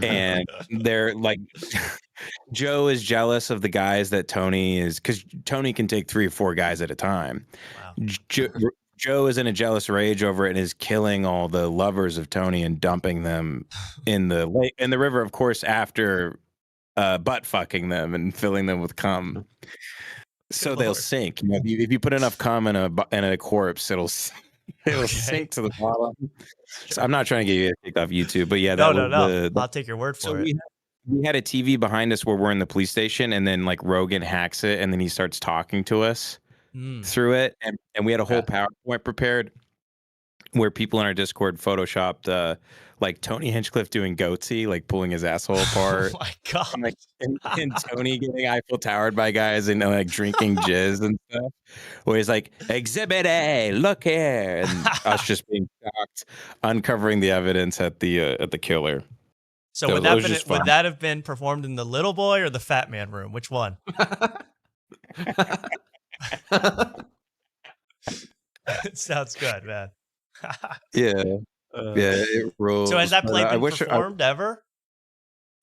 And they're like Joe is jealous of the guys that Tony is, because Tony can take 3 or 4 guys at a time. Wow. Joe is in a jealous rage over it and is killing all the lovers of Tony and dumping them in the lake, in the river, of course, after butt fucking them and filling them with cum. So they'll sink. You know, if you put enough cum in a corpse, it'll sink to the bottom. So I'm not trying to get you kicked off YouTube, but yeah, no. I'll take your word for it. We had a TV behind us where we're in the police station, and then like Rogan hacks it, and then he starts talking to us through it, and we had a whole PowerPoint prepared where people in our Discord photoshopped like Tony Hinchcliffe doing goatsy, like pulling his asshole apart. Oh my god! And, like, and Tony getting Eiffel Towered by guys and like drinking jizz and stuff. Where he's like, "Exhibit A, look here," and us just being shocked, uncovering the evidence at the killer. So would that have been performed in the Little Boy or the Fat Man room? Which one? It sounds good, man. Yeah. It rules. So has that play been performed ever?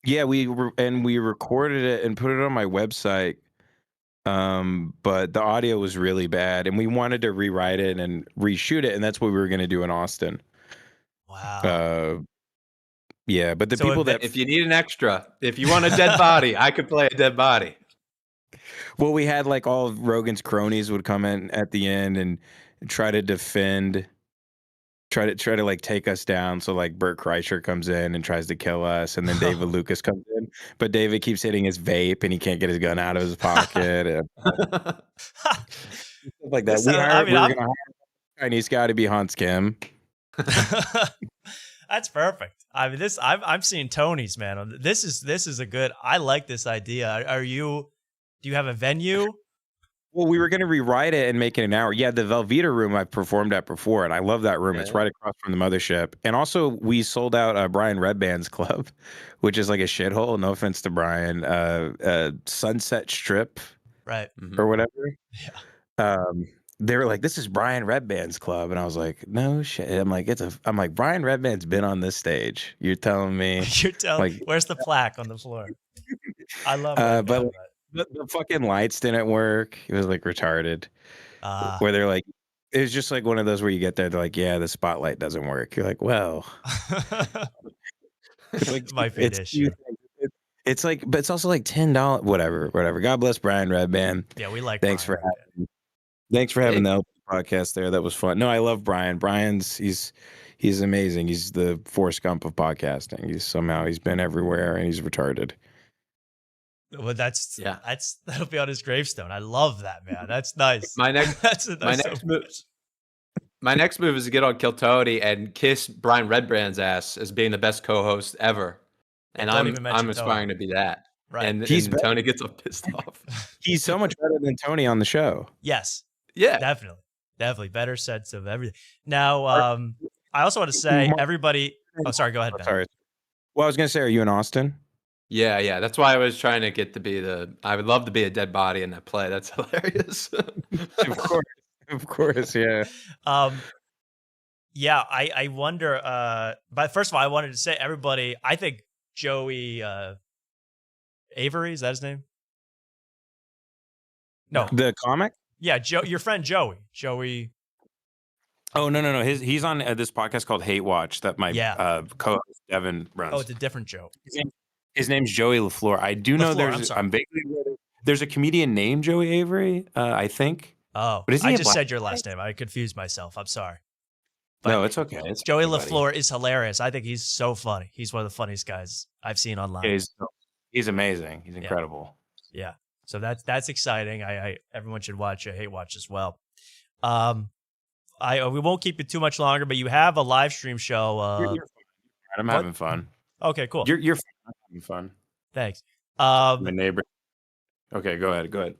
Yeah, we recorded it and put it on my website. But the audio was really bad, and we wanted to rewrite it and reshoot it, and that's what we were going to do in Austin. Wow. Yeah, but if you need an extra, if you want a dead body, I could play a dead body. Well, we had like all of Rogan's cronies would come in at the end and try to defend, try to like take us down. So like Bert Kreischer comes in and tries to kill us, and then David Lucas comes in, but David keeps hitting his vape and he can't get his gun out of his pocket. And like that. We're gonna hire a Chinese guy to be Hans Kim. That's perfect. I mean, I'm seeing Tony's, man. This is a good. I like this idea. Do you have a venue? Well, we were going to rewrite it and make it an hour. Yeah, the Velveeta room I've performed at before, and I love that room. Yeah. It's right across from the Mothership. And also, we sold out Brian Redband's club, which is like a shithole. No offense to Brian. Sunset Strip, right, or whatever. Yeah. They were like, "This is Brian Redband's club," and I was like, "No shit." I'm like, Brian Redband's been on this stage. You're telling me? You're telling? Like, where's the plaque on the floor? I love it. But the fucking lights didn't work. It was like retarded. Where they're like, it was just like one of those where you get there, they're like, "Yeah, the spotlight doesn't work." You're like, "Well, it might be an issue." It's like, but it's also like $10. Whatever. God bless Brian Redband. Yeah, we like. Thanks for having the podcast there. That was fun. No, I love Brian. He's amazing. He's the Forrest Gump of podcasting. He's been everywhere and he's retarded. Well, that'll be on his gravestone. I love that, man. That's nice. My next my next move is to get on Kiltony and kiss Brian Redbrand's ass as being the best co-host ever. And don't even mention I'm aspiring Tony. to be that. Right. And He's Tony gets all pissed off. He's so much better than Tony on the show. Yes. Yeah. Definitely. Better sense of everything. Now, I also want to say everybody. Oh, sorry. Go ahead, Ben. Sorry. Well, I was going to say, are you in Austin? Yeah. That's why I was trying to get to be I would love to be a dead body in that play. That's hilarious. Of course, yeah. Yeah, I wonder. But first of all, I wanted to say, everybody, I think Joey Avery, is that his name? No. The comic? Yeah, your friend Joey. Joey. Oh, no. He's on this podcast called Hate Watch that my co-host Devin runs. Oh, it's a different Joe. His name's Joey LaFleur. I do know there's a comedian named Joey Avery, I think. Oh, but I just said your last name. I confused myself. I'm sorry. But no, it's okay. Joey LaFleur is hilarious. I think he's so funny. He's one of the funniest guys I've seen online. Yeah, he's amazing. He's incredible. Yeah. So that's exciting. Everyone should watch Hate Watch as well. We won't keep it too much longer, but you have a live stream show. You're fine. I'm having fun. Okay, cool. You're having fun. Thanks. My neighbor. Okay, go ahead.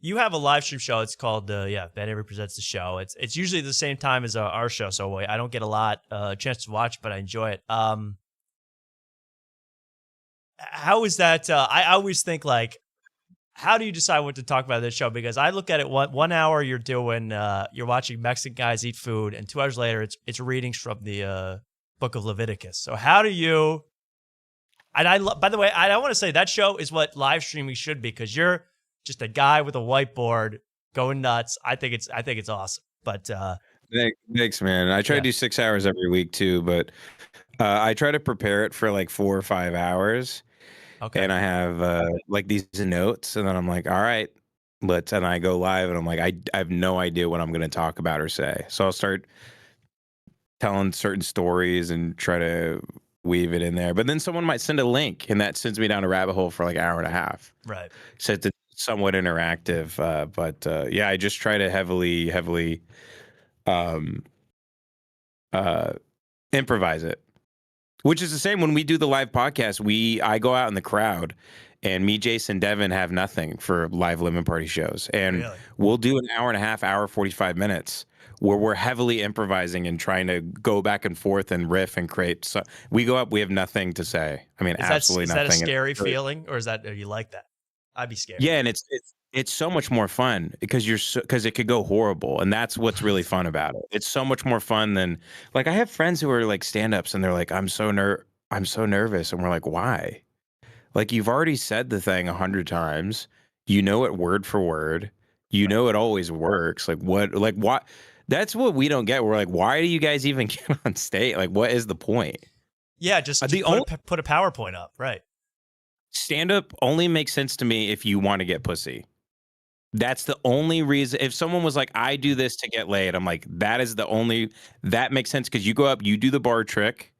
You have a live stream show. It's called Ben Avery Presents the Show. It's usually the same time as our show, so I don't get a chance to watch, but I enjoy it. How is that? I always think, like, how do you decide what to talk about this show? Because I look at it, 1 hour you're watching Mexican guys eat food, and 2 hours later it's readings from the book of Leviticus. So how do you? And by the way, I want to say that show is what live streaming should be, because you're just a guy with a whiteboard going nuts. I think it's awesome. But thanks, man. I try to do 6 hours every week too, but I try to prepare it for like 4 or 5 hours. Okay. And I have like these notes, and then I'm like, all right, and I go live, and I'm like, I have no idea what I'm going to talk about or say. So I'll start telling certain stories and try to weave it in there. But then someone might send a link, and that sends me down a rabbit hole for like an hour and a half. Right. So it's somewhat interactive. But I just try to heavily improvise it. Which is the same when we do the live podcast. I go out in the crowd, and me, Jason, Devin have nothing for live Lemon Party shows. And we'll do an hour and a half, hour, 45 minutes where we're heavily improvising and trying to go back and forth and riff and create. So we go up, we have nothing to say. I mean, absolutely nothing. Is that a scary feeling, or do you like that? I'd be scared. Yeah, and it's so much more fun because because it could go horrible, and that's what's really fun about it. It's so much more fun than, like, I have friends who are like stand-ups, and they're like, I'm so nervous, and we're like, why? Like, you've already said the thing 100 times, you know it word for word, you know it always works. Like what? That's what we don't get. We're like, why do you guys even get on stage? Like, what is the point? Yeah, just put a PowerPoint up, right? Stand-up only makes sense to me if you want to get pussy. That's the only reason. If someone was like, I do this to get laid, I'm like, that makes sense, because you go up, you do the bar trick.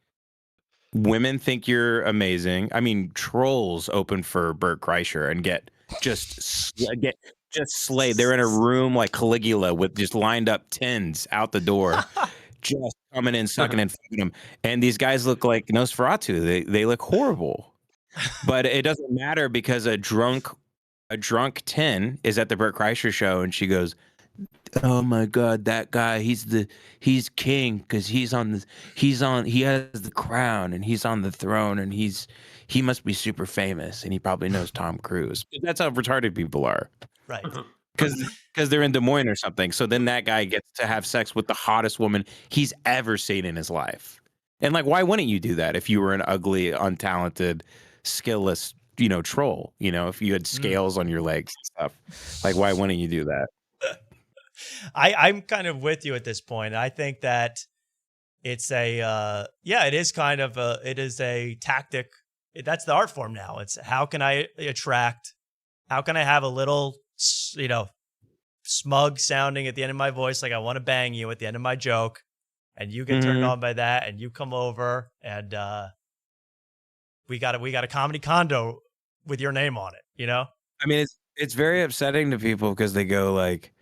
Women think you're amazing. I mean, trolls open for Bert Kreischer and get just slayed. They're in a room like Caligula with just lined up tins out the door, just coming in, sucking and fucking them. And these guys look like Nosferatu. They look horrible. But it doesn't matter, because a drunk 10 is at the Bert Kreischer show, and she goes, oh my God, that guy, he's king, because he has the crown, and he's on the throne, and he must be super famous, and he probably knows Tom Cruise. That's how retarded people are. Right. Because they're in Des Moines or something. So then that guy gets to have sex with the hottest woman he's ever seen in his life. And like, why wouldn't you do that if you were an ugly, untalented, skillless, troll? If you had scales on your legs and stuff, like, why wouldn't you do that? I'm kind of with you at this point. I think that it's it is kind of it is a tactic. That's the art form now. It's how can I have a little, smug sounding at the end of my voice, like I want to bang you at the end of my joke, and you get turned on by that, and you come over, and we got a comedy condo with your name on it, you know? I mean, it's very upsetting to people because they go like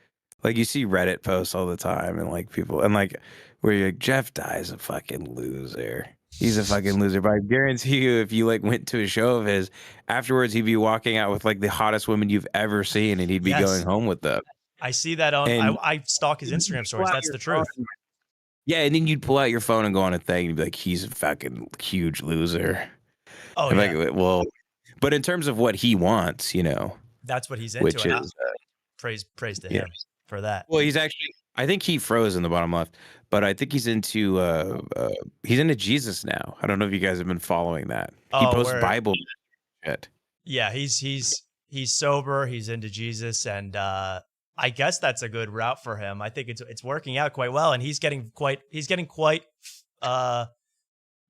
you see Reddit posts all the time and like people and like where you're like, Jeff Dye's a fucking loser. He's a fucking loser. But I guarantee you, if you like went to a show of his, afterwards he'd be walking out with like the hottest women you've ever seen, and he'd be going home with them. I see that on. I stalk his Instagram stories. That's the truth. Yeah, and then you'd pull out your phone and go on a thing and be like, he's a fucking huge loser. Oh, and yeah. Like, well, but in terms of what he wants, you know, that's what he's into. Which is praise to him for that. Well, he's actually, I think he froze in the bottom left, but I think he's into Jesus now. I don't know if you guys have been following that. He posts Bible shit. Yeah, he's sober. He's into Jesus, and I guess that's a good route for him. I think it's working out quite well, and he's getting quite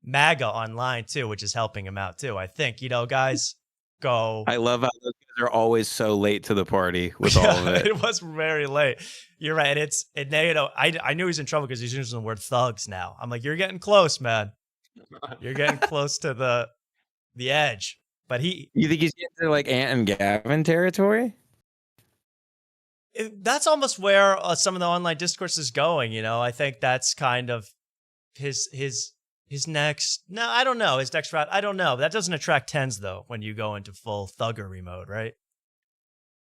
MAGA online too, which is helping him out too. I think, you know, guys go. I love how those guys are always so late to the party with all of it. It was very late. You're right. And you know, I knew he's in trouble because he's using the word thugs now. I'm like, you're getting close, man. You're getting close to the edge. But you think he's getting to like Ant and Gavin territory? That's almost where some of the online discourse is going. You know, I think that's kind of his next. No, I don't know. His next route. I don't know. That doesn't attract tens though when you go into full thuggery mode, right?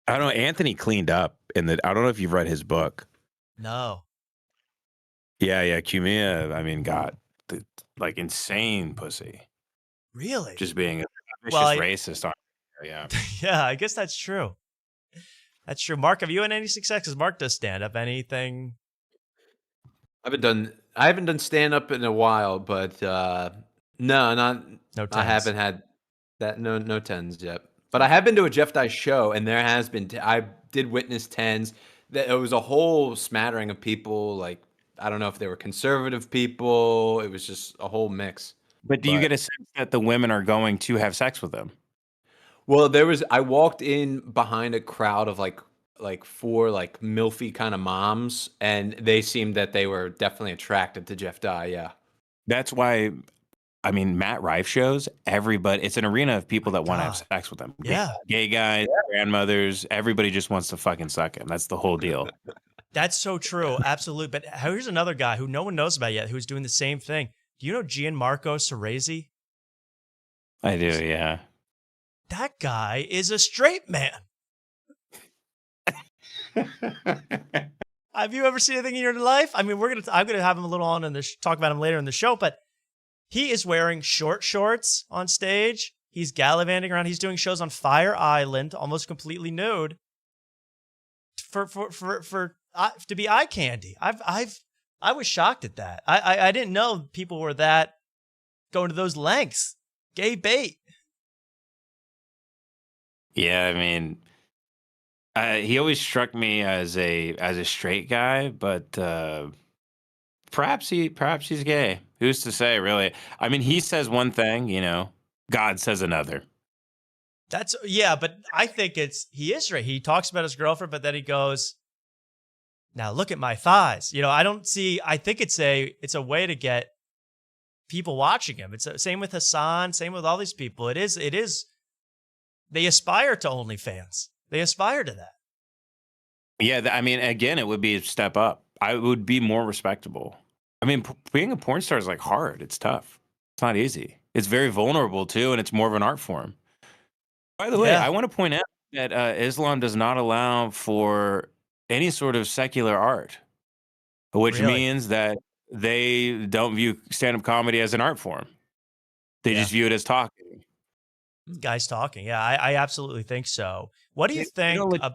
I don't know. Anthony cleaned up I don't know if you've read his book. No. Yeah. Cumia, I mean, got like insane pussy. Really? Just being a vicious racist. Yeah. Yeah, I guess that's true. That's true. Mark, have you had any success? Because Mark does stand up. Anything? I haven't done stand up in a while, but no tens. I haven't had that. No tens yet. But I have been to a Jeff Dye show, and there has been. I did witness tens. That it was a whole smattering of people. Like, I don't know if they were conservative people. It was just a whole mix. But do you get a sense that the women are going to have sex with them? Well, I walked in behind a crowd of like four like milfy kind of moms, and they seemed that they were definitely attracted to Jeff Dye. Yeah. That's why, I mean, Matt Rife shows everybody. It's an arena of people that want to have sex with them. Yeah. Gay guys, grandmothers, everybody just wants to fucking suck him. That's the whole deal. That's so true. Absolutely. But here's another guy who no one knows about yet who's doing the same thing. Do you know Gianmarco Cerezi? I do, yeah. That guy is a straight man. Have you ever seen anything in your life? I mean, I'm gonna have him a little on and talk about him later in the show, but he is wearing short shorts on stage. He's gallivanting around. He's doing shows on Fire Island, almost completely nude. To be eye candy. I was shocked at that. I didn't know people were that going to those lengths. Gay bait. Yeah, I mean, he always struck me as a straight guy, but perhaps he's gay. Who's to say, really? I mean, he says one thing, you know, God says another. But I think he is straight. He talks about his girlfriend, but then he goes, now look at my thighs. You know, I think it's a way to get people watching him. It's same with Hassan, same with all these people. It is. They aspire to OnlyFans. They aspire to that. Yeah, I mean, again, it would be a step up. I would be more respectable. I mean, being a porn star is like hard. It's tough. It's not easy. It's very vulnerable too, and it's more of an art form. By the way, I want to point out that Islam does not allow for any sort of secular art, which means that they don't view stand-up comedy as an art form. They just view it as talking. Guys talking. Yeah, I absolutely think so. What do you think? An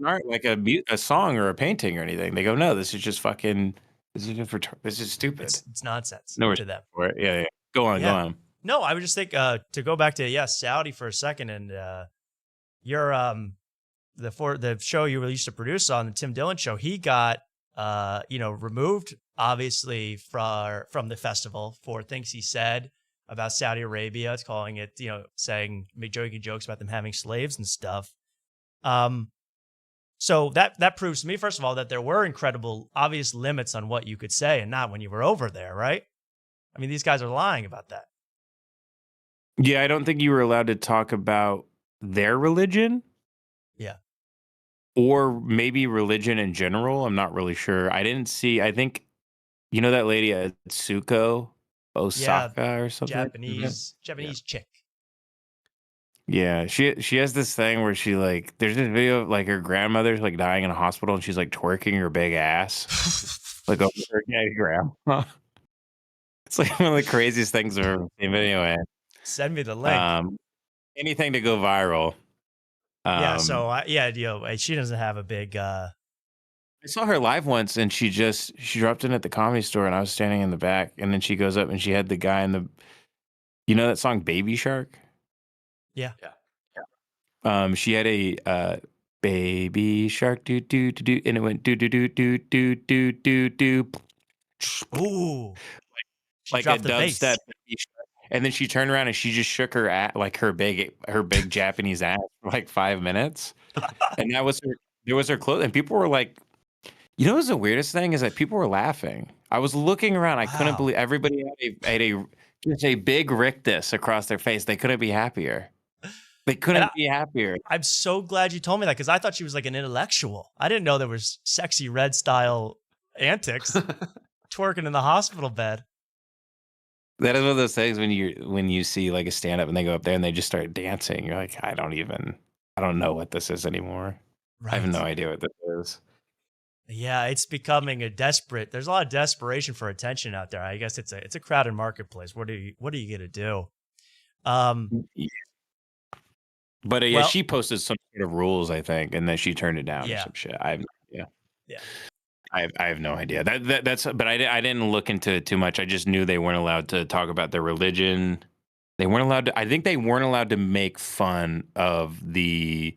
art, like a song or a painting or anything. They go, no, this is just fucking. This is stupid. It's nonsense no to them. For it. Yeah. Go on. No, I would just think to go back to Saudi for a second, and your the show you used to produce on the Tim Dillon show, he got removed obviously from the festival for things he said about Saudi Arabia. It's calling it, making jokes about them having slaves and stuff. So that proves to me, first of all, that there were incredible obvious limits on what you could say and not when you were over there, right? I mean, these guys are lying about that. Yeah, I don't think you were allowed to talk about their religion. Yeah. Or maybe religion in general. I'm not really sure. I didn't see. I think you know that lady Atsuko Osaka or something. Japanese chick. Yeah, she has this thing where she like there's this video of like her grandmother's like dying in a hospital and she's like twerking her big ass like over her dead grandma. It's like one of the craziest things I've ever seen. But anyway, send me the link. Anything to go viral. Yeah. So she doesn't have a big. I saw her live once and she dropped in at the Comedy Store and I was standing in the back and then she goes up and she had the guy in the, you know that song Baby Shark? Yeah. She had a baby shark do do do do, and it went do do do do do do do do. Ooh, like a dubstep. And then she turned around and she just shook her her big Japanese ass for like 5 minutes, and there was her clothes, and people were like, you know, what's the weirdest thing is that people were laughing. I was looking around, I couldn't believe everybody had a big rictus across their face. They couldn't be happier. They couldn't be happier. I'm so glad you told me that because I thought she was like an intellectual. I didn't know there was sexy red style antics twerking in the hospital bed. That is one of those things when you see like a stand up and they go up there and they just start dancing. You're like, I don't know what this is anymore. Right. I have no idea what this is. Yeah, it's becoming there's a lot of desperation for attention out there. I guess it's a crowded marketplace. What are you gonna do? But she posted some sort of rules, I think, and then she turned it down or some shit. I have no idea. Yeah. I have no idea. But I didn't look into it too much. I just knew they weren't allowed to talk about their religion. They weren't allowed to. I think they weren't allowed to make fun of the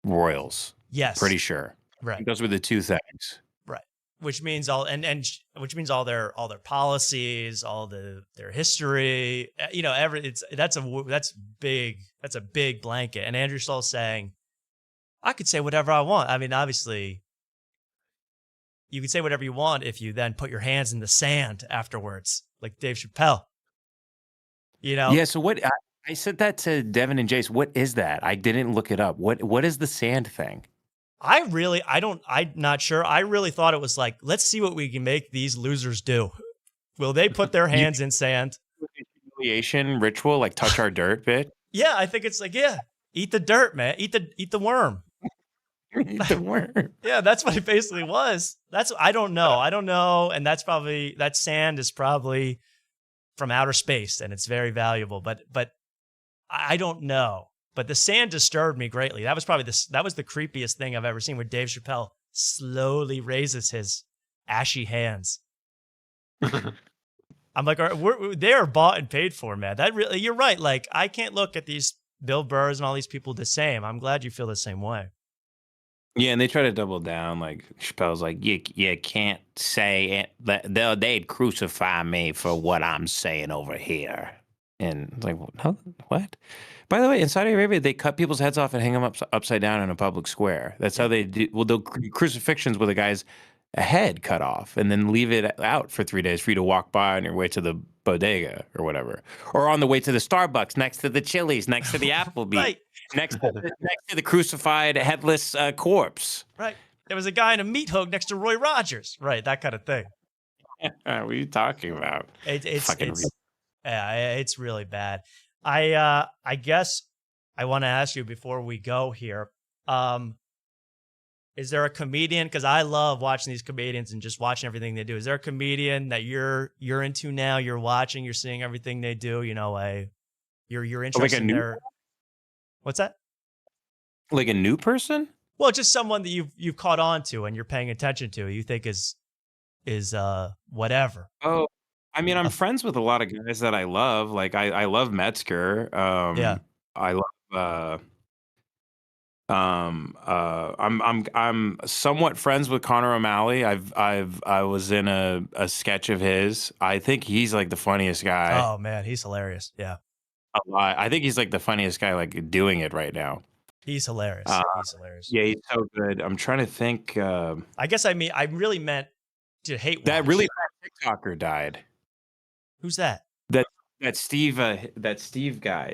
royals. Yes, pretty sure. Right. Those were the two things. Right. Which means all their policies, all their history. You know, that's a big blanket. And Andrew Schulz saying, I could say whatever I want. I mean, obviously, you can say whatever you want if you then put your hands in the sand afterwards, like Dave Chappelle. You know? Yeah. So what? I said that to Devin and Jace. What is that? I didn't look it up. What is the sand thing? I'm not sure. I really thought it was like, let's see what we can make these losers do. Will they put their hands in sand? Humiliation ritual, like touch our dirt, bitch. Yeah, I think it's like, eat the dirt, man. Eat the worm. Eat the worm. Yeah, that's what it basically was. I don't know. And that sand is probably from outer space and it's very valuable, but I don't know. But the sand disturbed me greatly. That was probably the creepiest thing I've ever seen, where Dave Chappelle slowly raises his ashy hands. I'm like, they are bought and paid for, man. You're right. Like, I can't look at these Bill Burrs and all these people the same. I'm glad you feel the same way. Yeah, and they try to double down. Like Chappelle's like, you can't say it. They'd crucify me for what I'm saying over here. And it's like, what? By the way, in Saudi Arabia, they cut people's heads off and hang them upside down in a public square. That's how they do. Well, they'll crucifixions with a guy's head cut off and then leave it out for 3 days for you to walk by on your way to the bodega or whatever, or on the way to the Starbucks, next to the Chili's, next to the Applebee's, right. next to the crucified headless corpse. Right. There was a guy in a meat hook next to Roy Rogers. Right. That kind of thing. What are you talking about? It's really bad. I guess I want to ask you before we go here. Is there a comedian? Because I love watching these comedians and just watching everything they do. Is there a comedian that you're into now? You're watching, you're seeing everything they do. You know, you're interested in their. What's that? Like a new person? Well, just someone that you've caught on to and you're paying attention to. You think is whatever. Oh. I mean, I'm friends with a lot of guys that I love. Like I love Metzger. Yeah. I love. I'm somewhat friends with Connor O'Malley. I was in a sketch of his. I think he's like the funniest guy. Oh man, he's hilarious. Yeah. A lot. I think he's like the funniest guy like doing it right now. He's hilarious. He's hilarious. Yeah, he's so good. I'm trying to think. I guess I really meant to hate that watch. really fat TikToker died. Who's that? That Steve guy.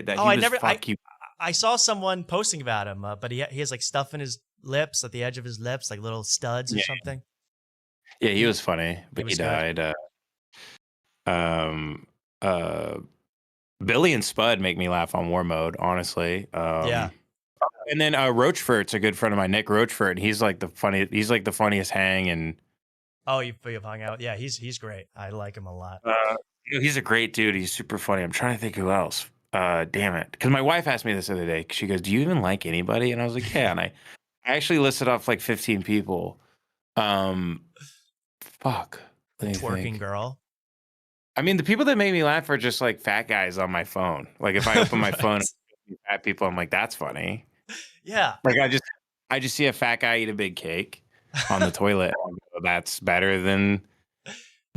That he was fuck you. I saw someone posting about him, but he has like stuff in his lips, at the edge of his lips, like little studs or something. Yeah, he was funny, but he was good. died. Billy and Spud make me laugh on War Mode, honestly. Yeah. And then Roachfort's a good friend of mine, Nick Roachfort. He's like the funniest hang, and Oh, you've hung out. Yeah, he's great. I like him a lot. he's a great dude. He's super funny. I'm trying to think who else. Damn it, because my wife asked me this the other day. She goes, "Do you even like anybody?" And I was like, "Yeah." And I actually listed off like 15 people. Fuck. Let me Twerking think. girl. I mean, the people that make me laugh are just like fat guys on my phone. Like if I open my phone and see fat people, I'm like, that's funny. Yeah. Like I just see a fat guy eat a big cake on the toilet. I go, that's better than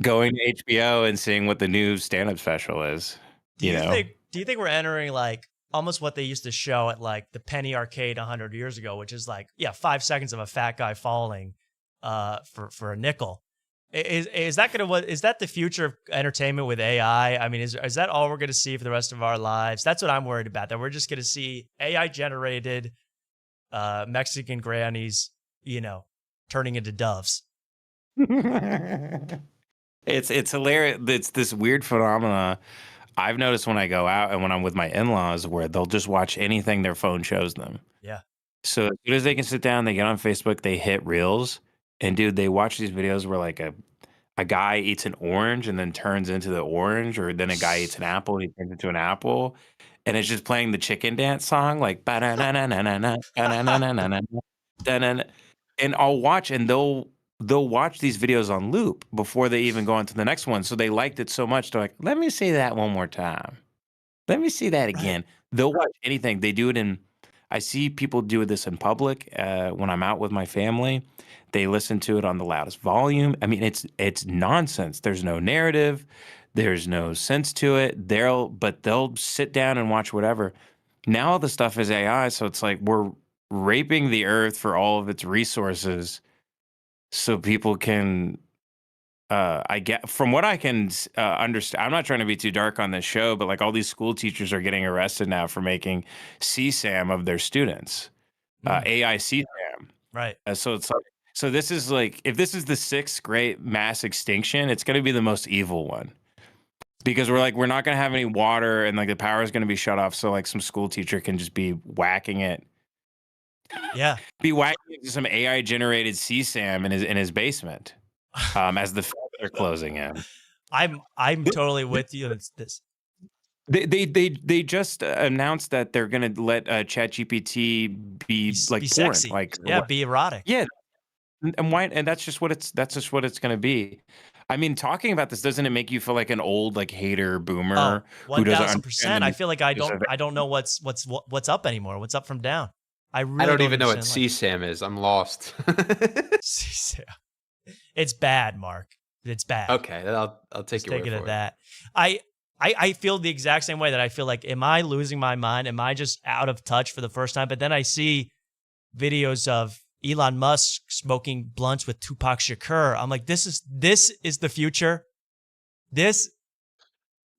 going to HBO and seeing what the new stand-up special is. Do you think we're entering like almost what they used to show at like the Penny Arcade 100 years ago, which is like 5 seconds of a fat guy falling for a nickel? Is that the future of entertainment with AI? I mean, is that all we're gonna see for the rest of our lives? That's what I'm worried about. That we're just gonna see AI generated Mexican grannies, turning into doves. It's hilarious. It's this weird phenomena I've noticed when I go out and when I'm with my in-laws, where they'll just watch anything their phone shows them. Yeah. So as soon as they can sit down, they get on Facebook, they hit Reels, and dude, they watch these videos where like a guy eats an orange and then turns into the orange, or then a guy eats an apple and he turns into an apple, and it's just playing the chicken dance song like ba-na-na-na-na-na, ba-na-na-na-na-na, da-na-na. And I'll watch, and they'll watch these videos on loop before they even go on to the next one. So they liked it so much, they're like, let me see that one more time. Let me see that again. They'll watch anything. They do it I see people do this in public when I'm out with my family. They listen to it on the loudest volume. I mean, it's nonsense. There's no narrative. There's no sense to it. They'll sit down and watch whatever. Now all the stuff is AI, so it's like we're raping the earth for all of its resources so people can from what I can understand, I'm not trying to be too dark on this show, but like all these school teachers are getting arrested now for making CSAM of their students, AI CSAM. Right. So it's like, so this is like, if this is the 6th great mass extinction, it's going to be the most evil one, because we're not going to have any water, and like the power is going to be shut off. So like some school teacher can just be whacking it. Yeah. Be whacking it to some AI generated CSAM in his basement. As the feds are closing in. I'm totally with you. It's this. They just announced that they're gonna let ChatGPT be like be porn, sexy. like Be erotic. Yeah, and why? And that's just what it's gonna be. I mean, talking about this, doesn't it make you feel like an old like hater boomer who doesn't 1000%. I feel like I don't know what's up anymore. What's up from down? I don't even know what CSAM is. I'm lost. CSAM. It's bad, Mark. It's bad. Okay, I'll take your word for it. That I feel the exact same way. That I feel like, am I losing my mind? Am I just out of touch for the first time? But then I see videos of Elon Musk smoking blunts with Tupac Shakur. I'm like, this is the future. This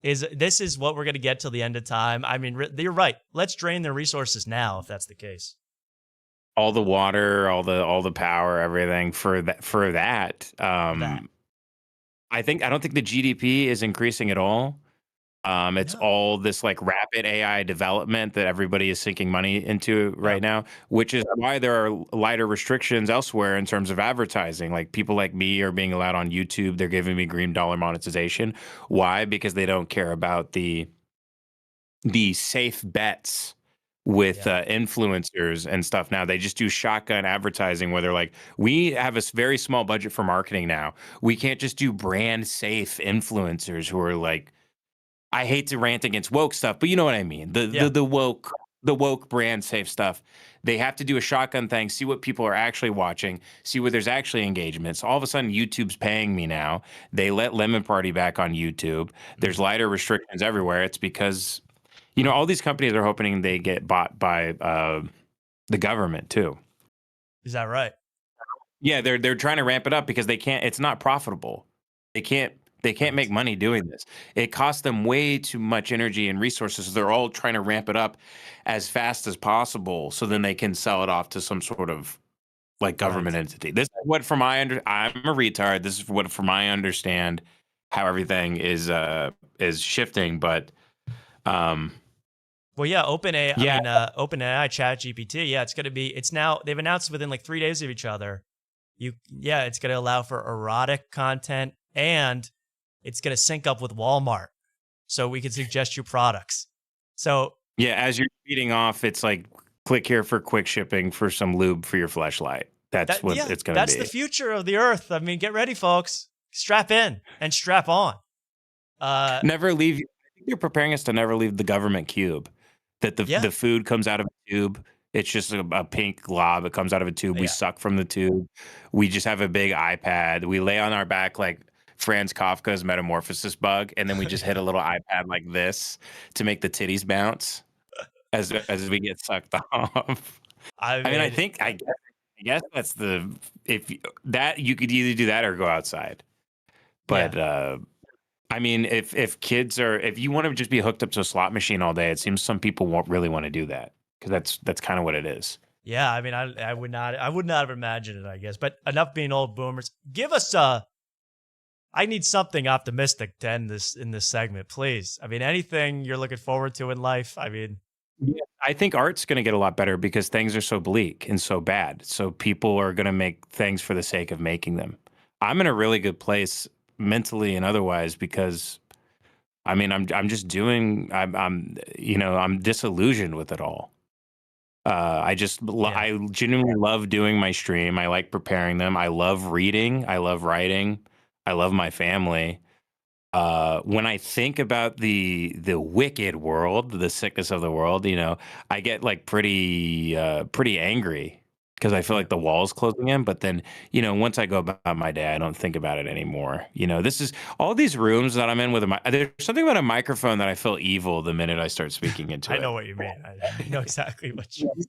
is what we're gonna get till the end of time. I mean, you're right. Let's drain the resources now, if that's the case. All the water, all the power, everything for that. I don't think the GDP is increasing at all. It's all this like rapid AI development that everybody is sinking money into right now, which is why there are lighter restrictions elsewhere in terms of advertising. Like people like me are being allowed on YouTube. They're giving me green dollar monetization. Why? Because they don't care about the safe bets with influencers and stuff. Now they just do shotgun advertising where they're like, we have a very small budget for marketing now. We can't just do brand safe influencers who are like, I hate to rant against woke stuff, but you know what I mean. The woke brand safe stuff. They have to do a shotgun thing, see what people are actually watching, see where there's actually engagement. So all of a sudden YouTube's paying me now. They let Lemon Party back on YouTube. There's lighter restrictions everywhere. It's because all these companies are hoping they get bought by the government too. Is that right? Yeah, they're trying to ramp it up because they can't. It's not profitable. They can't They can't make money doing this. It costs them way too much energy and resources. So they're all trying to ramp it up as fast as possible so then they can sell it off to some sort of like government entity. This is what I'm a retard. This is what from I understand how everything is shifting, but well, yeah, OpenAI, I mean, OpenAI, ChatGPT, yeah, it's now, they've announced within like 3 days of each other, it's going to allow for erotic content, and it's going to sync up with Walmart, so we can suggest you products. So yeah, as you're feeding off, it's like, click here for quick shipping for some lube for your fleshlight. That's what it's going to be. That's the future of the earth. I mean, get ready, folks. Strap in and strap on. Never leave. I think you're preparing us to never leave the government cube. That the food comes out of a tube. It's just a pink glob. It comes out of a tube. We suck from the tube. We just have a big iPad. We lay on our back like Franz Kafka's Metamorphosis bug, and then we just hit a little iPad like this to make the titties bounce as we get sucked off. I mean, I guess that's you could either do that or go outside. But I mean, if you want to just be hooked up to a slot machine all day, it seems some people won't really want to do that, because that's kind of what it is. Yeah, I mean, I would not have imagined it, I guess. But enough being old boomers. Give us I need something optimistic to end in this segment, please. I mean, anything you're looking forward to in life. I mean, yeah, I think art's going to get a lot better because things are so bleak and so bad. So people are going to make things for the sake of making them. I'm in a really good place mentally and otherwise because, I mean, I'm disillusioned with it all. I genuinely love doing my stream. I like preparing them. I love reading. I love writing. I love my family. When I think about the wicked world, the sickness of the world, I get like pretty angry because I feel like the wall's closing in. But then, once I go about my day, I don't think about it anymore. This is all these rooms that I'm in with there's something about a microphone that I feel evil the minute I start speaking into it. I know what you mean. I know exactly what you mean.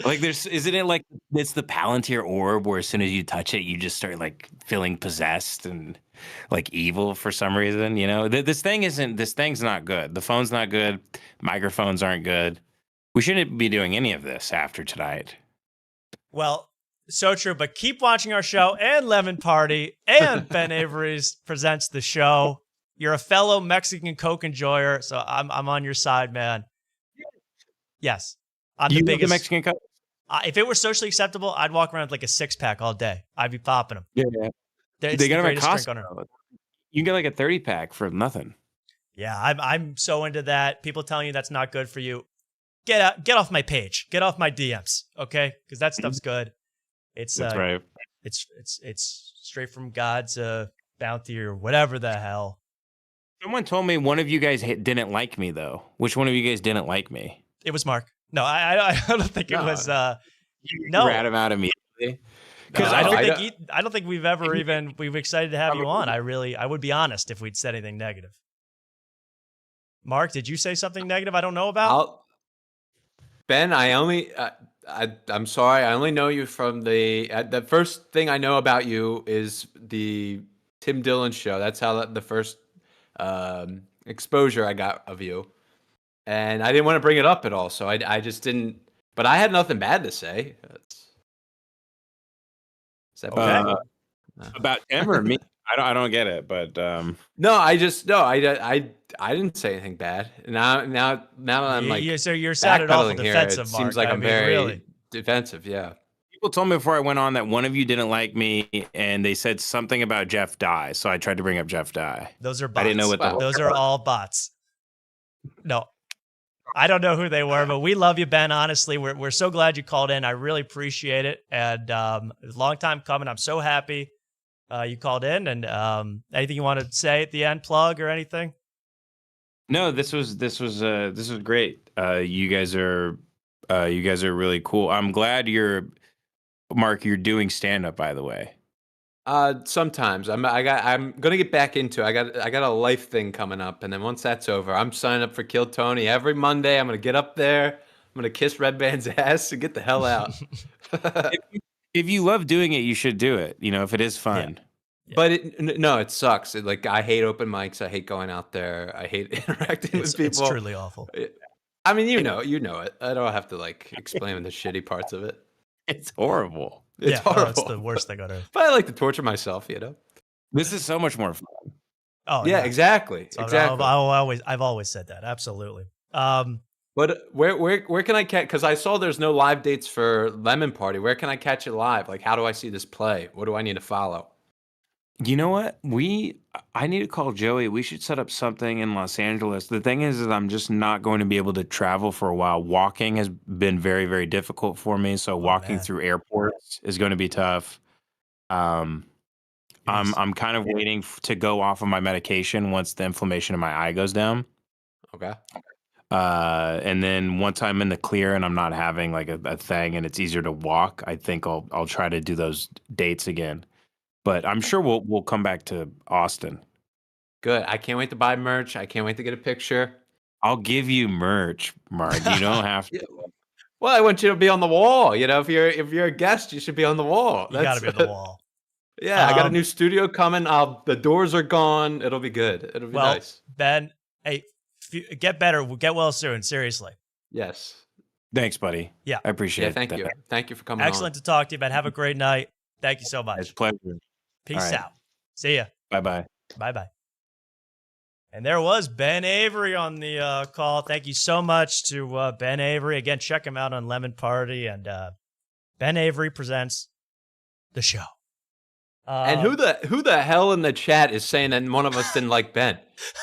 Like isn't it like it's the Palantir orb where as soon as you touch it, you just start like feeling possessed and like evil for some reason, This thing's not good. The phone's not good. Microphones aren't good. We shouldn't be doing any of this after tonight. Well, so true, but keep watching our show and Lemon Party and Ben Avery's presents the show. You're a fellow Mexican Coke enjoyer, so I'm on your side, man. Yes. I'm the biggest Mexican Coke. If it were socially acceptable, I'd walk around with like a 6-pack all day. I'd be popping them. Yeah. They got them at Costco. You can get like a 30-pack for nothing. Yeah, I'm so into that. People telling you that's not good for you. Get off my page. Get off my DMs, okay? Because that stuff's good. That's right. It's straight from God's bounty or whatever the hell. Someone told me one of you guys didn't like me though. Which one of you guys didn't like me? It was Mark. No, I don't think it was. No, rat him out immediately. Because I don't think we've ever we've excited to have you on. I would be honest if we'd said anything negative. Mark, did you say something negative I don't know about? Ben, I'm sorry. I only know you from the first thing I know about you is the Tim Dillon show. That's how the first exposure I got of you. And I didn't want to bring it up at all, so I just didn't. But I had nothing bad to say. Is that okay? About him or me? I don't get it, but no, I didn't say anything bad. Now I'm like, so you're sounded awful defensive. It seems like I'm very defensive. Yeah. People told me before I went on that one of you didn't like me, and they said something about Jeff Dye, so I tried to bring up Jeff Dye. Those are bots. I didn't know what those are all bots. No. I don't know who they were, but we love you, Ben. Honestly, we're so glad you called in. I really appreciate it, and it's a long time coming. I'm so happy you called in. And anything you want to say at the end, plug or anything? No, this was great. You guys are really cool. I'm glad Mark. You're doing stand up, by the way. Sometimes I'm gonna get back into it. I got a life thing coming up, and then once that's over, I'm signing up for Kill Tony every Monday. I'm gonna get up there. I'm gonna kiss Red Band's ass and get the hell out. If you love doing it, you should do it. If it is fun. But no, it sucks. Like I hate open mics. I hate going out there. I hate interacting with people. It's truly awful. I mean, you know it. I don't have to like explain the shitty parts of it. It's horrible. It's horrible. It's the worst thing on earth. But I like to torture myself. This is so much more fun. Oh yeah, exactly. So Exactly. I've always said that. Absolutely. But where can I catch? Because I saw there's no live dates for Lemon Party. Where can I catch it live? Like, how do I see this play? What do I need to follow? You know what? I need to call Joey. We should set up something in Los Angeles. The thing is I'm just not going to be able to travel for a while. Walking has been very, very difficult for me. So walking through airports is going to be tough. I'm kind of waiting to go off of my medication once the inflammation in my eye goes down. Okay. And then once I'm in the clear and I'm not having like a thing and it's easier to walk, I think I'll try to do those dates again. But I'm sure we'll come back to Austin. Good. I can't wait to buy merch. I can't wait to get a picture. I'll give you merch, Mark. You don't have to. Well, I want you to be on the wall. If you're a guest, you should be on the wall. You got to be on the wall. Yeah, I got a new studio coming. The doors are gone. It'll be good. It'll be nice. Ben, hey, get better. Get well soon. Seriously. Yes. Thanks, buddy. Yeah. I appreciate it. Thank you. Thank you for coming Excellent to talk to you, Ben. Have a great night. Thank you so much. It's a pleasure. Peace out. See ya. Bye-bye. Bye-bye. And there was Ben Avery on the call. Thank you so much to Ben Avery. Again, check him out on Lemon Party. And Ben Avery presents the show. And who the hell in the chat is saying that one of us didn't like Ben?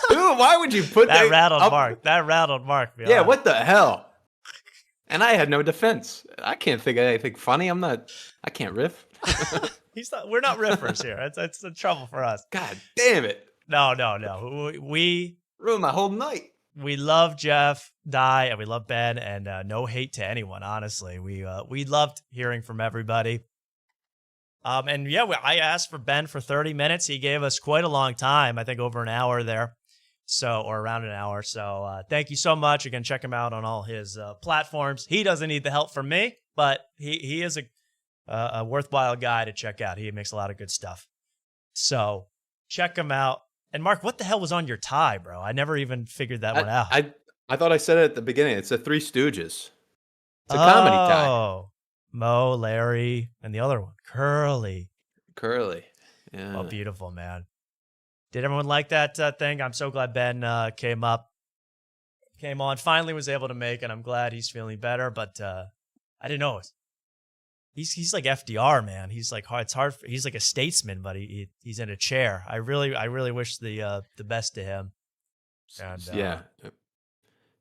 Why would you put that? Rattled Mark. That rattled Mark. Yeah, what the hell? And I had no defense. I can't think of anything funny. I can't riff. We're not riffers here. It's the trouble for us. God damn it. No. We ruined my whole night. We love Jeff Dye and we love Ben, and no hate to anyone. Honestly, we loved hearing from everybody. And yeah, I asked for Ben for 30 minutes. He gave us quite a long time. I think over an hour there, or around an hour. So thank you so much. Again, check him out on all his platforms. He doesn't need the help from me, but he is a worthwhile guy to check out. He makes a lot of good stuff. So check him out. And Mark, what the hell was on your tie, bro? I never even figured that one out. I thought I said it at the beginning. It's the Three Stooges. It's a comedy tie. Oh, Mo, Larry, and the other one, Curly. Yeah. Oh, beautiful, man. Did everyone like that thing? I'm so glad Ben came on, finally was able to make it. I'm glad he's feeling better, but I didn't know it. He's like FDR, man. He's like hard. It's hard. He's like a statesman, but he's in a chair. I really wish the best to him. And, yeah.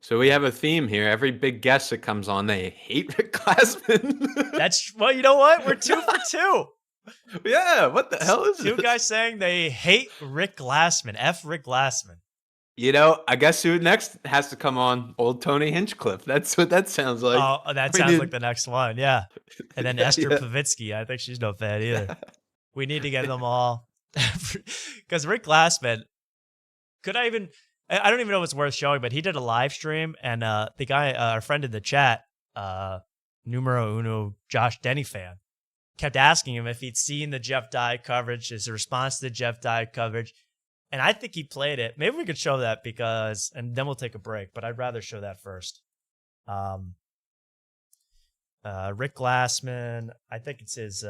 So we have a theme here. Every big guest that comes on, they hate Rick Glassman. Well, you know what? We're 2 for 2. Yeah. What the hell is Two this? guys saying they hate Rick Glassman. F Rick Glassman. I guess who next has to come on? Old Tony Hinchcliffe. That's what that sounds like. Oh, that sounds like the next one. Yeah. And then Esther Pavitsky. I think she's no fan either. Yeah. We need to get them all. Because Rick Glassman, I don't even know if it's worth showing, but he did a live stream, and the guy, our friend in the chat, numero uno Josh Denny fan, kept asking him if he'd seen the Jeff Dye coverage, his response to the Jeff Dye coverage. And I think he played it. Maybe we could show that and then we'll take a break, but I'd rather show that first. Rick Glassman, I think it's his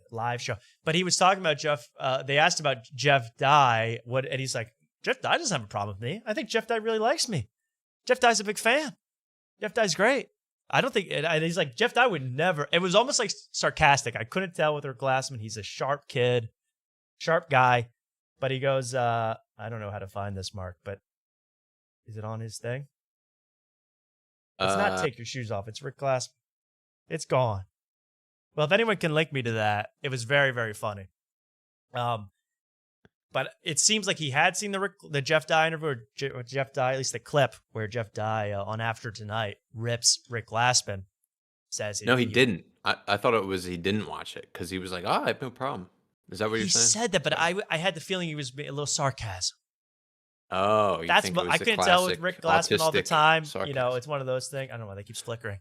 live show, but he was talking about Jeff. They asked about Jeff Dye, and he's like, Jeff Dye doesn't have a problem with me. I think Jeff Dye really likes me. Jeff Dye's a big fan. Jeff Dye's great. I don't think, he's like, Jeff Dye would never, it was almost like sarcastic. I couldn't tell with Rick Glassman. He's a sharp kid, sharp guy. But he goes, I don't know how to find this, Mark, but is it on his thing? It's not Take Your Shoes Off. It's Rick Glassman. It's gone. Well, if anyone can link me to that, it was very, very funny. But it seems like he had seen the Jeff Dye interview, or Jeff Dye, at least the clip where Jeff Dye on After Tonight rips Rick Glassman. Says no, he didn't. I thought it was he didn't watch it because he was like, I have no problem. Is that what you're saying? He said that, but I had the feeling he was a little sarcasm. Oh, that's what I couldn't tell with Rick Glassman all the time. Sarcasm. It's one of those things. I don't know why they keep flickering.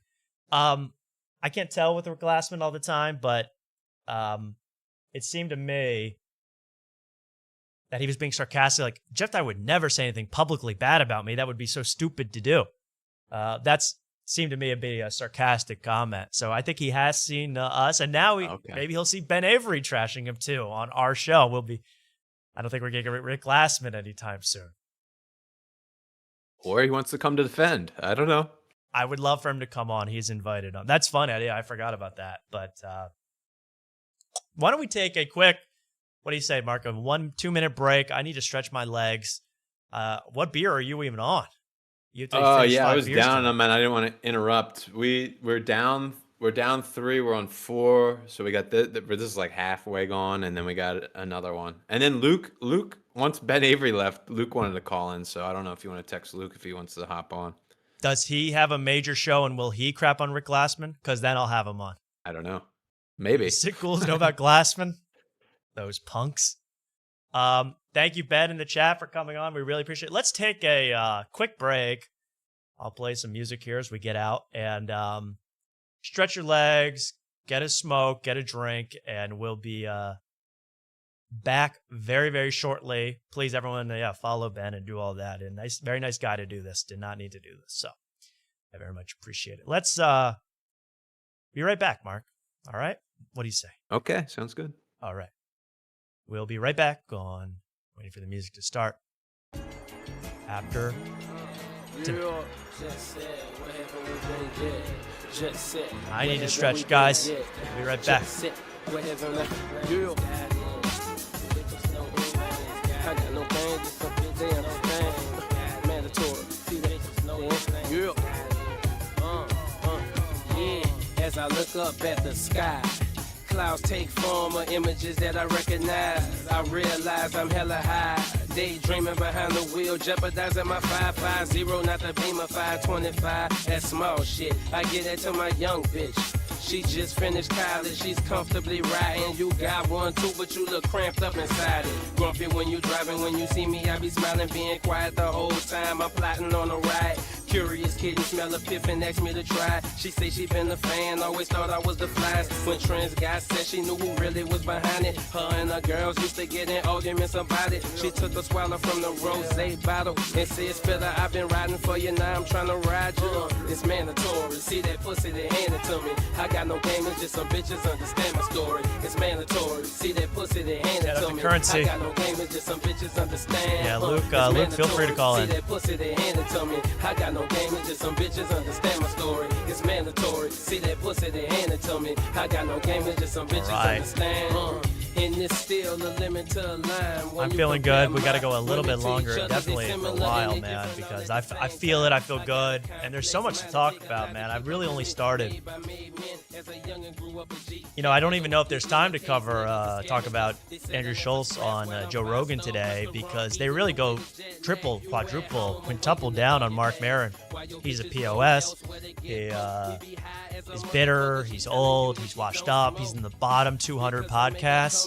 I can't tell with Rick Glassman all the time, but it seemed to me that he was being sarcastic. Like, Jeff Dye would never say anything publicly bad about me. That would be so stupid to do. That's seemed to me to be a sarcastic comment. So I think he has seen us, and now maybe he'll see Ben Avery trashing him too on our show. I don't think we're going to get Rick Glassman anytime soon. Or he wants to come to defend. I don't know. I would love for him to come on. He's invited on. That's funny. I forgot about that. But why don't we take a quick, what do you say, Mark? A 1-2 minute break. I need to stretch my legs. What beer are you even on? Oh yeah, I was down them, and I didn't want to interrupt. We're down 3. We're on 4, so we got this is like halfway gone, and then we got another one. And then Luke, once Ben Avery left, Luke wanted to call in, so I don't know if you want to text Luke if he wants to hop on. Does he have a major show, and will he crap on Rick Glassman? Because then I'll have him on. I don't know. Maybe. Sick ghouls know about Glassman? Those punks. Thank you, Ben, in the chat for coming on. We really appreciate it. Let's take a quick break. I'll play some music here as we get out. And stretch your legs, get a smoke, get a drink, and we'll be back very, very shortly. Please, everyone, follow Ben and do all that. And very nice guy to do this. Did not need to do this. So I very much appreciate it. Let's be right back, Mark. All right? What do you say? Okay, sounds good. All right. We'll be right back waiting for the music to start. After I need to stretch, guys. We'll be right back. As I look up at the sky, clouds take form of images that I recognize. I realize I'm hella high, daydreaming behind the wheel, jeopardizing my 550, not the Beamer 525. That small shit, I get that to my young bitch. She just finished college, she's comfortably riding. You got one too, but you look cramped up inside it. Grumpy when you driving, when you see me, I be smiling, being quiet the whole time. I'm plotting on a ride. Curious kid and smell a piff and asked me to try. She say she been a fan, always thought I was the flies. When trends got set, she knew who really was behind it. Her and her girls used to get in arguments about it. She took a swallow from the rosé bottle and said, Spiller, I've been riding for you, now I'm trying to ride you. It's mandatory, see that pussy, they hand it to me. I got no game, it's just some bitches understand my story. It's mandatory, see that pussy, they hand it to me. Currency. I got no game, it's just some bitches understand. Yeah, Luke, feel free to call in. See that pussy, they hand it to me. I got no game, it's just some bitches understand my story. It's mandatory. See that pussy, they hand it to me. I got no game, it's just some bitches understand. And it's still a limit to a line. I'm feeling good. We got to go a little bit longer, definitely for a while, man, because I feel it. I feel good. And there's so much to talk about, man. I really only started. I don't even know if there's time to talk about Andrew Schulz on Joe Rogan today, because they really go triple, quadruple, quintuple down on Mark Maron. He's a POS. He is bitter. He's old. He's washed up. He's in the bottom 200 podcasts.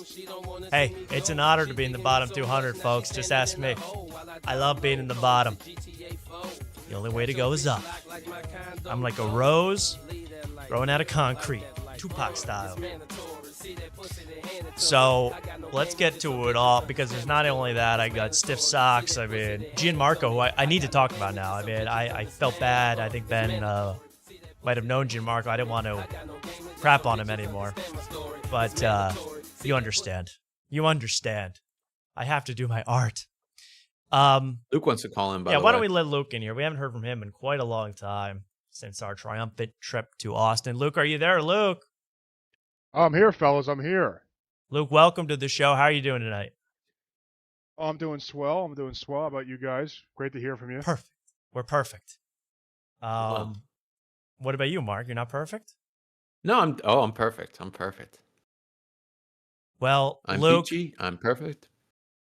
Hey, it's an honor to be in the bottom 200, folks. Just ask me. I love being in the bottom. The only way to go is up. I'm like a rose growing out of concrete, Tupac style. So let's get to it all, because there's not only that. I got stiff socks. I mean, Gianmarco, who I need to talk about now. I mean, I felt bad. I think Ben might have known Gianmarco. I didn't want to crap on him anymore. But you understand. You understand. I have to do my art. Luke wants to call in, by the way. Yeah, why don't we let Luke in here? We haven't heard from him in quite a long time since our triumphant trip to Austin. Luke, are you there, Luke? I'm here, fellas. I'm here. Luke, welcome to the show. How are you doing tonight? Oh, I'm doing swell. How about you guys? Great to hear from you. Perfect. We're perfect. What about you, Mark? You're not perfect? No, I'm perfect. I'm perfect. Well, I'm Luke, peachy. I'm perfect.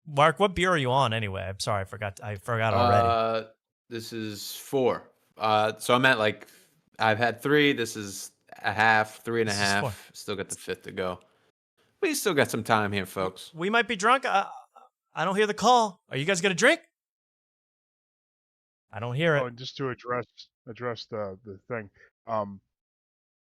Mark, what beer are you on anyway? I'm sorry, I forgot already. This is 4. So I'm at I've had 3. This is a half, 3.5. Still got the 5th to go. We still got some time here, folks. We might be drunk. I don't hear the call. Are you guys gonna drink? I don't hear it. And just to address the thing,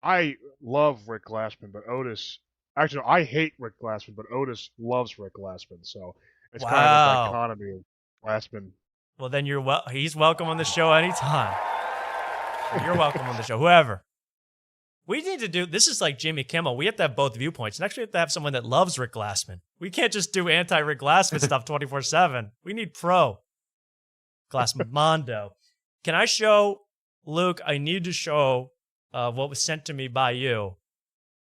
I love Rick Glassman, but Otis. Actually, I hate Rick Glassman, but Otis loves Rick Glassman. So It's kind of a Wow. dichotomy of Glassman. Well, then he's welcome on the show anytime. You're welcome on the show, whoever. We need to do, this is like Jimmy Kimmel. We have to have both viewpoints. Next, we have to have someone that loves Rick Glassman. We can't just do anti-Rick Glassman stuff 24/7. We need pro Glassmondo. Can I show, Luke, I need to show what was sent to me by you.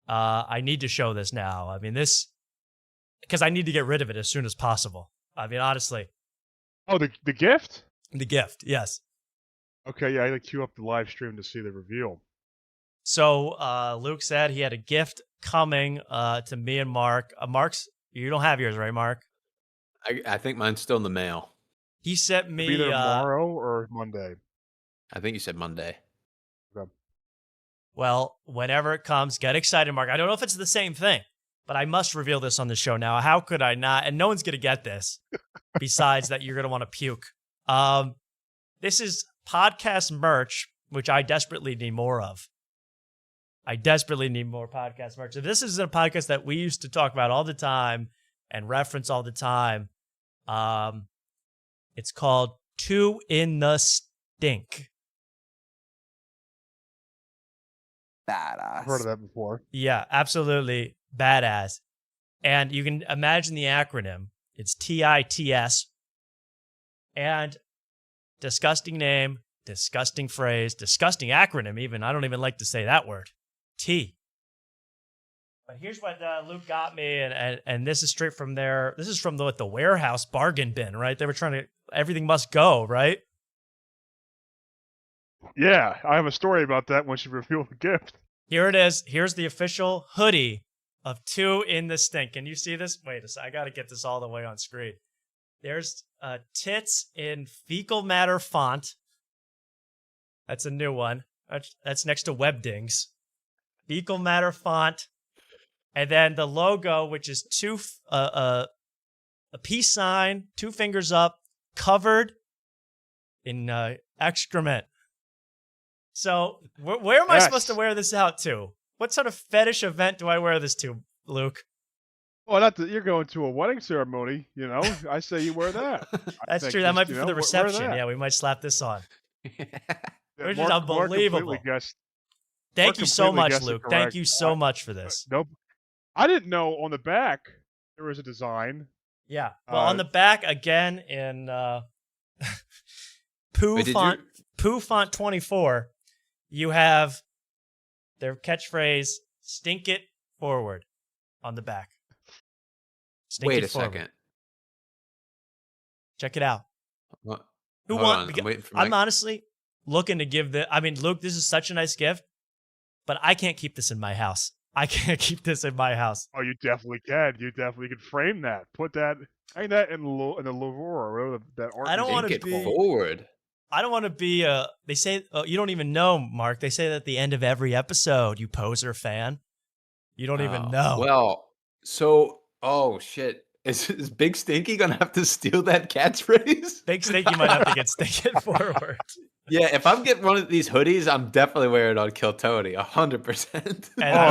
I need to show this now. I mean, because I need to get rid of it as soon as possible. I mean, honestly. Oh, the gift? The gift, yes. Okay, yeah, I like queue up the live stream to see the reveal. So Luke said he had a gift coming to me and Mark. Mark's, you don't have yours, right, Mark? I think mine's still in the mail. He sent me Either tomorrow or Monday. I think you said Monday. Okay. Well, whenever it comes, get excited, Mark. I don't know if it's the same thing, but I must reveal this on the show now. How could I not? And no one's going to get this besides that you're going to want to puke. This is podcast merch, which I desperately need more of. I desperately need more podcast merch. So this is a podcast that we used to talk about all the time and reference all the time. It's called Two in the Stink. Badass. I've heard of that before. Yeah, absolutely badass. And you can imagine the acronym. It's TITS. And disgusting name, disgusting phrase, disgusting acronym even. I don't even like to say that word. T. But here's what Luke got me, and this is straight from there. This is from the warehouse bargain bin, right? They were trying to, everything must go, right? Yeah, I have a story about that once you reveal the gift. Here it is. Here's the official hoodie of Two in the Stink. Can you see this? Wait a second. I got to get this all the way on screen. There's tits in fecal matter font. That's a new one. That's next to Webdings. Fecal matter font. And then the logo, which is a peace sign, 2 fingers up, covered in excrement. So where am I supposed to wear this out to? What sort of fetish event do I wear this to, Luke? Well, you're going to a wedding ceremony, you know. I say you wear that. That's true. That might be for the reception. Yeah, we might slap this on. Which is unbelievable. Thank you so much, Luke. Thank you so much for this. Nope. I didn't know on the back there was a design. Yeah. Well, on the back, again, in Pooh font 24, you have their catchphrase, stink it forward, on the back. Wait a second. Check it out. What? I'm honestly looking to give I mean, Luke, this is such a nice gift, but I can't keep this in my house. I can't keep this in my house. Oh, you definitely can. You definitely can frame that. Hang that in the Lavore or whatever that art. I don't want to be forward. I don't want to be they say, you don't even know, Mark. They say that at the end of every episode, you poser fan. You don't even know. Well, so, oh shit. Is Big Stinky gonna have to steal that catchphrase? Big Stinky might have to get Stink It Forward. Yeah, if I'm getting one of these hoodies, I'm definitely wearing it on Kill Tony, 100%. And I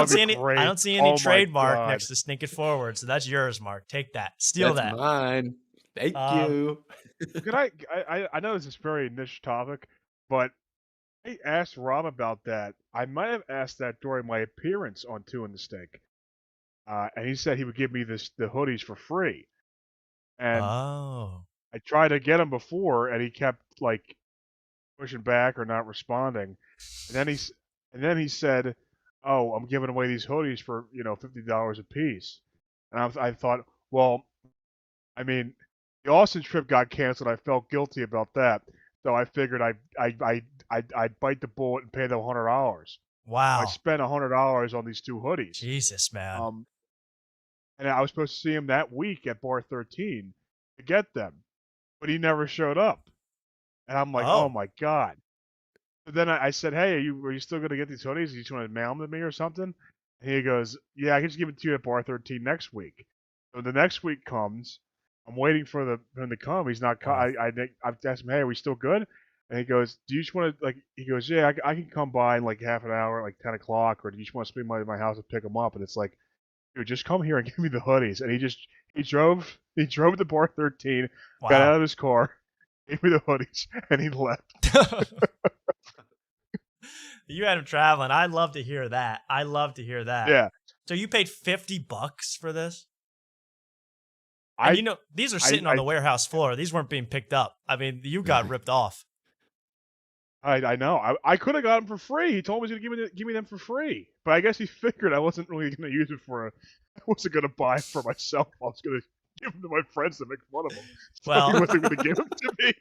don't see any trademark next to Stink It Forward, so that's yours, Mark. Take that. Steal that. That's mine. Thank you. Could I know this is a very niche topic, but I asked Rob about that. I might have asked that during my appearance on Two in the Stink. And he said he would give me the hoodies for free. And I tried to get him before, and he kept like pushing back or not responding. And then he said, "Oh, I'm giving away these hoodies for $50 a piece." And I thought, well, I mean, the Austin trip got canceled. I felt guilty about that, so I figured I'd bite the bullet and pay them $100. Wow! I spent $100 on these 2 hoodies. Jesus, man. And I was supposed to see him that week at Bar 13 to get them, but he never showed up. And I'm like, oh my god. So then I said, hey, are you still going to get these hoodies? You just want to mail them to me or something? And he goes, yeah, I can just give it to you at Bar 13 next week. So the next week comes. I'm waiting for him to come. He's not coming. I've asked him, hey, are we still good? And he goes, do you just want to, he goes, yeah, I can come by in like half an hour, like 10 o'clock, or do you just want to swing by my house and pick him up? And it's like, dude, just come here and give me the hoodies. And he drove to bar 13, Wow. got out of his car, gave me the hoodies, and he left. You had him traveling. I'd love to hear that. I love to hear that. Yeah. So you paid $50 for this? And you know, these are sitting on the warehouse floor. These weren't being picked up. I mean, you got ripped off. I know. I could have got them for free. He told me he was going to give me them for free. But I guess he figured I wasn't really going to use it I wasn't going to buy it for myself. I was going to give them to my friends to make fun of them. So Well, he wasn't going to give them to me.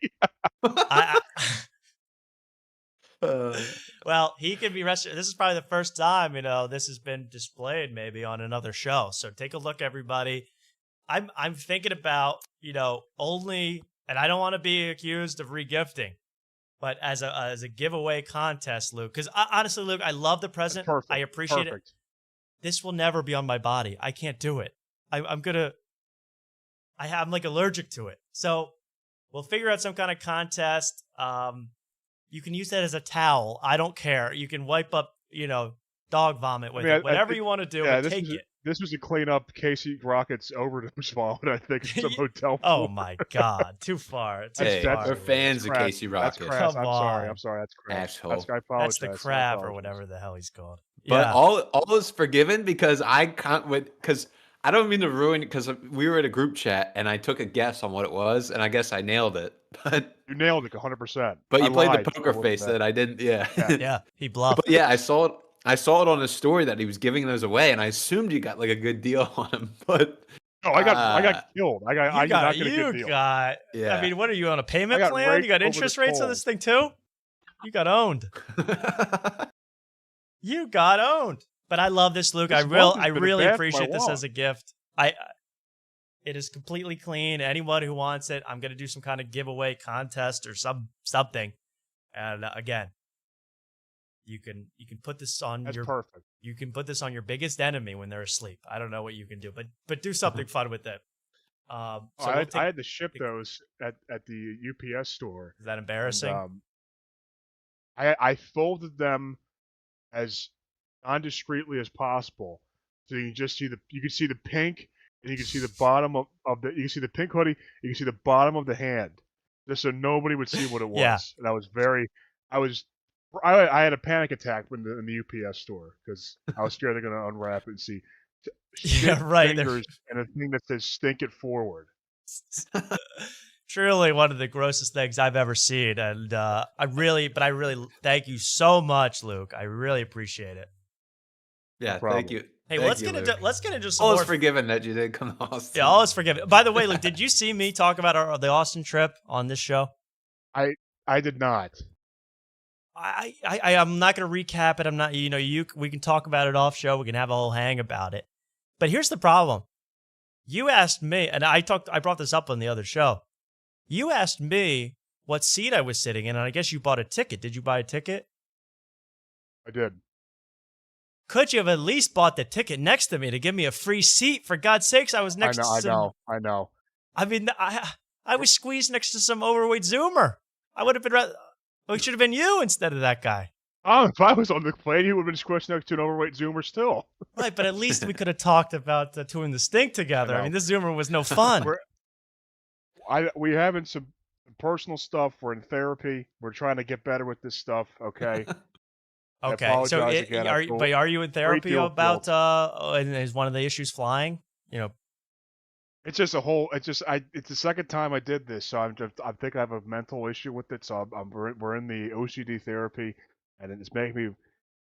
Well, he can be rested. This is probably the first time, this has been displayed maybe on another show. So take a look, everybody. I'm thinking about, only, and I don't want to be accused of regifting, but as a giveaway contest, Luke, because honestly, Luke, I love the present. I appreciate it. This will never be on my body. I can't do it. I'm like allergic to it. So we'll figure out some kind of contest. You can use that as a towel. I don't care. You can wipe up, dog vomit with it. Whatever you want to do, take it. This was to clean up Casey Rocket's overdose vault, I think, in some hotel. Oh my God, too far. We're fans of Casey Rocket. That's I'm sorry. That's crap. Asshole. That's the crab or whatever the hell he's called. But Yeah. all is forgiven because I don't mean to ruin it because we were at a group chat and I took a guess on what it was and I guess I nailed it. But you nailed it 100%. But you played the poker face that I didn't. Yeah. Yeah, he bluffed. But yeah, I saw it. I saw it on his story that he was giving those away, and I assumed you got like a good deal on him. But no, I got killed. I did not get a good deal. Yeah. I mean, what are you on a payment plan? You got interest rates on this thing too? You got owned. You got owned. But I love this, Luke. I really appreciate this as a gift. It is completely clean. Anyone who wants it, I'm gonna do some kind of giveaway contest or something. And again, you can put this on perfect. You can put this on your biggest enemy when they're asleep. I don't know what you can do, but do something fun with it. I had to ship those at the UPS store. Is that embarrassing? And, I folded them as non-discreetly as possible, so you can just see you can see the pink, and you can see the bottom of the you can see the pink hoodie, you can see the bottom of the hand, just so nobody would see what it was. Yeah. And I had a panic attack in the UPS store because I was scared they're going to unwrap it and see fingers and a thing that says "stink it forward." Truly one of the grossest things I've ever seen, and I really thank you so much, Luke. I really appreciate it. Yeah, thank you. Hey, let's get into some all more. is forgiven that you did come to Austin. Yeah, all is forgiven. By the way, Luke, did you see me talk about the Austin trip on this show? I did not. I'm not going to recap it. I'm not, we can talk about it off show. We can have a whole hang about it. But here's the problem. You asked me, and I brought this up on the other show. You asked me what seat I was sitting in, and I guess you bought a ticket. Did you buy a ticket? I did. Could you have at least bought the ticket next to me to give me a free seat? For God's sakes, I was next to some... I know. I mean, I was squeezed next to some overweight Zoomer. I would have been... It should have been you instead of that guy. Oh, if I was on the plane, he would have been squished next to an overweight Zoomer still. Right, but at least we could have talked about doing the stink together. I mean, this Zoomer was no fun. We having some personal stuff. We're in therapy. We're trying to get better with this stuff, okay? Okay, so are you in therapy about, and is one of the issues flying? It's just it's the second time I did this, so I think I have a mental issue with it. So we're in the OCD therapy, and it's making me.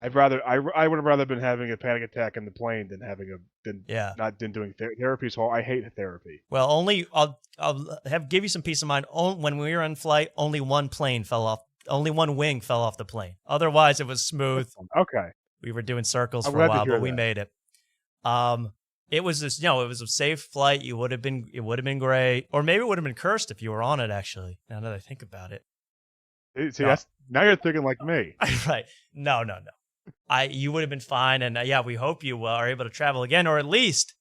I would have rather been having a panic attack in the plane than doing therapy. So I hate therapy. Well, I'll give you some peace of mind. When we were on flight, only one wing fell off the plane. Otherwise, it was smooth. Okay. We were doing circles for a while, but we made it. It was this, it was a safe flight. It would have been great, or maybe it would have been cursed if you were on it. Actually, now that I think about it, see, now you're thinking like me, right? No. You would have been fine, and we hope you are able to travel again, or at least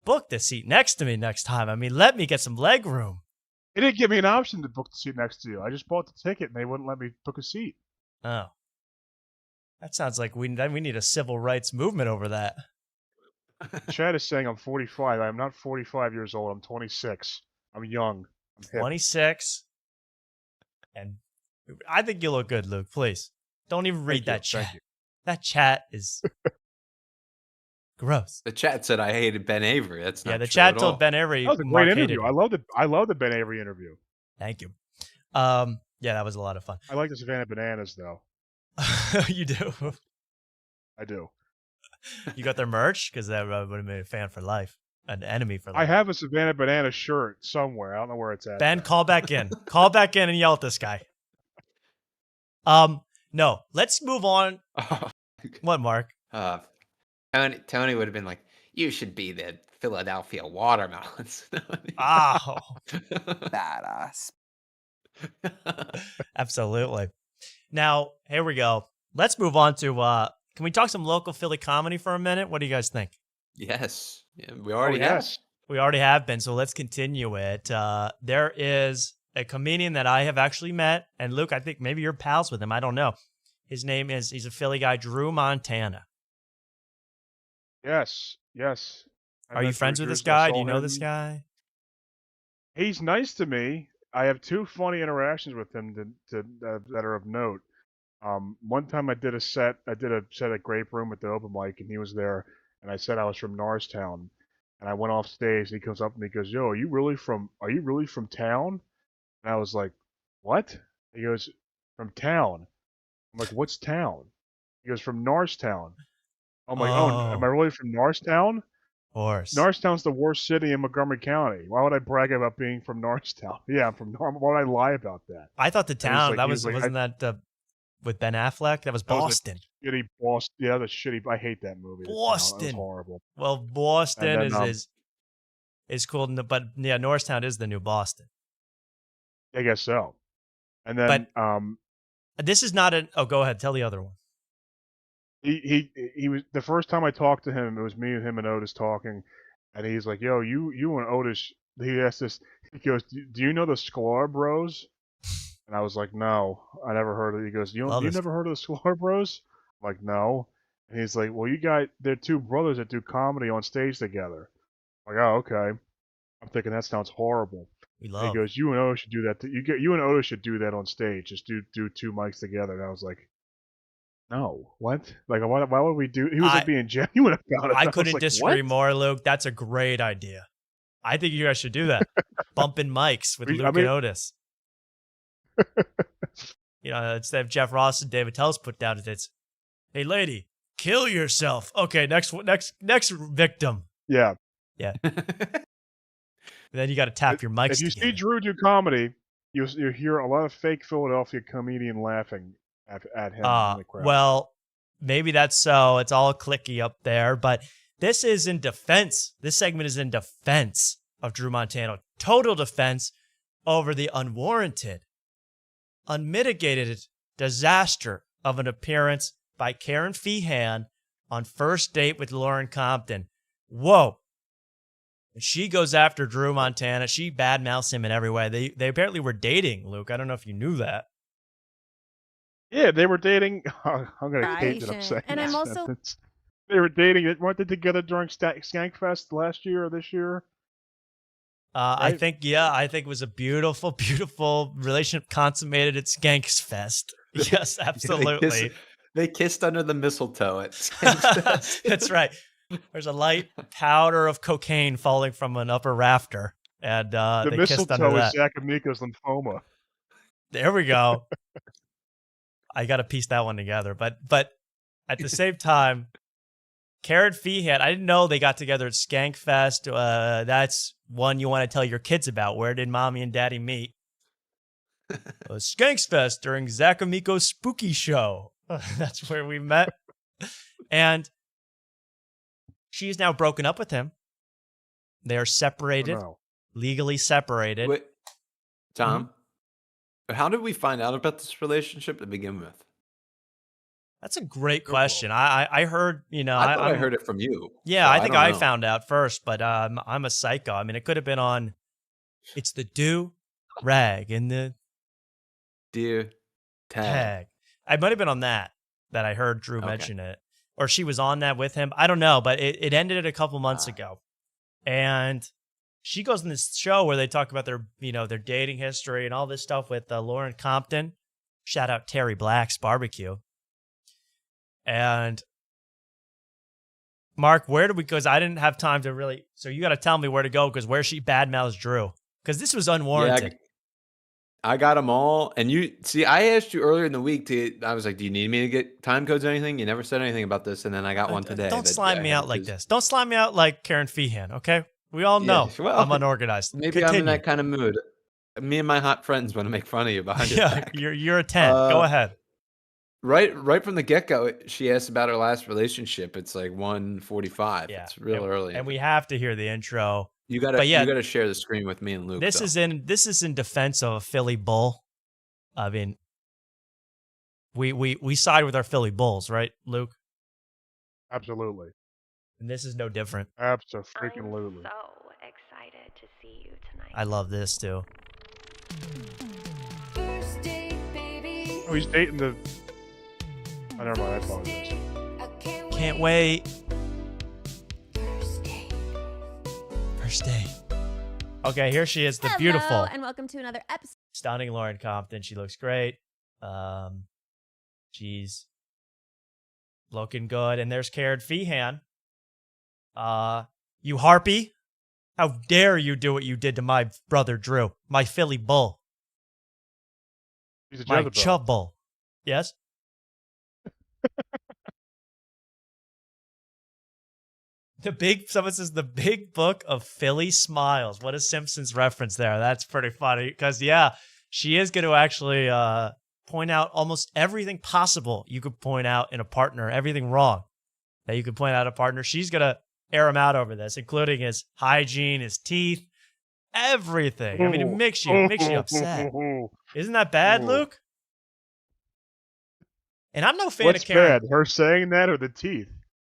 book the seat next to me next time. I mean, let me get some leg room. They didn't give me an option to book the seat next to you. I just bought the ticket, and they wouldn't let me book a seat. Oh, that sounds like we need a civil rights movement over that. Chad is saying I'm 45. I'm not 45 years old. I'm 26. I'm young. I'm hip. 26. And I think you look good, Luke. Please. Don't even read that chat. Thank you. That chat is gross. The chat said I hated Ben Avery. That's not the true chat at told all. Ben Avery. That was a Mark great hated interview. him. I love the Ben Avery interview. Thank you. Yeah, that was a lot of fun. I like the Savannah Bananas though. You do. I do. You got their merch? Because that would have been a fan for life. An enemy for life. I have a Savannah Banana shirt somewhere. I don't know where it's at. Ben, call back in. Call back in and yell at this guy. No, let's move on. What, Mark? Tony would have been like, "You should be the Philadelphia Watermelons." Oh, Badass. Absolutely. Now, here we go. Let's move on to, can we talk some local Philly comedy for a minute? What do you guys think? Yes. Yeah, we already have. We already have been, so let's continue it. There is a comedian that I have actually met, and Luke, I think maybe you're pals with him. I don't know. His name is, he's a Philly guy, Drew Montana. Yes. Are you friends with this guy? Do you know this guy? He's nice to me. I have two funny interactions with him that are of note. One time I did a set at Grape Room at the open mic, and he was there, and I said I was from Norristown, and I went off stage, and he comes up and he goes, "Yo, are you really from town?" And I was like, "What?" He goes, "From town." I'm like, "What's town?" He goes, "From Norristown." I'm like, "Oh, am I really from Norristown?" Of course. Norristown's the worst city in Montgomery County. Why would I brag about being from Norristown? Yeah, I'm from Norristown. Why would I lie about that? I thought the town, like, wasn't that with Ben Affleck? That was Boston. Shitty Boston. Yeah, that's shitty. I hate that movie. Boston. That was horrible. Well, Boston then, is cool, but yeah, Norristown is the new Boston. I guess so. And then, this is not oh, go ahead. Tell the other one. He was the first time I talked to him. It was me and him and Otis talking, and he's like, "Yo, you and Otis." He asked this. He goes, "Do you know the Sklar Bros?" And I was like, "No, I never heard of it." He goes, "You never heard of the Sklar Bros?" I'm like, "No." And he's like, "Well, they're two brothers that do comedy on stage together." I'm like, "Oh, okay." I'm thinking that sounds horrible. We love. And he goes, "You and Otis should do that. You and Otis should do that on stage. Just do two mics together." And I was like, "No, what? Like, why would we do?" He was being genuine about it. I couldn't like, disagree what? more, Luke. That's a great idea. I think you guys should do that. Bumping mics with Luke and Otis. Instead of Jeff Ross and David Tell's put down, it's, "Hey, lady, kill yourself." Okay, next victim. Yeah. Then you got to tap your mics. If you see Drew do comedy, you hear a lot of fake Philadelphia comedian laughing at him in the crowd. Well, maybe that's so. It's all clicky up there, but this is in defense. This segment is in defense of Drew Montana. Total defense over the unwarranted, unmitigated disaster of an appearance by Kerryn Feehan on First Date with Lauren Compton. Whoa. She goes after Drew Montana. She badmouths him in every way. They apparently were dating, Luke. I don't know if you knew that. Yeah, they were dating. I'm going to hate that I'm saying And I'm also... sentence. They were dating. Weren't they together during Skankfest last year or this year? I think it was a beautiful, beautiful relationship consummated at Skanks Fest. Yes, absolutely. They kissed under the mistletoe at Skankfest. That's right. There's a light powder of cocaine falling from an upper rafter, and the they kissed under mistletoe that. is Zach Amico's lymphoma. There we go. I got to piece that one together, but at the same time, Kerryn Feehan, I didn't know they got together at Skankfest. That's one you want to tell your kids about. Where did mommy and daddy meet? Skanksfest during Zach Amico's spooky show. That's where we met. And she's now broken up with him. They are separated, legally separated. Wait, Tom, how did we find out about this relationship to begin with? That's a great question. I heard, I thought I heard it from you. Yeah, so I think I know. found out first, but I'm a psycho. I mean, it could have been on, it's the do rag and the dear tag. I might have been on that I heard Drew mention it. or she was on that with him. I don't know, but it ended a couple months ago. And she goes on this show where they talk about their, their dating history and all this stuff with Lauren Compton. Shout out Terry Black's Barbecue. And Mark, where do we go? Because I didn't have time to really. So you got to tell me where to go because where she badmouths Drew. Because this was unwarranted. Yeah, I got them all. And you see, I asked you earlier in the week I was like, do you need me to get time codes or anything? You never said anything about this. And then I got one today. Don't slime me out like this. Don't slime me out like Kerryn Feehan, okay? We all know I'm unorganized. Maybe I'm in that kind of mood. Me and my hot friends want to make fun of you behind your back. You're a 10. Go ahead. Right from the get-go, she asked about her last relationship. It's like 1:45. Yeah. It's real early. And we have to hear the intro. You gotta share the screen with me and Luke. This is in defense of a Philly Bull. I mean, we side with our Philly Bulls, right, Luke? Absolutely. And this is no different. Absolutely. So excited to see you tonight. I love this too. Oh, he's dating the. Oh, never mind. I apologize. Can't wait. First date. Okay, here she is, the beautiful and welcome to another episode. Stunning Lauren Compton. She looks great. She's looking good. And there's Kerryn Feehan. You harpy. How dare you do what you did to my brother Drew, my Philly Bull. He's a my Jezebel. Chubb Bull. Yes? Someone says the big book of Philly smiles. What a Simpsons reference there. That's pretty funny because, yeah, she is going to actually point out almost everything possible you could point out in a partner, everything wrong that you could point out a partner. She's going to air him out over this, including his hygiene, his teeth, everything. I mean, it makes you upset. Isn't that bad, Luke? And I'm no fan What's of Kerryn. bad? Her saying that or the teeth?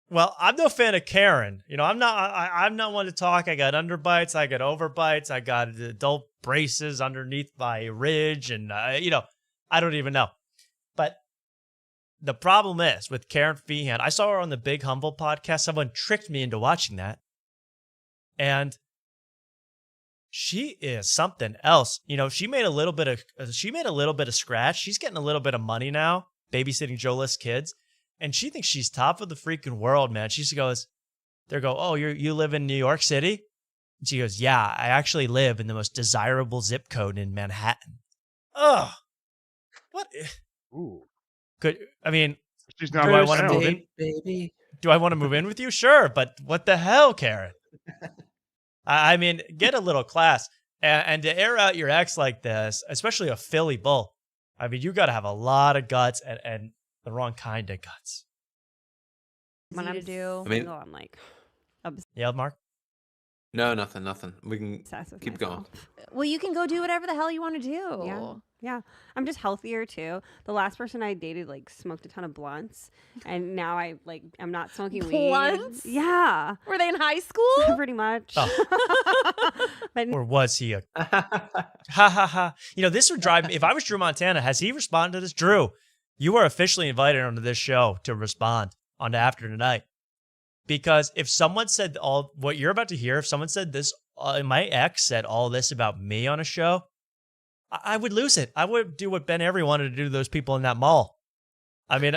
Well, I'm no fan of Kerryn. I'm not one to talk. I got underbites. I got overbites. I got adult braces underneath my ridge. And, I don't even know. But the problem is with Kerryn Feehan, I saw her on the Big Humble podcast. Someone tricked me into watching that. And she is something else. She made a little bit of scratch. She's getting a little bit of money now, babysitting Joe List's kids. And she thinks she's top of the freaking world, man. She goes, oh, you live in New York City? And she goes, yeah, I actually live in the most desirable zip code in Manhattan. Ugh. What? Ooh. She's not do I want to move in? Baby. Do I want to move in with you? Sure, but what the hell, Kerryn? I mean, get a little class. And to air out your ex like this, especially a Philly Bull, I mean, you got to have a lot of guts and the wrong kind of guts. When I'm I mean- single, I'm like, Yeah, Mark? No, nothing. We can keep going. well, you can go do whatever the hell you want to do. Yeah. I'm just healthier too. The last person I dated smoked a ton of blunts, and now I'm not smoking Blunts? weed. Yeah. Were they in high school? Pretty much. But Or was he a ha ha ha? This would drive me. If I was Drew Montana, has he responded to this? Drew, you are officially invited onto this show to respond on After Tonight. Because if someone said all what you're about to hear, if someone said this, my ex said all this about me on a show, I would lose it. I would do what Ben Avery wanted to do to those people in that mall. I mean,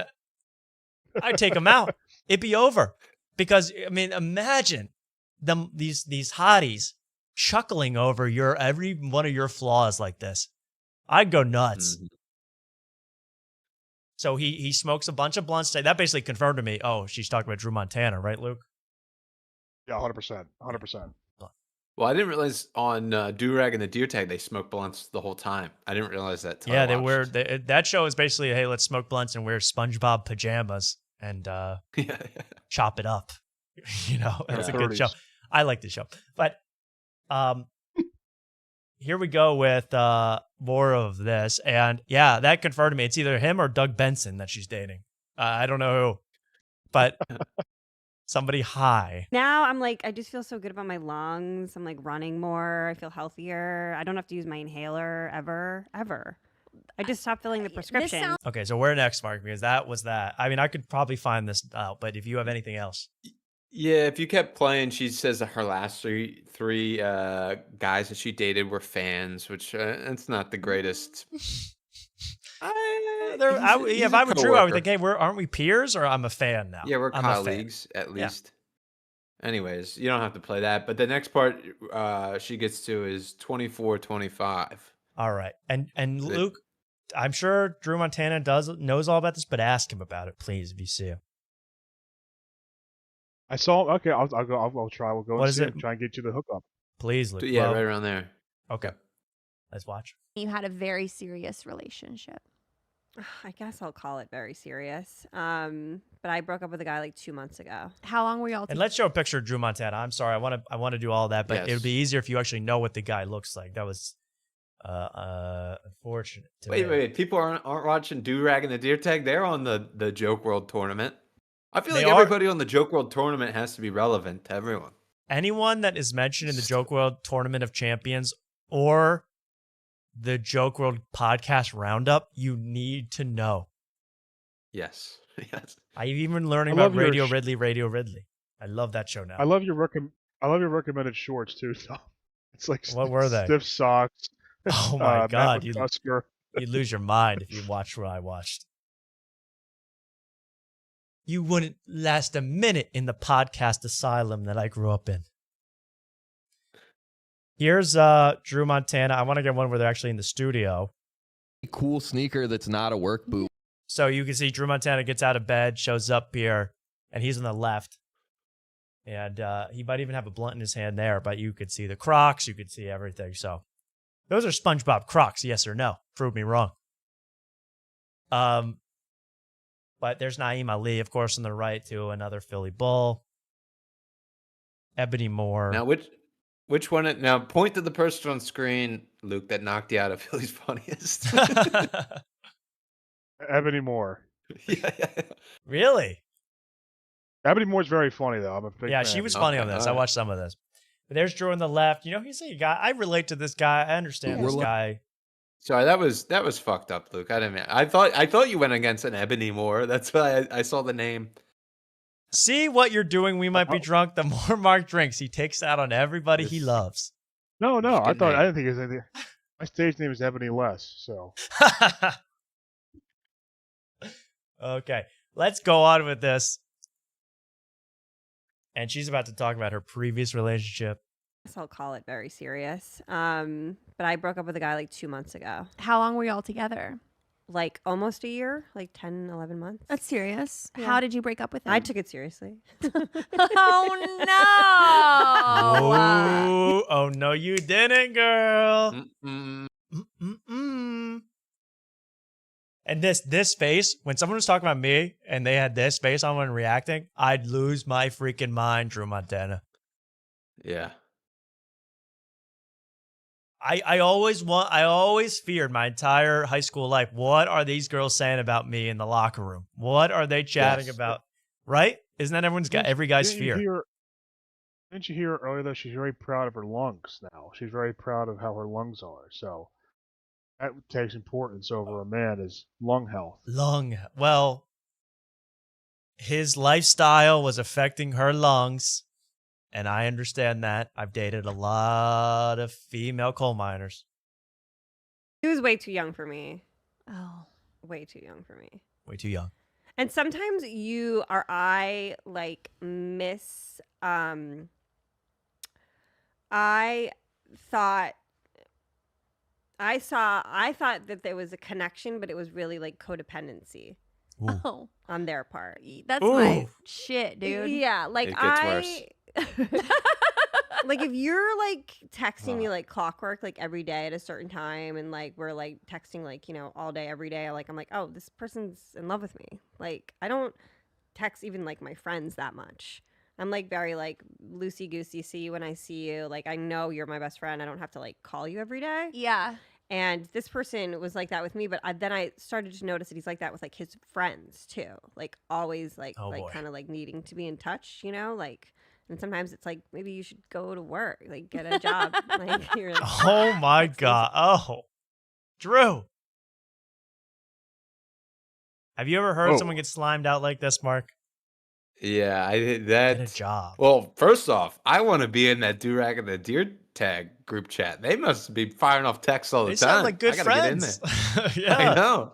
I'd take them out. It'd be over. Because, I mean, imagine these hotties chuckling over every one of your flaws like this. I'd go nuts. Mm-hmm. So he smokes a bunch of blunts today. That basically confirmed to me, oh, she's talking about Drew Montana, right, Luke? Yeah, 100%. 100%. Well, I didn't realize on Durag and the Deer Tag they smoked blunts the whole time. I didn't realize that. Till Yeah, I they watched. wear that show is basically, hey, let's smoke blunts and wear SpongeBob pajamas and chop it up. That's a good show. I like the show. But here we go with more of this. And yeah, that confirmed to me. It's either him or Doug Benson that she's dating. I don't know who, but somebody high. now I'm I just feel so good about my lungs. I'm running more. I feel healthier. I don't have to use my inhaler ever. I just stopped filling the prescription. Okay, so where next, Mark? Because that was that. I mean, I could probably find this out, but if you have anything else. Yeah, if you kept playing, she says that her last three guys that she dated were fans, which it's not the greatest. If I were Drew, I would think, hey, aren't we peers, or I'm a fan now? Yeah, we're I'm a fan. colleagues at least. Anyways, you don't have to play that. But the next part she gets to is 24-25. All right, and Luke, I'm sure Drew Montana knows all about this, but ask him about it, please, if you see him. I saw. Okay, I'll go. I'll try. We'll go. What and is see it? him, try and get you the hookup. Please, Luke. Yeah, right around there. Okay, let's watch. You had a very serious relationship. I guess I'll call it very serious. But I broke up with a guy like 2 months ago. How long were y'all And let's show a picture of Drew Montana. I'm sorry, I want to do all that, but Yes. it would be easier if you actually know what the guy looks like. That was unfortunate. Wait. People aren't watching Do-Rag and the Deer Tag. They're on the Joke World tournament. I feel They like are- everybody on the Joke World tournament has to be relevant to everyone. Anyone that is mentioned in the Joke World Tournament of Champions or the Joke World Podcast Roundup, you need to know. Yes. Yes. I've even learning I about love your Radio Ridley. I love that show now. I love your recommended shorts too. So it's like What were they? Stiff socks. Oh my Matt God, McCusker. you'd lose your mind if you watched what I watched. You wouldn't last a minute in the podcast asylum that I grew up in. Here's Drew Montana. I want to get one where they're actually in the studio. Cool sneaker that's not a work boot. So you can see Drew Montana gets out of bed, shows up here, and he's on the left. And he might even have a blunt in his hand there, but you could see the Crocs, you could see everything. So those are SpongeBob Crocs, yes or no? Prove me wrong. But there's Naeem Ali, of course, on the right, too, another Philly Bull. Ebony Moore. Now, which one? Now, point to the person on screen, Luke, that knocked you out of Philly's Funniest. Ebony Moore. Really? Ebony Moore's very funny though. I'm a big fan. She was funny on this. I watched some of this. But there's Drew on the left. You know, he's a guy. I relate to this guy. I understand this guy. Sorry, that was fucked up, Luke. I didn't mean. I thought you went against an Ebony Moore. That's why I saw the name. See what you're doing. We might be drunk. The more Mark drinks, he takes out on everybody he loves. No. I good name. didn't think it was anything. My stage name is Ebony Less. So Okay, let's go on with this. And she's about to talk about her previous relationship. I guess I'll call it very serious. But I broke up with a guy like 2 months ago. How long were y'all together? Like almost a year, like 10, 11 months. That's serious. Yeah. How did you break up with him? I took it seriously. Oh no! Oh no, you didn't, girl. And this face, when someone was talking about me and they had this face on when reacting, I'd lose my freaking mind, Drew Montana. Yeah. I always feared my entire high school life. What are these girls saying about me in the locker room? What are they chatting about? Right? Isn't that every guy's fear? Didn't you hear earlier that she's very proud of her lungs now? She's very proud of how her lungs are. So that takes importance over a man is lung health. Well, his lifestyle was affecting her lungs, and I understand that. I've dated a lot of female coal miners. He was way too young for me. Oh. Way too young for me. Way too young. And sometimes you or I like miss I thought that there was a connection, but it was really like codependency. Ooh. Oh, on their part. That's my shit, dude. Yeah, like It gets worse. like if you're like texting me like clockwork, like every day at a certain time, and like we're like texting like, you know, all day every day, like I'm like, oh, this person's in love with me. Like I don't text even like my friends that much. I'm like very like loosey goosey, see you when I see you. Like I know you're my best friend. I don't have to like call you every day. Yeah. And this person was like that with me, but then I started to notice that he's like that with like his friends too. Like always like kind of like needing to be in touch, you know, like. And sometimes it's like maybe you should go to work, like get a job. Like you're like, Oh my God. Oh, Drew. Have you ever heard Oh. someone get slimed out like this, Mark? Yeah, I did that. Good job. Well, first off, I want to be in that Durag and the Deer Tag group chat. They must be firing off texts all the They time. sound like good I gotta get in friends. there. Yeah. I know.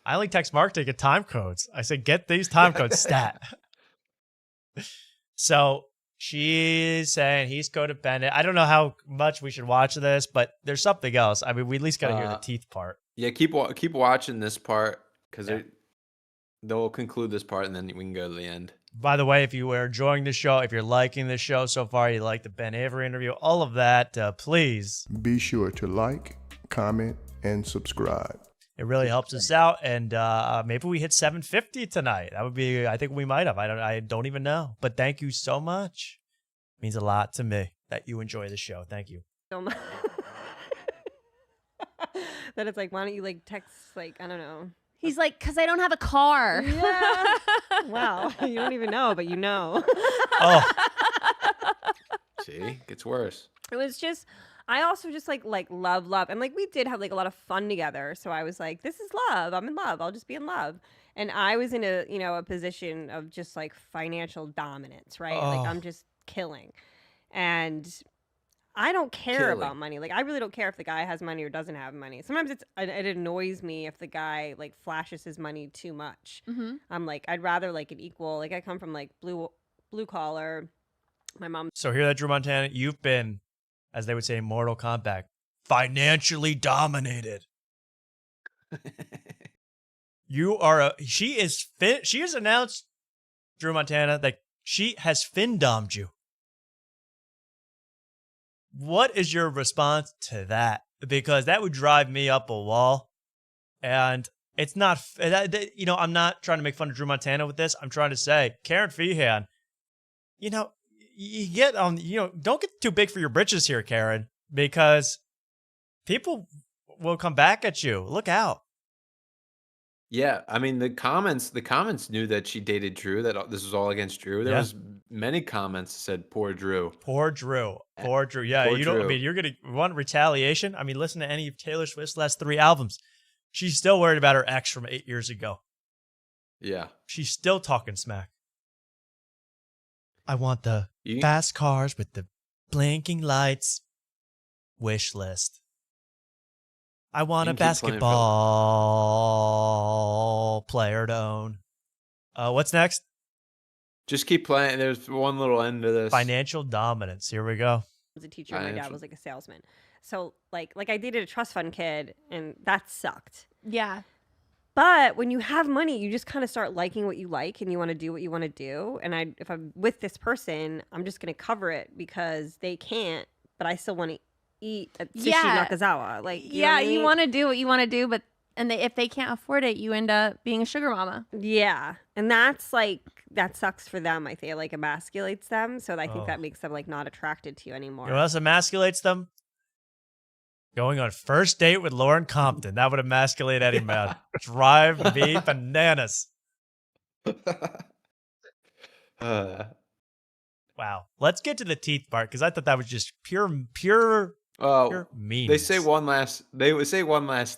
I only text Mark to get time codes. I said, get these time codes stat. So she's saying he's codependent. I don't know how much we should watch this, but there's something else. I mean, we at least got to hear the teeth part. Yeah, keep watching this part because they'll conclude this part and then we can go to the end. By the way, if you are enjoying the show, if you're liking the show so far, you like the Ben Avery interview, all of that, please. Be sure to like, comment, and subscribe. It really helps us out, and maybe we hit 750 tonight. That would be, I think we might have. I don't even know. But thank you so much. It means a lot to me that you enjoy the show. Thank you. So much. That it's like, why don't you like text, like, I don't know. He's like, because I don't have a car. Yeah. Wow. You don't even know, but you know. Oh. See, gets worse. It was just, I also just like love. And like we did have like a lot of fun together. So I was like, this is love. I'm in love. I'll just be in love. And I was in a position of just like financial dominance, right? Like I'm just killing. And I don't care about money. Like, I really don't care if the guy has money or doesn't have money. Sometimes it annoys me if the guy like flashes his money too much. Mm-hmm. I'm like, I'd rather like an equal. Like, I come from like blue collar. My mom. So hear that, Drew Montana? You've been, as they would say in Mortal Kombat, financially dominated. You are she has announced, Drew Montana, that she has fin-dommed you. What is your response to that? Because that would drive me up a wall. And it's not, I'm not trying to make fun of Drew Montana with this. I'm trying to say, Kerryn Feehan, you get on, don't get too big for your britches here, Kerryn, because people will come back at you. Look out. Yeah, I mean the comments knew that she dated Drew, that this was all against Drew. There was many comments that said poor Drew. Poor Drew. Poor Drew. Yeah, Poor you don't, Drew. I mean, you're going to want retaliation. I mean, listen to any of Taylor Swift's last 3 albums. She's still worried about her ex from 8 years ago. Yeah. She's still talking smack. I want the fast cars with the blinking lights. Wish list. I want a basketball player to own. What's next? Just keep playing. There's one little end to this. Financial dominance. Here we go. I was a teacher. My dad was like a salesman. So like I dated a trust fund kid, and that sucked. Yeah. But when you have money, you just kind of start liking what you like, and you want to do what you want to do. And if I'm with this person, I'm just going to cover it because they can't, but I still want to eat at Sushi Nakazawa. Like, you know what I mean? You want to do what you want to do, but if they can't afford it, you end up being a sugar mama. Yeah. And that's like, that sucks for them. I think it like emasculates them. So I think that makes them like not attracted to you anymore. You know what else emasculates them? Going on first date with Lauren Compton. That would emasculate any man. Drive me bananas. Wow. Let's get to the teeth part, because I thought that was just pure meanness. They say one last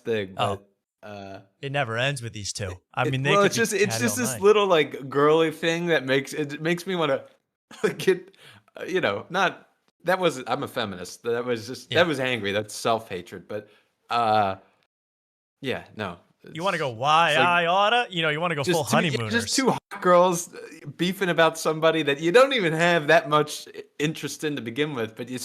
thing, but it never ends with these two. I mean, it's just this little like girly thing that makes me want to get, not. That wasn't. I'm a feminist. That was just. That was angry. That's self-hatred. But, yeah, no. You want to go? Why I oughta? You want to go full honeymooners? Just two hot girls beefing about somebody that you don't even have that much interest in to begin with, but you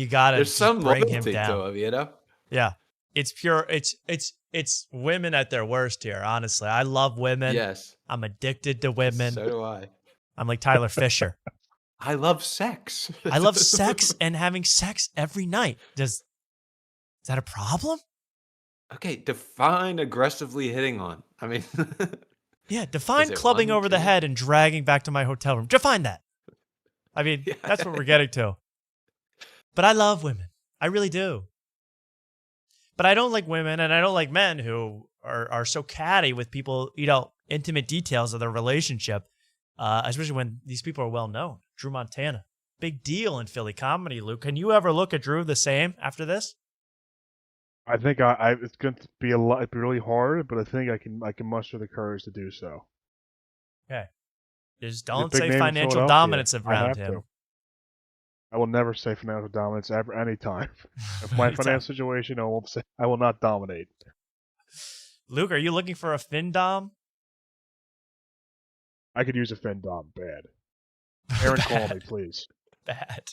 gotta. There's some bring loyalty him down. to him, Yeah, it's pure. It's women at their worst here. Honestly, I love women. Yes, I'm addicted to women. So do I. I'm like Tyler Fisher. I love sex. I love sex and having sex every night. Is that a problem? Okay, define aggressively hitting on. I mean, yeah, define clubbing over the head and dragging back to my hotel room. Define that. I mean, that's what we're getting to. But I love women. I really do. But I don't like women, and I don't like men who are so catty with people, intimate details of their relationship, especially when these people are well known. Drew Montana, big deal in Philly comedy, Luke. Can you ever look at Drew the same after this? I think it's going to be really hard, but I think I can muster the courage to do so. Okay. Just He's a don't big say name in financial Philadelphia. dominance I around have him. to. I will never say financial dominance ever, anytime. If my Anytime. financial situation, I will not dominate. Luke, are you looking for a fin dom? I could use a fin dom bad. Aaron, call me, please. Bad.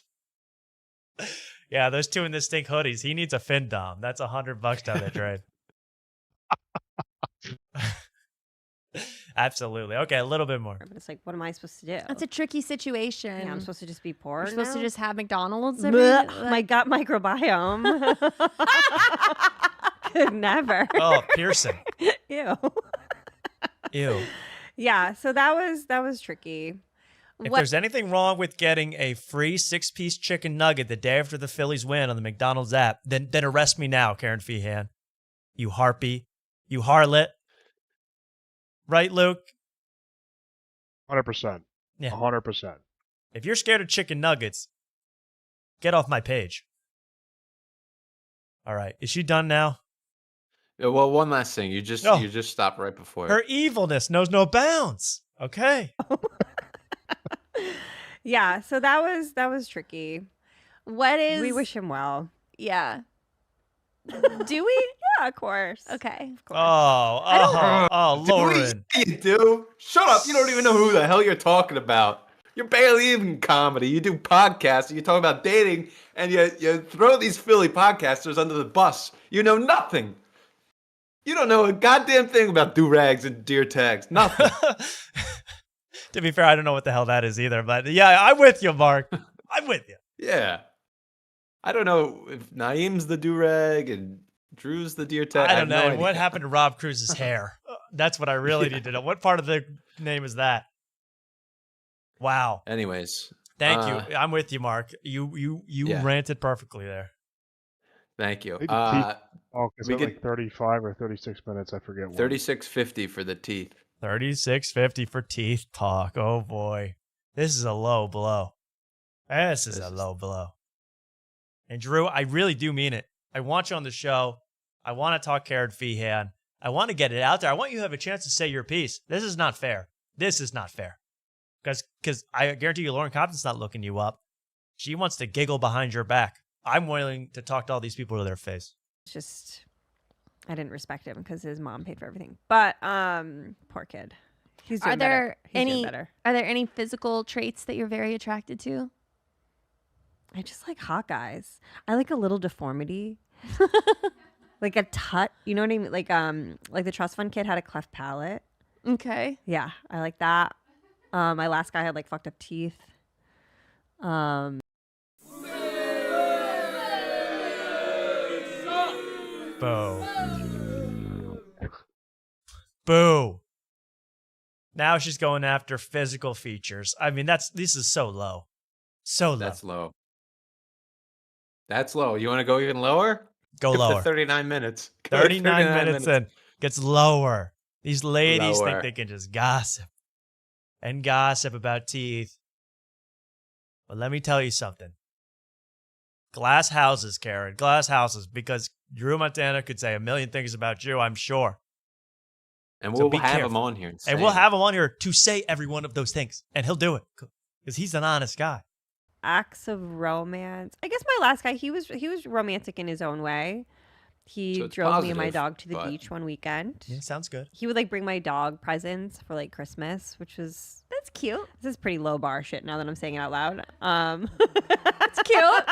Yeah, those two in the stink hoodies. He needs a fin dom. That's $100 down the drain. Absolutely. Okay, a little bit more. But it's like, what am I supposed to do? That's a tricky situation. Yeah, I'm supposed to just be poor. You're supposed to now? just have McDonald's Blech, my gut microbiome. Could never. Oh, piercing. Ew. Ew. Yeah, so that was tricky. If there's anything wrong with getting a free 6-piece chicken nugget the day after the Phillies win on the McDonald's app, then arrest me now, Kerryn Feehan. You harpy. You harlot. Right, Luke? 100%. Yeah. 100%. If you're scared of chicken nuggets, get off my page. All right. Is she done now? Yeah, well, one last thing. You just stopped right before Her it. evilness knows no bounds. Okay. Yeah, so that was tricky. What is? We wish him well. Yeah. Do we? Yeah, of course. Okay. Of course. Oh, Lauren. You do? Shut up. You don't even know who the hell you're talking about. You're barely even comedy. You do podcasts, and you talk about dating, and you throw these Philly podcasters under the bus. You know nothing. You don't know a goddamn thing about do-rags and deer tags. Nothing. To be fair, I don't know what the hell that is either, but yeah, I'm with you, Mark. I'm with you. Yeah. I don't know if Naeem's the do-rag and Drew's the deer tag. I don't know. No What idea. happened to Rob Cruz's hair? That's what I really need to know. What part of the name is that? Wow. Anyways. Thank you. I'm with you, Mark. You Yeah. ranted perfectly there. Thank you. Is we it could like 35 or 36 minutes? I forget. 36.50 for the teeth. 36.50 for teeth talk. Oh boy. This is a low blow. This is a low blow. And Drew, I really do mean it. I want you on the show. I want to talk Kerryn Feehan. I want to get it out there. I want you to have a chance to say your piece. This is not fair. This is not fair. Because I guarantee you Lauren Compton's not looking you up. She wants to giggle behind your back. I'm willing to talk to all these people to their face. It's just, I didn't respect him because his mom paid for everything. But poor kid. He's doing better. He's doing better. Are there any physical traits that you're very attracted to? I just like hot guys. I like a little deformity. Like a tut. You know what I mean? Like the trust fund kid had a cleft palate. Okay. Yeah, I like that. My last guy had like fucked up teeth. Boo. Boo. Now she's going after physical features. I mean, this is so low. So low. That's low. That's low. You want to go even lower? Go Skip the lower. 39 minutes. Go to 39 minutes in. Gets lower. These ladies think Lower. they can just gossip. And gossip about teeth. But let me tell you something. Glass houses, Kerryn. Glass houses. Because Drew Montana could say a million things about you, I'm sure. And So we'll be have careful. him on here. And we'll have him on here to say every one of those things. And he'll do it. Because he's an honest guy. Acts of romance. I guess my last guy, he was romantic in his own way. He So it's drove me and my positive, dog to the but- beach one weekend. Yeah, sounds good. He would like bring my dog presents for like Christmas, which was That's cute. this is pretty low bar shit now that I'm saying it out loud. That's cute.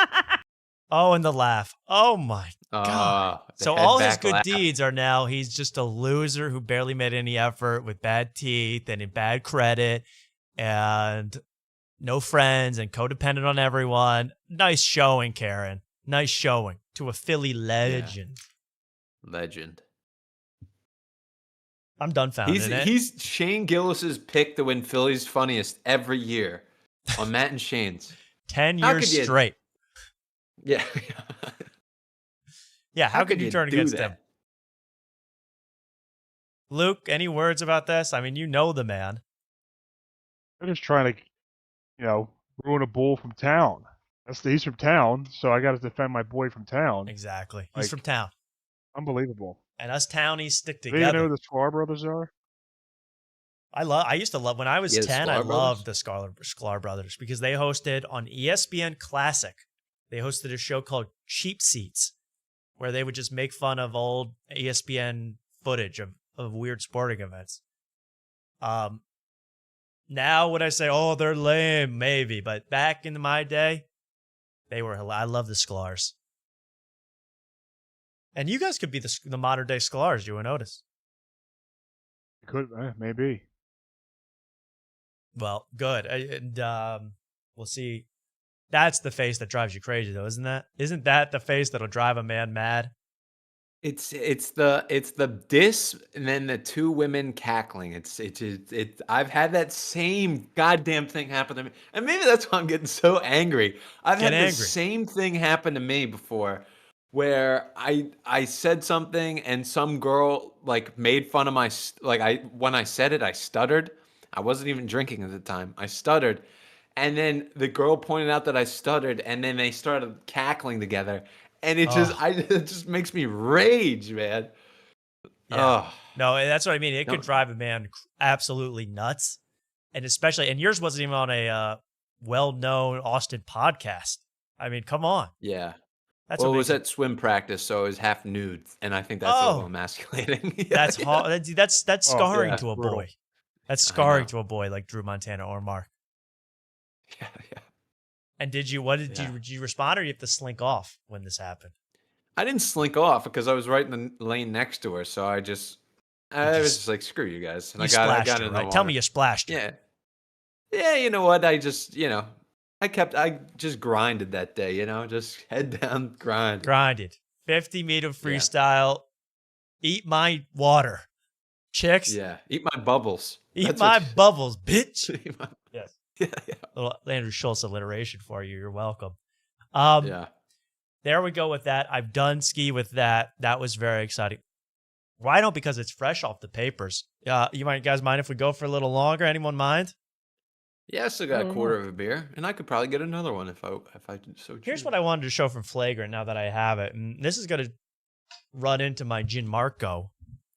Oh, and the laugh. Oh my God. The So head all his back good laugh. deeds are now he's just a loser who barely made any effort with bad teeth and in bad credit and no friends and codependent on everyone. Nice showing, Kerryn. Nice showing to a Philly legend. Legend. I'm dumbfounded. He's Shane Gillis's pick to win Philly's Funniest every year on Matt and Shane's. 10 How years could you- straight. Yeah. Yeah, how could could you you turn do against that? him? Luke, any words about this? I mean, you know the man. They're just trying to, ruin a bull from town. He's from town, so I got to defend my boy from town. Exactly. He's Like- from town. Unbelievable. And us townies stick Do you even know together. who the Sklar brothers are? I used to love when I was Yeah, the 10. I Sklar loved the Sklar brothers because they hosted on ESPN Classic. They hosted a show called Cheap Seats, where they would just make fun of old ESPN footage of weird sporting events. Now would I say, oh, they're lame? Maybe, but back in my day, they were. I love the Sklars, and you guys could be the modern day Sklars. You would notice. Could maybe. Well, good, and we'll see. That's the face that drives you crazy, though, isn't that? Isn't that the face that'll drive a man mad? It's the diss and then the two women cackling. I've had that same goddamn thing happen to me, and maybe that's why I'm getting so angry. I've had the same thing happen to me before, where I said something and some girl like made fun of my when I said it I stuttered. I wasn't even drinking at the time. I stuttered. And then the girl pointed out that I stuttered, and then they started cackling together. And it just makes me rage, man. Yeah. No, that's what I mean. It could drive a man absolutely nuts. And especially, and yours wasn't even on a well-known Austin podcast. I mean, come on. Yeah. That's well, it was at swim practice, so it was half nude, and I think that's a little emasculating. That's hard. That's scarring to a brutal. boy. That's scarring to a boy like Drew Montana or Mark. Yeah. And did you respond, or you have to slink off when this happened? I didn't slink off because I was right in the lane next to her, so I was just like, screw you guys. And I got in the water. Tell me you splashed her. Yeah. Yeah, you know what? I just grinded that day, just head down, grind. Grinded. 50-meter freestyle. Eat my water. Chicks. Yeah. Eat my bubbles. Eat my bubbles, bitch. Yes. Yeah. Little Andrew Schulz alliteration for you. You're welcome. Yeah. There we go with that. I've done ski with that. That was very exciting. Why don't? Because it's fresh off the papers. You guys mind if we go for a little longer? Anyone mind? Yeah, I still got a quarter of a beer, and I could probably get another one if I so choose. Here's what I wanted to show from Flagrant now that I have it. And this is going to run into my Gin Marco.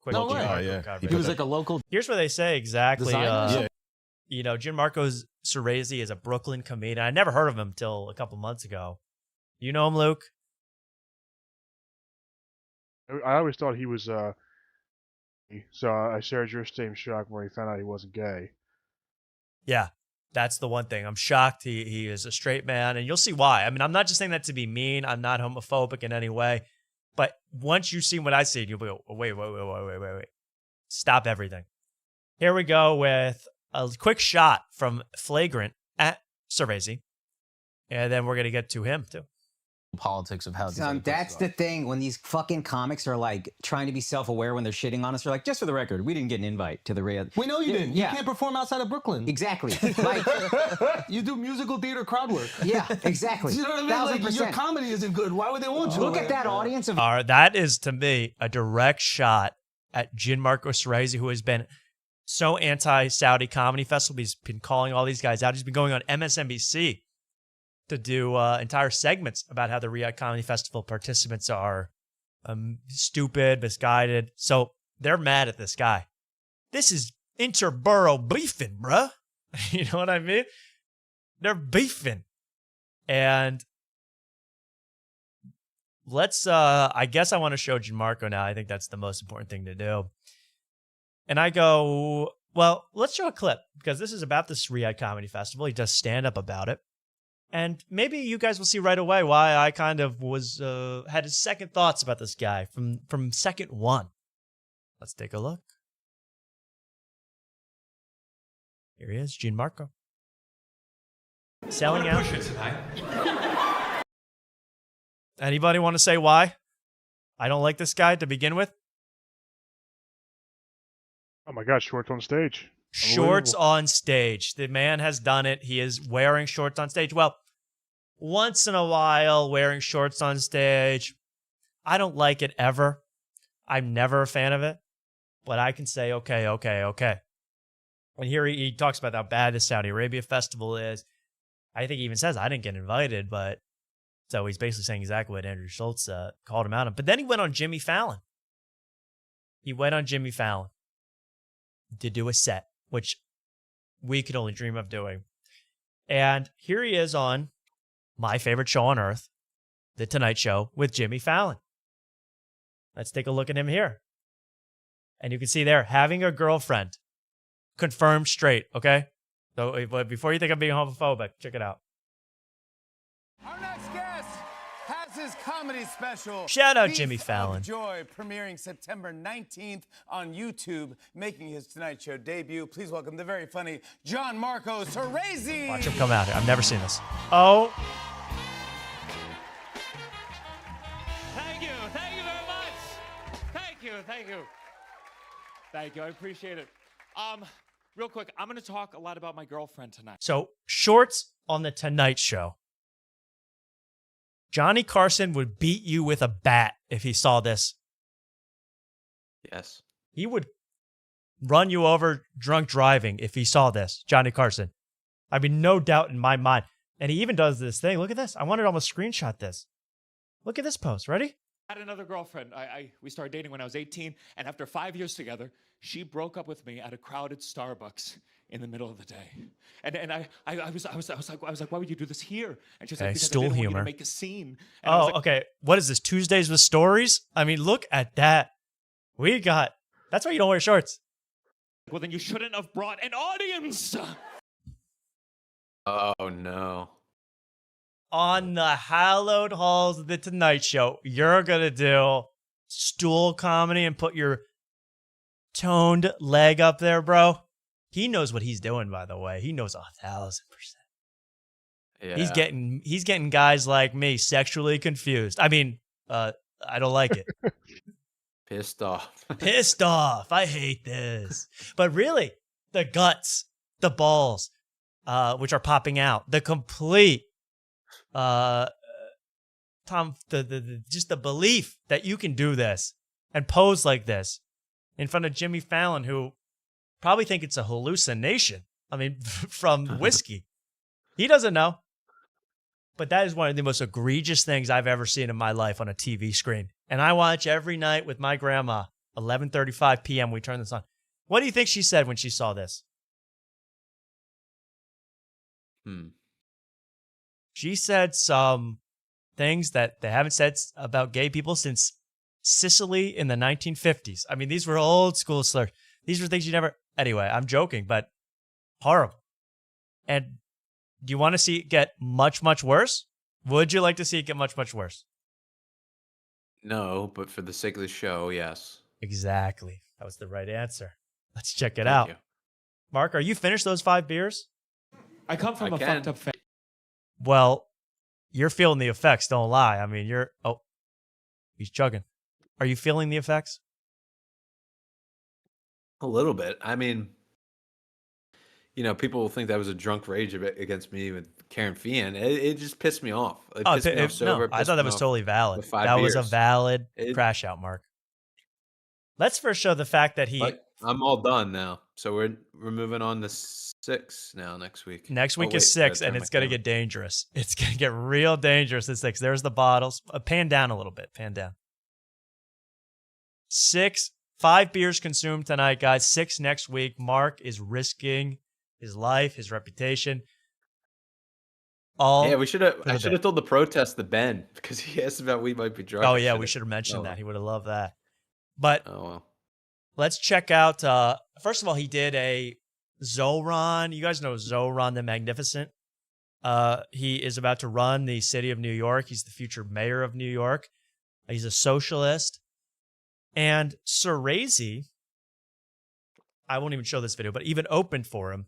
No way. He was like a local. Here's what they say exactly. Designer? Gianmarco Cerezi is a Brooklyn comedian. I never heard of him until a couple months ago. You know him, Luke? I always thought he was so I shared your same shock when he found out he wasn't gay. Yeah, that's the one thing. I'm shocked he is a straight man, and you'll see why. I mean, I'm not just saying that to be mean. I'm not homophobic in any way. But once you see what I see, you'll be, oh, wait. Stop everything. Here we go with a quick shot from Flagrant at Cerezi. And then we're going to get to him, too. Politics of how that's the thing when these fucking comics are like trying to be self-aware when they're shitting on us. They're like, just for the record, we didn't get an invite to the real. We know you didn't. You can't perform outside of Brooklyn. Exactly. Like you do musical theater crowd work. Yeah, exactly. You know what I mean? Like, your comedy isn't good. Why would they want you? Look at that audience of. That is to me a direct shot at Gianmarco Cerezi, who has been so anti-Saudi Comedy Festival. He's been calling all these guys out. He's been going on MSNBC to do entire segments about how the Riyadh Comedy Festival participants are stupid, misguided. So they're mad at this guy. This is interborough beefing, bruh. You know what I mean? They're beefing. And let's, I guess I want to show Gianmarco now. I think that's the most important thing to do. And I go, well, let's show a clip because this is about this Riyadh Comedy Festival. He does stand up about it. And maybe you guys will see right away why I kind of was had second thoughts about this guy from second one. Let's take a look. Here he is, Gianmarco. Selling out. Anybody want to say why I don't like this guy to begin with? Oh my God, shorts on stage. Shorts on stage. The man has done it. He is wearing shorts on stage. Well, once in a while, wearing shorts on stage. I don't like it ever. I'm never a fan of it. But I can say, okay. And here he talks about how bad the Saudi Arabia festival is. I think he even says, I didn't get invited, but So he's basically saying exactly what Andrew Schulz called him out on. But then he went on Jimmy Fallon. He went on Jimmy Fallon to do a set, which we could only dream of doing. And here he is on my favorite show on earth, The Tonight Show with Jimmy Fallon. Let's take a look at him here. And you can see there, having a girlfriend. Confirmed straight, okay? So but before you think I'm being homophobic, check it out. Our next guest has his comedy special. Shout out Beef Jimmy of Fallon. Joy, premiering September 19th on YouTube, making his Tonight Show debut. Please welcome the very funny John Marco Cerezi. Watch him come out here. I've never seen this. Oh. Thank you very much. Thank you. I appreciate it. Real quick, I'm going to talk a lot about my girlfriend tonight. So, Shorts on The Tonight Show. Johnny Carson would beat you with a bat if he saw this. Yes. He would run you over drunk driving if he saw this, Johnny Carson. I mean, no doubt in my mind. And he even does this thing. Look at this. I wanted to almost screenshot this. Look at this post. Ready? I had another girlfriend. We started dating when I was 18, and after 5 years together, she broke up with me at a crowded Starbucks in the middle of the day. And I was like, why would you do this here? And she's like, because stool I didn't want you humor. to make a scene. And I was like, Okay. What is this? Tuesdays with Stories? I mean, look at that. That's why you don't wear shorts. well, then you shouldn't have brought an audience. Oh, no. On the hallowed halls of The Tonight Show, you're going to do stool comedy and put your toned leg up there, bro. He knows what he's doing, by the way. He knows 1,000%. Yeah. He's getting guys like me sexually confused. I mean, I don't like it. Pissed off. Pissed off. I hate this. But really, the guts, the balls, which are popping out, the complete just the belief that you can do this and pose like this in front of Jimmy Fallon, who probably think it's a hallucination. I mean, from whiskey. He doesn't know. But that is one of the most egregious things I've ever seen in my life on a TV screen. And I watch every night with my grandma, 11:35 p.m. We turn this on. What do you think she said when she saw this? She said some things that they haven't said about gay people since Sicily in the 1950s. I mean, these were old school slurs. These were things you never... Anyway, I'm joking, but horrible. And do you want to see it get much, much worse? Would you like to see it get much, much worse? No, but for the sake of the show, yes. Exactly. That was the right answer. Let's check it Thank out. you. Mark, are you finished those 5 beers? I come from a fucked up family. Well, you're feeling the effects, don't lie. I mean, he's chugging. Are you feeling the effects? A little bit. I mean, people will think that was a drunk rage against me with Kerryn Feehan. It just pissed me off. It pissed me off sober. I thought that was totally valid. That was a valid crash out, Mark. Let's first show the fact that I'm all done now. So we're moving on to 6 now next week. Next week is 6, and it's going to get dangerous. It's going to get real dangerous at 6. There's the bottles. Pan down a little bit. Pan down. 5 beers consumed tonight, guys. 6 next week. Mark is risking his life, his reputation. I should have told the protest to Ben because he asked about we might be drunk. Oh yeah, we should have mentioned that. He would have loved that. But let's check out. First of all, he did a Zoran. You guys know Zoran the Magnificent. He is about to run the city of New York. He's the future mayor of New York. He's a socialist. And Cerezi, I won't even show this video, but even opened for him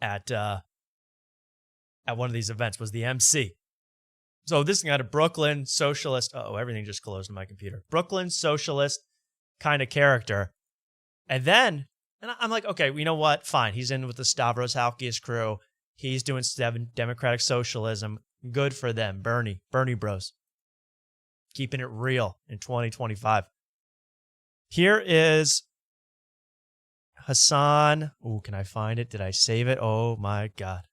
at one of these events, was the MC. So this guy, a Brooklyn socialist. Everything just closed on my computer. Brooklyn socialist kind of character. And I'm like, okay, you know what? Fine. He's in with the Stavros Halkias crew. He's doing democratic socialism. Good for them. Bernie bros. Keeping it real in 2025. Here is Hassan. Can I find it? Did I save it? Oh my God.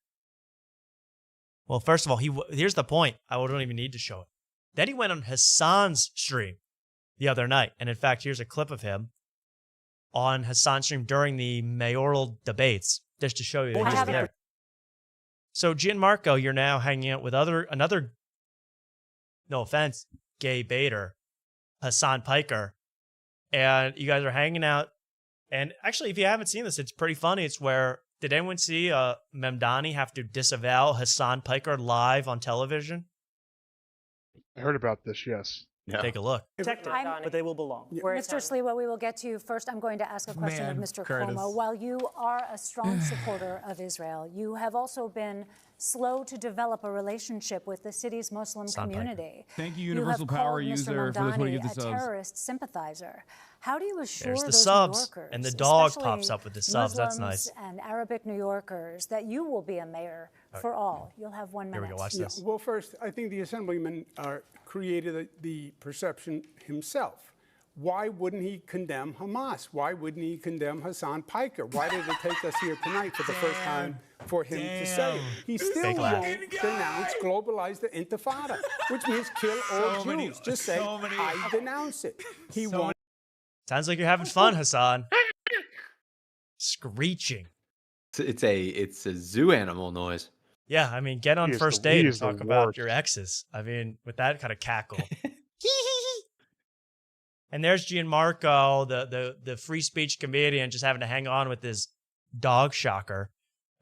Well, first of all, here's the point. I don't even need to show it. Then he went on Hassan's stream the other night. And in fact, here's a clip of him on Hassan's stream during the mayoral debates, just to show you that he's there. So, Gianmarco, you're now hanging out with another, no offense, gay baiter, Hassan Piker. And you guys are hanging out. And actually, if you haven't seen this, it's pretty funny. It's where, did anyone see Memdani have to disavow Hassan Piker live on television? I heard about this, yes. Yeah. Take a look. But they will belong. Mr. Sliwa, we will get to you. First, I'm going to ask a question of Mr. Cuomo. While you are a strong supporter of Israel, you have also been slow to develop a relationship with the city's Muslim community. Thank you, Universal Power user, for this one to get the subs. A terrorist sympathizer. How do you assure There's the those subs, New Yorkers, and the dog especially pops up with the subs. That's Muslims nice. and Arabic New Yorkers, that you will be a mayor for all? You'll have 1 minute. Here we go. Watch this. Well, first, I think the assemblyman created the perception himself. Why wouldn't he condemn Hamas? Why wouldn't he condemn Hassan Piker? Why did it take us here tonight for the first time for him to say it? He still won't denounce globalize the intifada, which means kill all Jews. Just say, I denounce it. He won't. Sounds like you're having fun, Hassan. Screeching. It's a zoo animal noise. Yeah, I mean, get on first date and talk about your exes. I mean, with that kind of cackle. And there's Gianmarco, the free speech comedian, just having to hang on with his dog shocker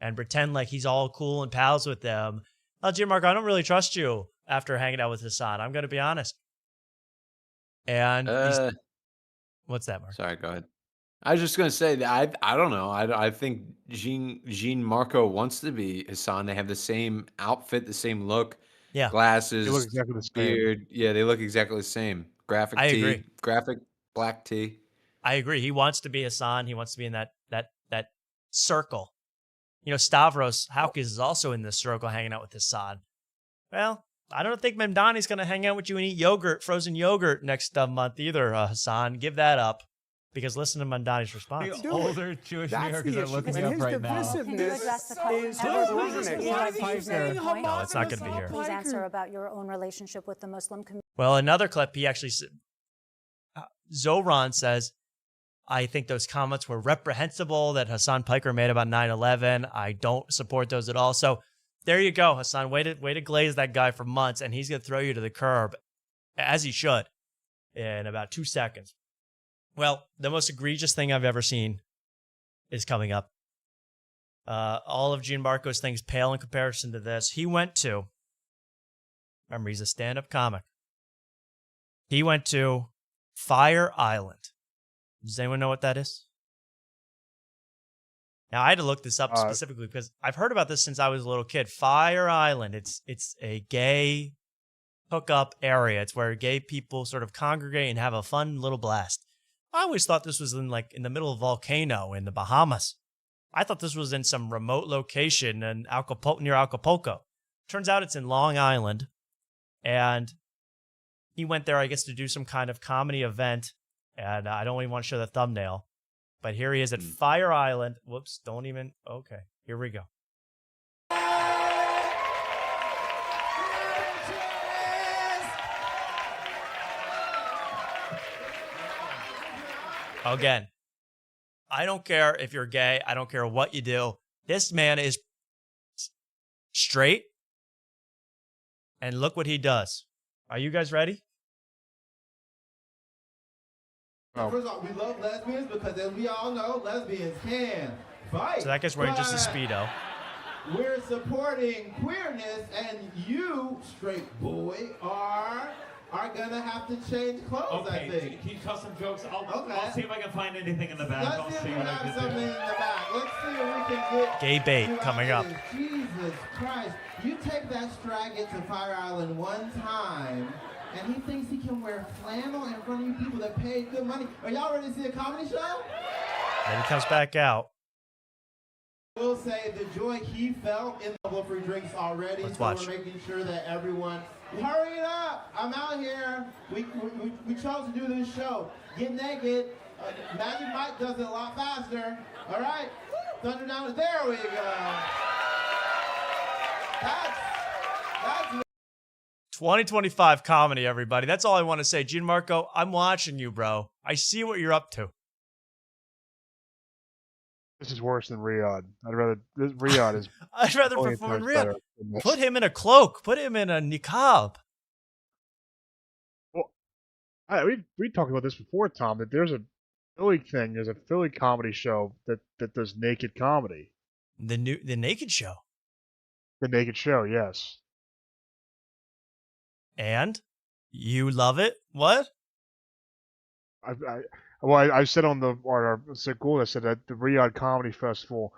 and pretend like he's all cool and pals with them. Oh, Gianmarco, I don't really trust you after hanging out with Hassan. I'm going to be honest. And what's that, Mark? Sorry, go ahead. I was just going to say that I don't know. I think Gianmarco wants to be Hassan. They have the same outfit, the same look. Yeah. Glasses, They look exactly the same. beard. Yeah, they look exactly the same. Graphic I tee. agree. Graphic black tee. I agree. He wants to be Hassan. He wants to be in that circle. You know, Stavros Haukis is also in this circle hanging out with Hassan. Well, I don't think Memdani's going to hang out with you and eat yogurt, frozen yogurt next month either, Hassan. Give that up. Because listen to Memdani's response. The older Jewish New Yorkers are looking up right now. Can you address the question? No, it's not going to be here. Please answer about your own relationship with the Muslim community. Well, another clip, he actually said, Zoran says, I think those comments were reprehensible that Hassan Piker made about 9/11. I don't support those at all. So there you go, Hassan. Way to glaze that guy for months, and he's going to throw you to the curb, as he should, in about 2 seconds. Well, the most egregious thing I've ever seen is coming up. All of Gianmarco's things pale in comparison to this. He went to, remember, he's a stand-up comic. He went to Fire Island. Does anyone know what that is? Now, I had to look this up specifically because I've heard about this since I was a little kid. Fire Island. It's a gay hookup area. It's where gay people sort of congregate and have a fun little blast. I always thought this was in the middle of a volcano in the Bahamas. I thought this was in some remote location in near Acapulco. Turns out it's in Long Island. And he went there, I guess, to do some kind of comedy event. And I don't even want to show the thumbnail. But here he is at Fire Island. Whoops, don't even. Okay, here we go. Again, I don't care if you're gay. I don't care what you do. This man is straight. And look what he does. Are you guys ready? First of all, we love lesbians because, as we all know, lesbians can fight. So that guy's wearing just a Speedo. We're supporting queerness, and you, straight boy, are gonna have to change clothes. I think. Can you tell some jokes? I'll see if I can find anything in the back. Let's see if we have something in the back. Let's see if we can get gay bait coming up. Jesus Christ! You take that Straggett to Fire Island one time. And he thinks he can wear flannel in front of you people that pay good money. Are y'all ready to see a comedy show? Then he comes back out. I will say the joy he felt in the free drinks already. Let's so watch. We're making sure that everyone, hurry it up! I'm out here. We chose to do this show. Get naked. Magic Mike does it a lot faster. All right, thunder down. There we go. 2025 comedy, everybody. That's all I want to say. Gianmarco, I'm watching you, bro. I see what you're up to. This is worse than Riyadh. Riyadh is. I'd rather million perform in times Riyadh. better than this. Put him in a cloak. Put him in a niqab. Well, we talked about this before, Tom. That there's a Philly thing. There's a Philly comedy show that does naked comedy. The Naked Show. The Naked Show, yes. And you love it? What? I said on our Segula, I said that the Riyadh Comedy Festival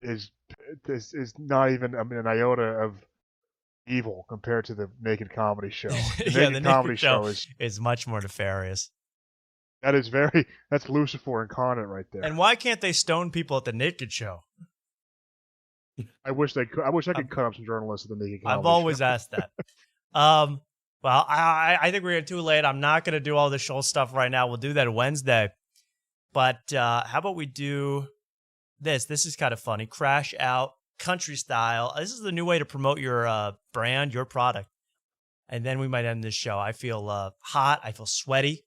is not even an iota of evil compared to the Naked Comedy Show. The Naked Comedy Show is much more nefarious. That's Lucifer incarnate right there. And why can't they stone people at the Naked Show? I wish they could. I wish I could cut up some journalists at the Naked Comedy I've always Show. asked that. Well, I think we're too late. I'm not going to do all the Schulz stuff right now. We'll do that Wednesday. But how about we do this? This is kind of funny. Crash Out, country style. This is the new way to promote your brand, your product. And then we might end this show. I feel hot. I feel sweaty.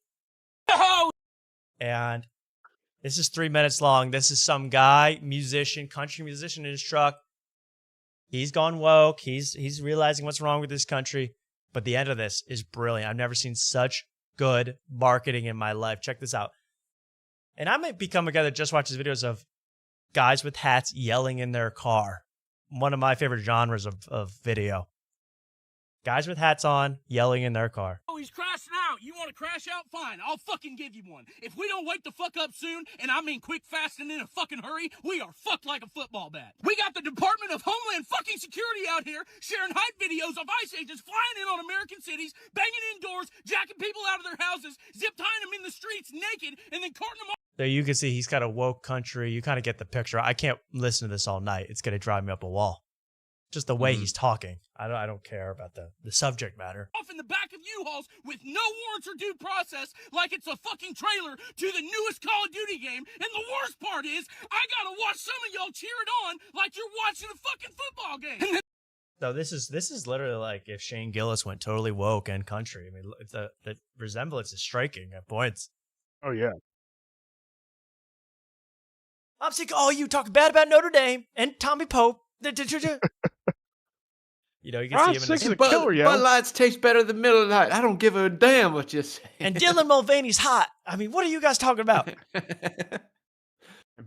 And this is 3 minutes long. This is some guy, musician, country musician in his truck. He's gone woke. He's realizing what's wrong with this country. But the end of this is brilliant. I've never seen such good marketing in my life. Check this out. And I might become a guy that just watches videos of guys with hats yelling in their car. One of my favorite genres of video. Guys with hats on, yelling in their car. Oh, he's crashing out. You want to crash out? Fine. I'll fucking give you one. If we don't wake the fuck up soon, and I mean quick, fast, and in a fucking hurry, we are fucked like a football bat. We got the Department of Homeland fucking Security out here sharing hype videos of ICE agents flying in on American cities, banging in doors, jacking people out of their houses, zip tying them in the streets naked, and then carting them off. There you can see he's got a woke country. You kind of get the picture. I can't listen to this all night. It's going to drive me up a wall. Just the way he's talking. I don't care about the subject matter. Off in the back of U-Hauls with no warrants or due process like it's a fucking trailer to the newest Call of Duty game. And the worst part is, I gotta watch some of y'all cheer it on like you're watching a fucking football game. So this is literally like if Shane Gillis went totally woke and country. I mean, the resemblance is striking at points. Oh, yeah. I'm sick of all you talking bad about Notre Dame and Tommy Pope. You know, you can see him in the Bud Lights taste better than Miller Lite. I don't give a damn what you say. And Dylan Mulvaney's hot. I mean, what are you guys talking about? And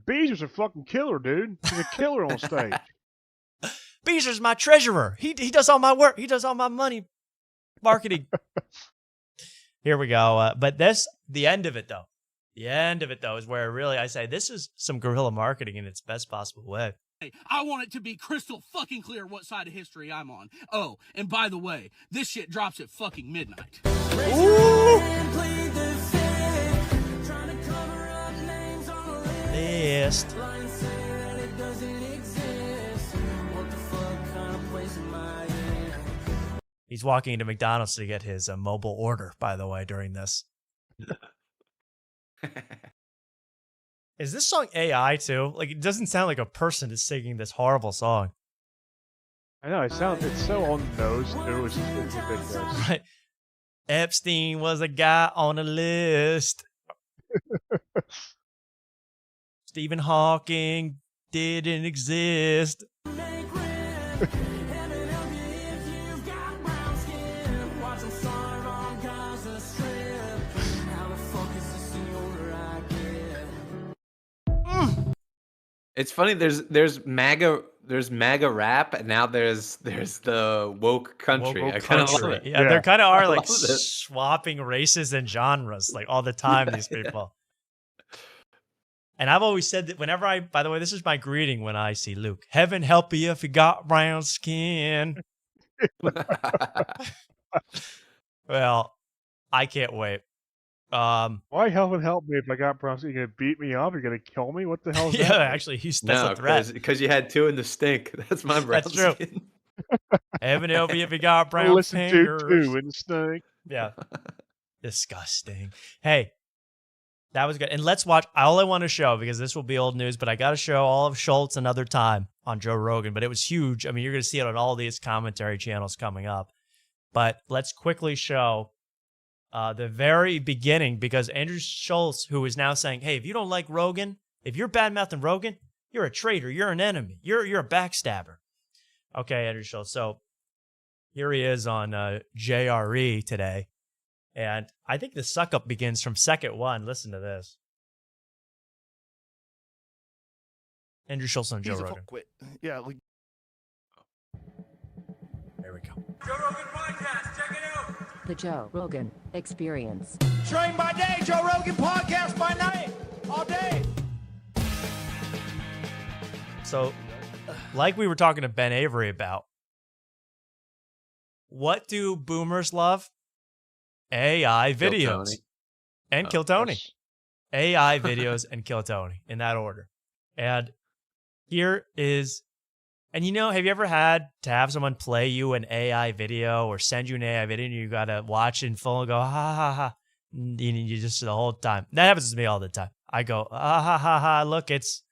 Beezer's a fucking killer, dude. He's a killer on stage. Beezer's my treasurer. He does all my work. He does all my money marketing. Here we go. But the end of it, though. The end of it, though, is where really I say this is some guerrilla marketing in its best possible way. I want it to be crystal fucking clear what side of history I'm on. Oh, and by the way, this shit drops at fucking midnight. List. He's walking into McDonald's to get his mobile order, by the way, during this. Is this song AI too? Like, it doesn't sound like a person is singing this horrible song. I know, it's so on the nose. It's ridiculous. Right. Epstein was a guy on a list. Stephen Hawking didn't exist. It's funny. There's MAGA rap, and now there's the woke country. Woke I kind of country. love it. Yeah, there kind of are I like love this. swapping races and genres like all the time. These people. And I've always said that whenever by the way, this is my greeting when I see Luke. Heaven help you if you got brown skin. Well, I can't wait. Why heaven help me if I got brown skin? You gonna beat me up? You're gonna kill me? What the hell is Yeah, that? actually, that's a threat. because you had two in the stink. That's my brown That's true. skin. Heaven help you if you got I brown listened to fingers. two in the stink. Yeah. Disgusting. Hey, that was good. And let's watch. All I want to show, because this will be old news, but I got to show all of Schulz another time on Joe Rogan. But it was huge. I mean, you're going to see it on all these commentary channels coming up. But let's quickly show the very beginning, because Andrew Schulz, who is now saying, hey, if you don't like Rogan, if you're bad-mouthing Rogan, you're a traitor, you're an enemy, you're a backstabber. Okay, Andrew Schulz. So here he is on JRE today. And I think the suck-up begins from second one. Listen to this. Andrew Schulz on Joe Rogan. Yeah, like... There we go. Joe Rogan Podcast, check it out. The Joe Rogan Experience. Train by day, Joe Rogan Podcast by night, all day. So, like we were talking to Ben Avery about, what do boomers love? AI Kill videos. Tony. And Kill Tony. AI videos and Kill Tony, in that order. And here is, and you know, have you ever had to have someone play you an AI video or send you an AI video and you got to watch it in full and go, ha ha ha. And you just, the whole time. That happens to me all the time. I go, ha ha ha ha, look, it's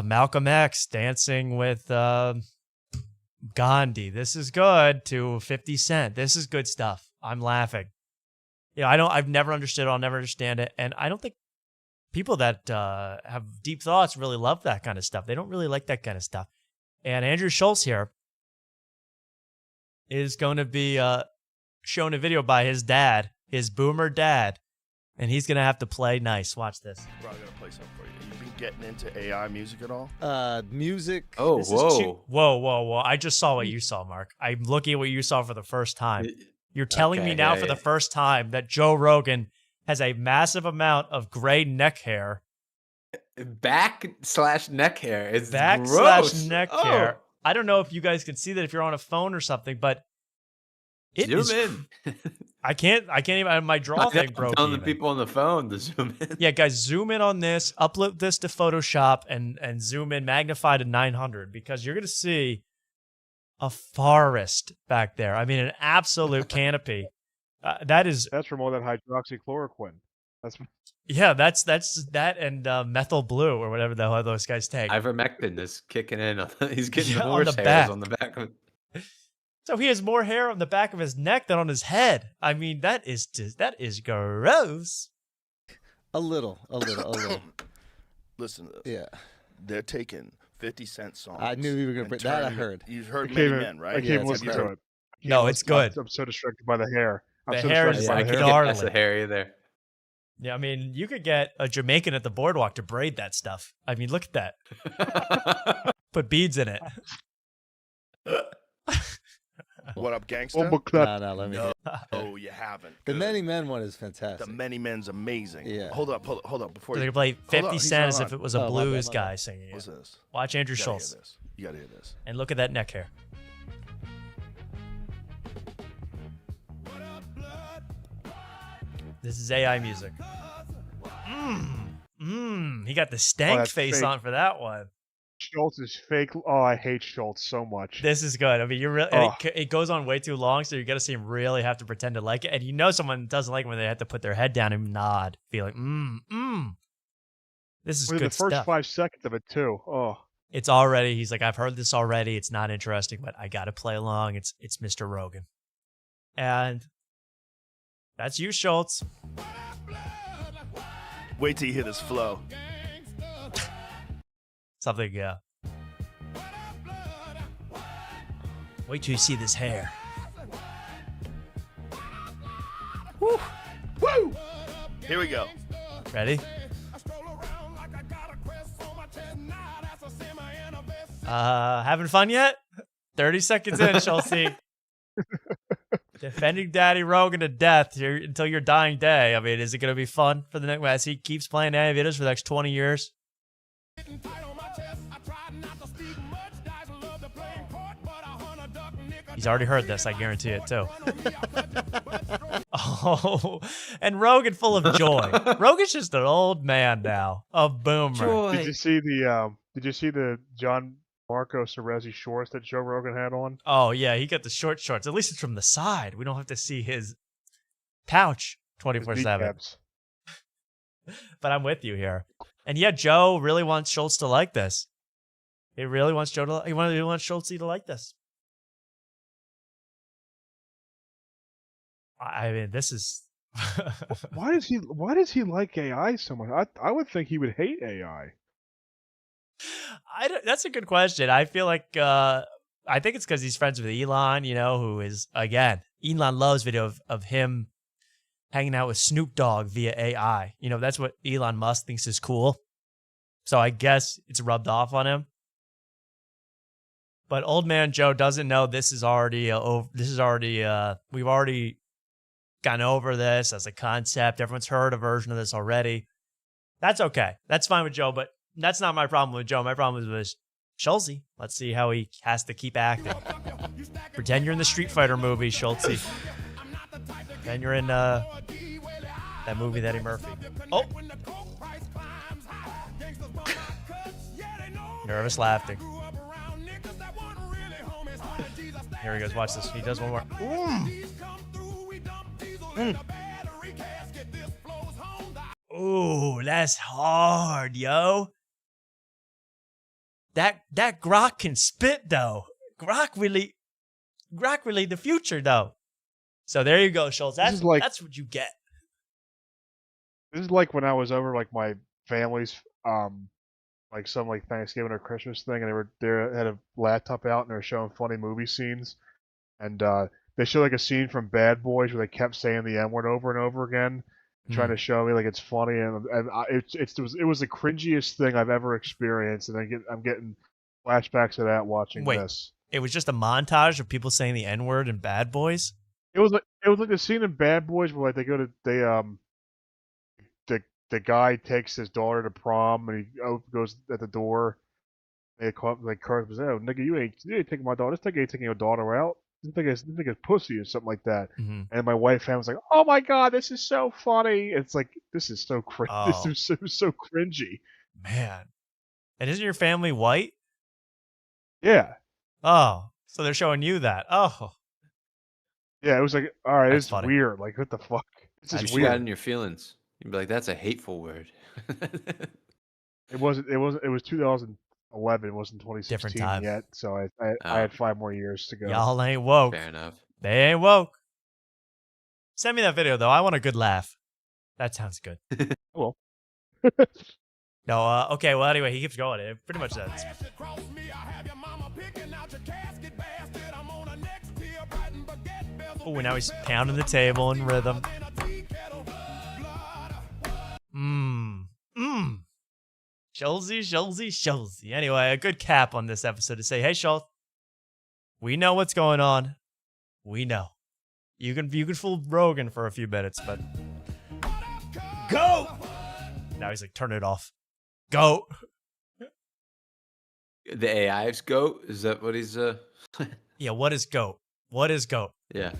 Malcolm X dancing with Gandhi. This is good, to 50 Cent. This is good stuff. I'm laughing. Yeah, I've never understood it. I'll never understand it. And I don't think people that have deep thoughts really love that kind of stuff. They don't really like that kind of stuff. And Andrew Schulz here is going to be shown a video by his dad, his boomer dad, and he's going to have to play nice. Watch this. Bro, I gotta play something for you. You been getting into AI music at all? Music. Oh, This is whoa. whoa. I just saw what you saw, Mark. I'm looking at what you saw for the first time. You're telling me Okay, now yeah, for yeah. the first time that Joe Rogan has a massive amount of gray neck hair. Back/neck hair. It's Back/neck gross. hair. I don't know if you guys can see that if you're on a phone or something, but it Zoom is. in. I can't even. My draw thing broke. I'm telling the even. people on the phone to zoom in. Yeah, guys, zoom in on this, upload this to Photoshop, and zoom in, magnify to 900, because you're gonna see a forest back there. I mean, an absolute canopy. That's from all that hydroxychloroquine. That's that's that and methyl blue or whatever the hell those guys take. Ivermectin is kicking in. He's getting Yeah, the on horse the hairs back. on the back of it. So he has more hair on the back of his neck than on his head. I mean, that is gross. A little. Listen to this. Yeah. They're taking 50 Cent songs. I knew you were gonna and bring that. I turning it- heard. You've heard I Many can't Men, right? I can't listen to it. No, it's good. I'm so distracted by the hair. I'm The so hair distracted is by like the hair. gnarly. That's the hair either. Yeah, I mean, you could get a Jamaican at the boardwalk to braid that stuff. I mean, look at that. Put beads in it. What up, gangster? No, let me. Oh, you haven't. The Good. Many Men one is fantastic. The Many Men's amazing. Yeah. Hold up. Before They you could play Hold 50 up, he's Cent not as on. if it was a Oh, my blues bad. guy singing it. Listen to this. Watch Andrew You gotta hear Schulz. this. You gotta hear this. And look at that neck hair. This is AI music. He got the stank that's face fake. on for that one. Schultz is fake. Oh, I hate Schultz so much. This is good. I mean, you're really. Oh. It goes on way too long, so you got to see him really have to pretend to like it, and you know someone doesn't like it when they have to put their head down and nod, feeling This is Within good the first stuff. 5 seconds of it too. Oh, It's already. He's like, I've heard this already. It's not interesting, but I got to play along. It's Mr. Rogan, and that's you, Schultz. Wait till you hear this flow. Something, yeah. Wait till you see this hair. Woo! Woo! Here we go. Ready? Having fun yet? 30 seconds in, Chelsea. Defending Daddy Rogan to death until your dying day. I mean, is it going to be fun for the next, as he keeps playing AI videos for the next 20 years? He's already heard this, I guarantee it too. Oh, and Rogan full of joy. Rogan's just an old man now, a boomer. Did you see the John Marco Cerezi shorts that Joe Rogan had on? Oh yeah, he got the short shorts. At least it's from the side. We don't have to see his pouch 24/7. But I'm with you here. And yeah, Joe really wants Schultz to like this. He really wants Joe to. He wants Schultz to like this. I mean, this is. Why does he like AI so much? I would think he would hate AI. That's a good question. I feel like I think it's because he's friends with Elon, who is, again, Elon loves video of him hanging out with Snoop Dogg via AI. That's what Elon Musk thinks is cool. So I guess it's rubbed off on him. But old man Joe doesn't know this is already we've already gone over this as a concept. Everyone's heard a version of this already. That's okay. That's fine with Joe, but that's not my problem with Joe. My problem is with Schulz. Let's see how he has to keep acting. Pretend you're in the Street Fighter movie, Schulz. Then you're in that movie with Eddie Murphy. Oh. Nervous laughing. Here he goes. Watch this. He does one more. Ooh, that's hard, yo. That Grok can spit though. Grok really the future though. So there you go, Schulz. That's what you get. This is like when I was over like my family's some Thanksgiving or Christmas thing, and they had a laptop out and they were showing funny movie scenes, and they showed like a scene from Bad Boys where they kept saying the N-word over and over again, trying to show me like it's funny, and it was the cringiest thing I've ever experienced, and I'm getting flashbacks of that watching this. It was just a montage of people saying the N-word in Bad Boys. It was like the scene in Bad Boys where like the guy takes his daughter to prom and he goes at the door. They call up like Kerryn says, "Oh, nigga, you ain't taking my daughter. This nigga ain't taking your daughter out. This nigga's pussy," or something like that. Mm-hmm. And my wife was like, "Oh my god, this is so funny." It's like this is so This is so cringy. Man, and isn't your family white? Yeah. Oh, so they're showing you that. Oh. Yeah, it was like, all right, That's it's funny. weird. Like, what the fuck? This is You weird. got in your feelings. You'd be like, "That's a hateful word." It was 2011. It wasn't 2016 Different time. yet. So I had 5 more years to go. Y'all ain't woke. Fair enough. They ain't woke. Send me that video though. I want a good laugh. That sounds good. Well. No. Okay. Well, anyway, he keeps going. It pretty much does. Oh, now he's pounding the table in rhythm. Schulz. Anyway, a good cap on this episode to say, hey, Schulz, we know what's going on. We know. You can fool Rogan for a few minutes, but go! Now he's like, turn it off. Go. The AI's goat? Is that what he's Yeah, what is goat? What is goat? Yeah.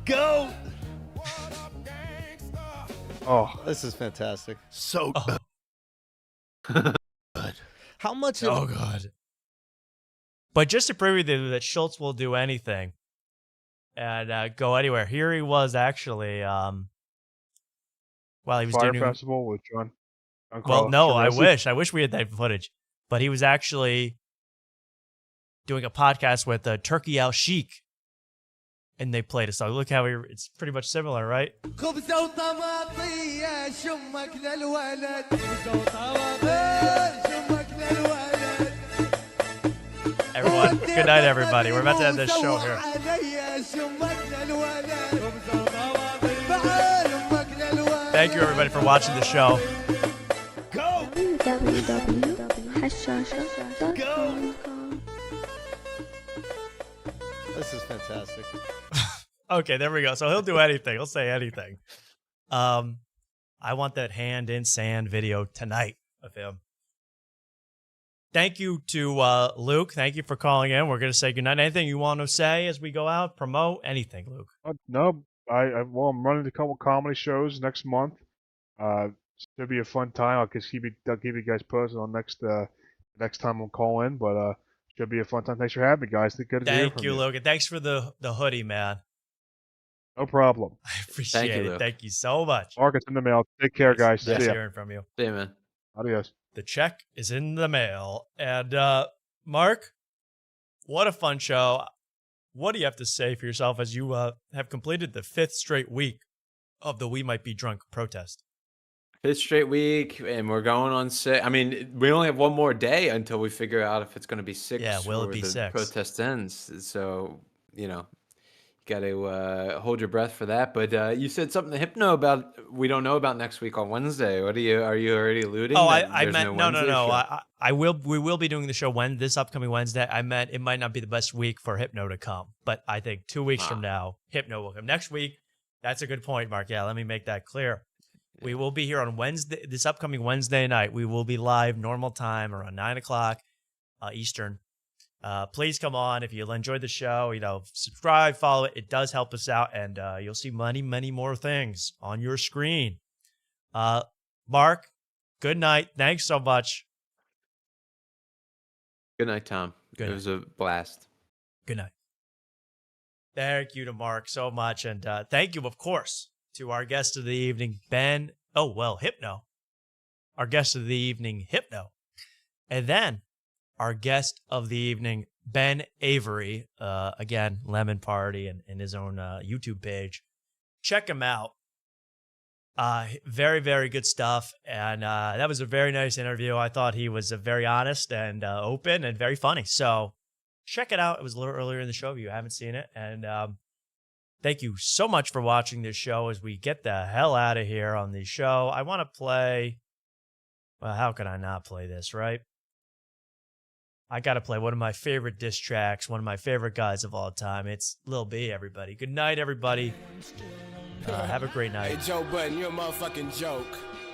Go! Oh, this is fantastic. So good. How much? Oh god! But just to prove you that Schulz will do anything and go anywhere. Here he was actually. While he was Fire doing Festival with John. Well, no, I wish we had that footage. But he was actually doing a podcast with Turkey Al Sheik. And they played a song. Look how it's pretty much similar, right? Everyone, good night, everybody. We're about to end this show here. Thank you, everybody, for watching the show. Go! www.hashasha.com. This is fantastic. Okay, there we go. So he'll do anything. He'll say anything. I want that hand in sand video tonight of him. Thank you to Luke. Thank you for calling in. We're going to say goodnight. Anything you want to say as we go out? Promote anything, Luke? No, I'm running a couple comedy shows next month. Should be a fun time. I'll keep you guys posted on next time I'll call in. But should be a fun time. Thanks for having me, guys. Good to hear Thank from you, Luke. And thanks for the hoodie, man. No problem. I appreciate it. Luke. Thank you so much. Mark, it's in the mail. Take care, guys. Nice See ya. hearing from you. See ya, man. Adios. The check is in the mail. And Mark, what a fun show. what do you have to say for yourself as you have completed the 5th straight week of the We Might Be Drunk protest? 5th straight week, and we're going on 6. I mean, we only have one more day until we figure out if it's going to be 6 will it or be the 6? protest ends. So, got to hold your breath for that. But you said something to Hypno about we don't know about next week on Wednesday. Are you already alluding? Oh, that I there's meant no. no. We will be doing the show this upcoming Wednesday. I meant it might not be the best week for Hypno to come, but I think 2 weeks from now, Hypno will come. Next week, that's a good point, Mark. Yeah, let me make that clear. We will be here on Wednesday, this upcoming Wednesday night. We will be live normal time around 9:00 Eastern. Please come on if you enjoyed the show. Subscribe, follow it. It does help us out, and you'll see many more things on your screen. Mark, good night. Thanks so much. Good night, Tom. Good night. It was a blast. Good night. Thank you to Mark so much, and thank you, of course, to our guest of the evening, Hypno. Our guest of the evening, Hypno. And then our guest of the evening, Ben Avery. Again, Lemon Party and his own YouTube page. Check him out. Very, very good stuff. And that was a very nice interview. I thought he was very honest and open and very funny. So check it out. It was a little earlier in the show if you haven't seen it. And thank you so much for watching this show as we get the hell out of here on the show. I want to play... Well, how could I not play this, right? I got to play one of my favorite diss tracks, one of my favorite guys of all time. It's Lil B, everybody. Good night, everybody. Have a great night. Hey, Joe Budden, you're a motherfucking joke.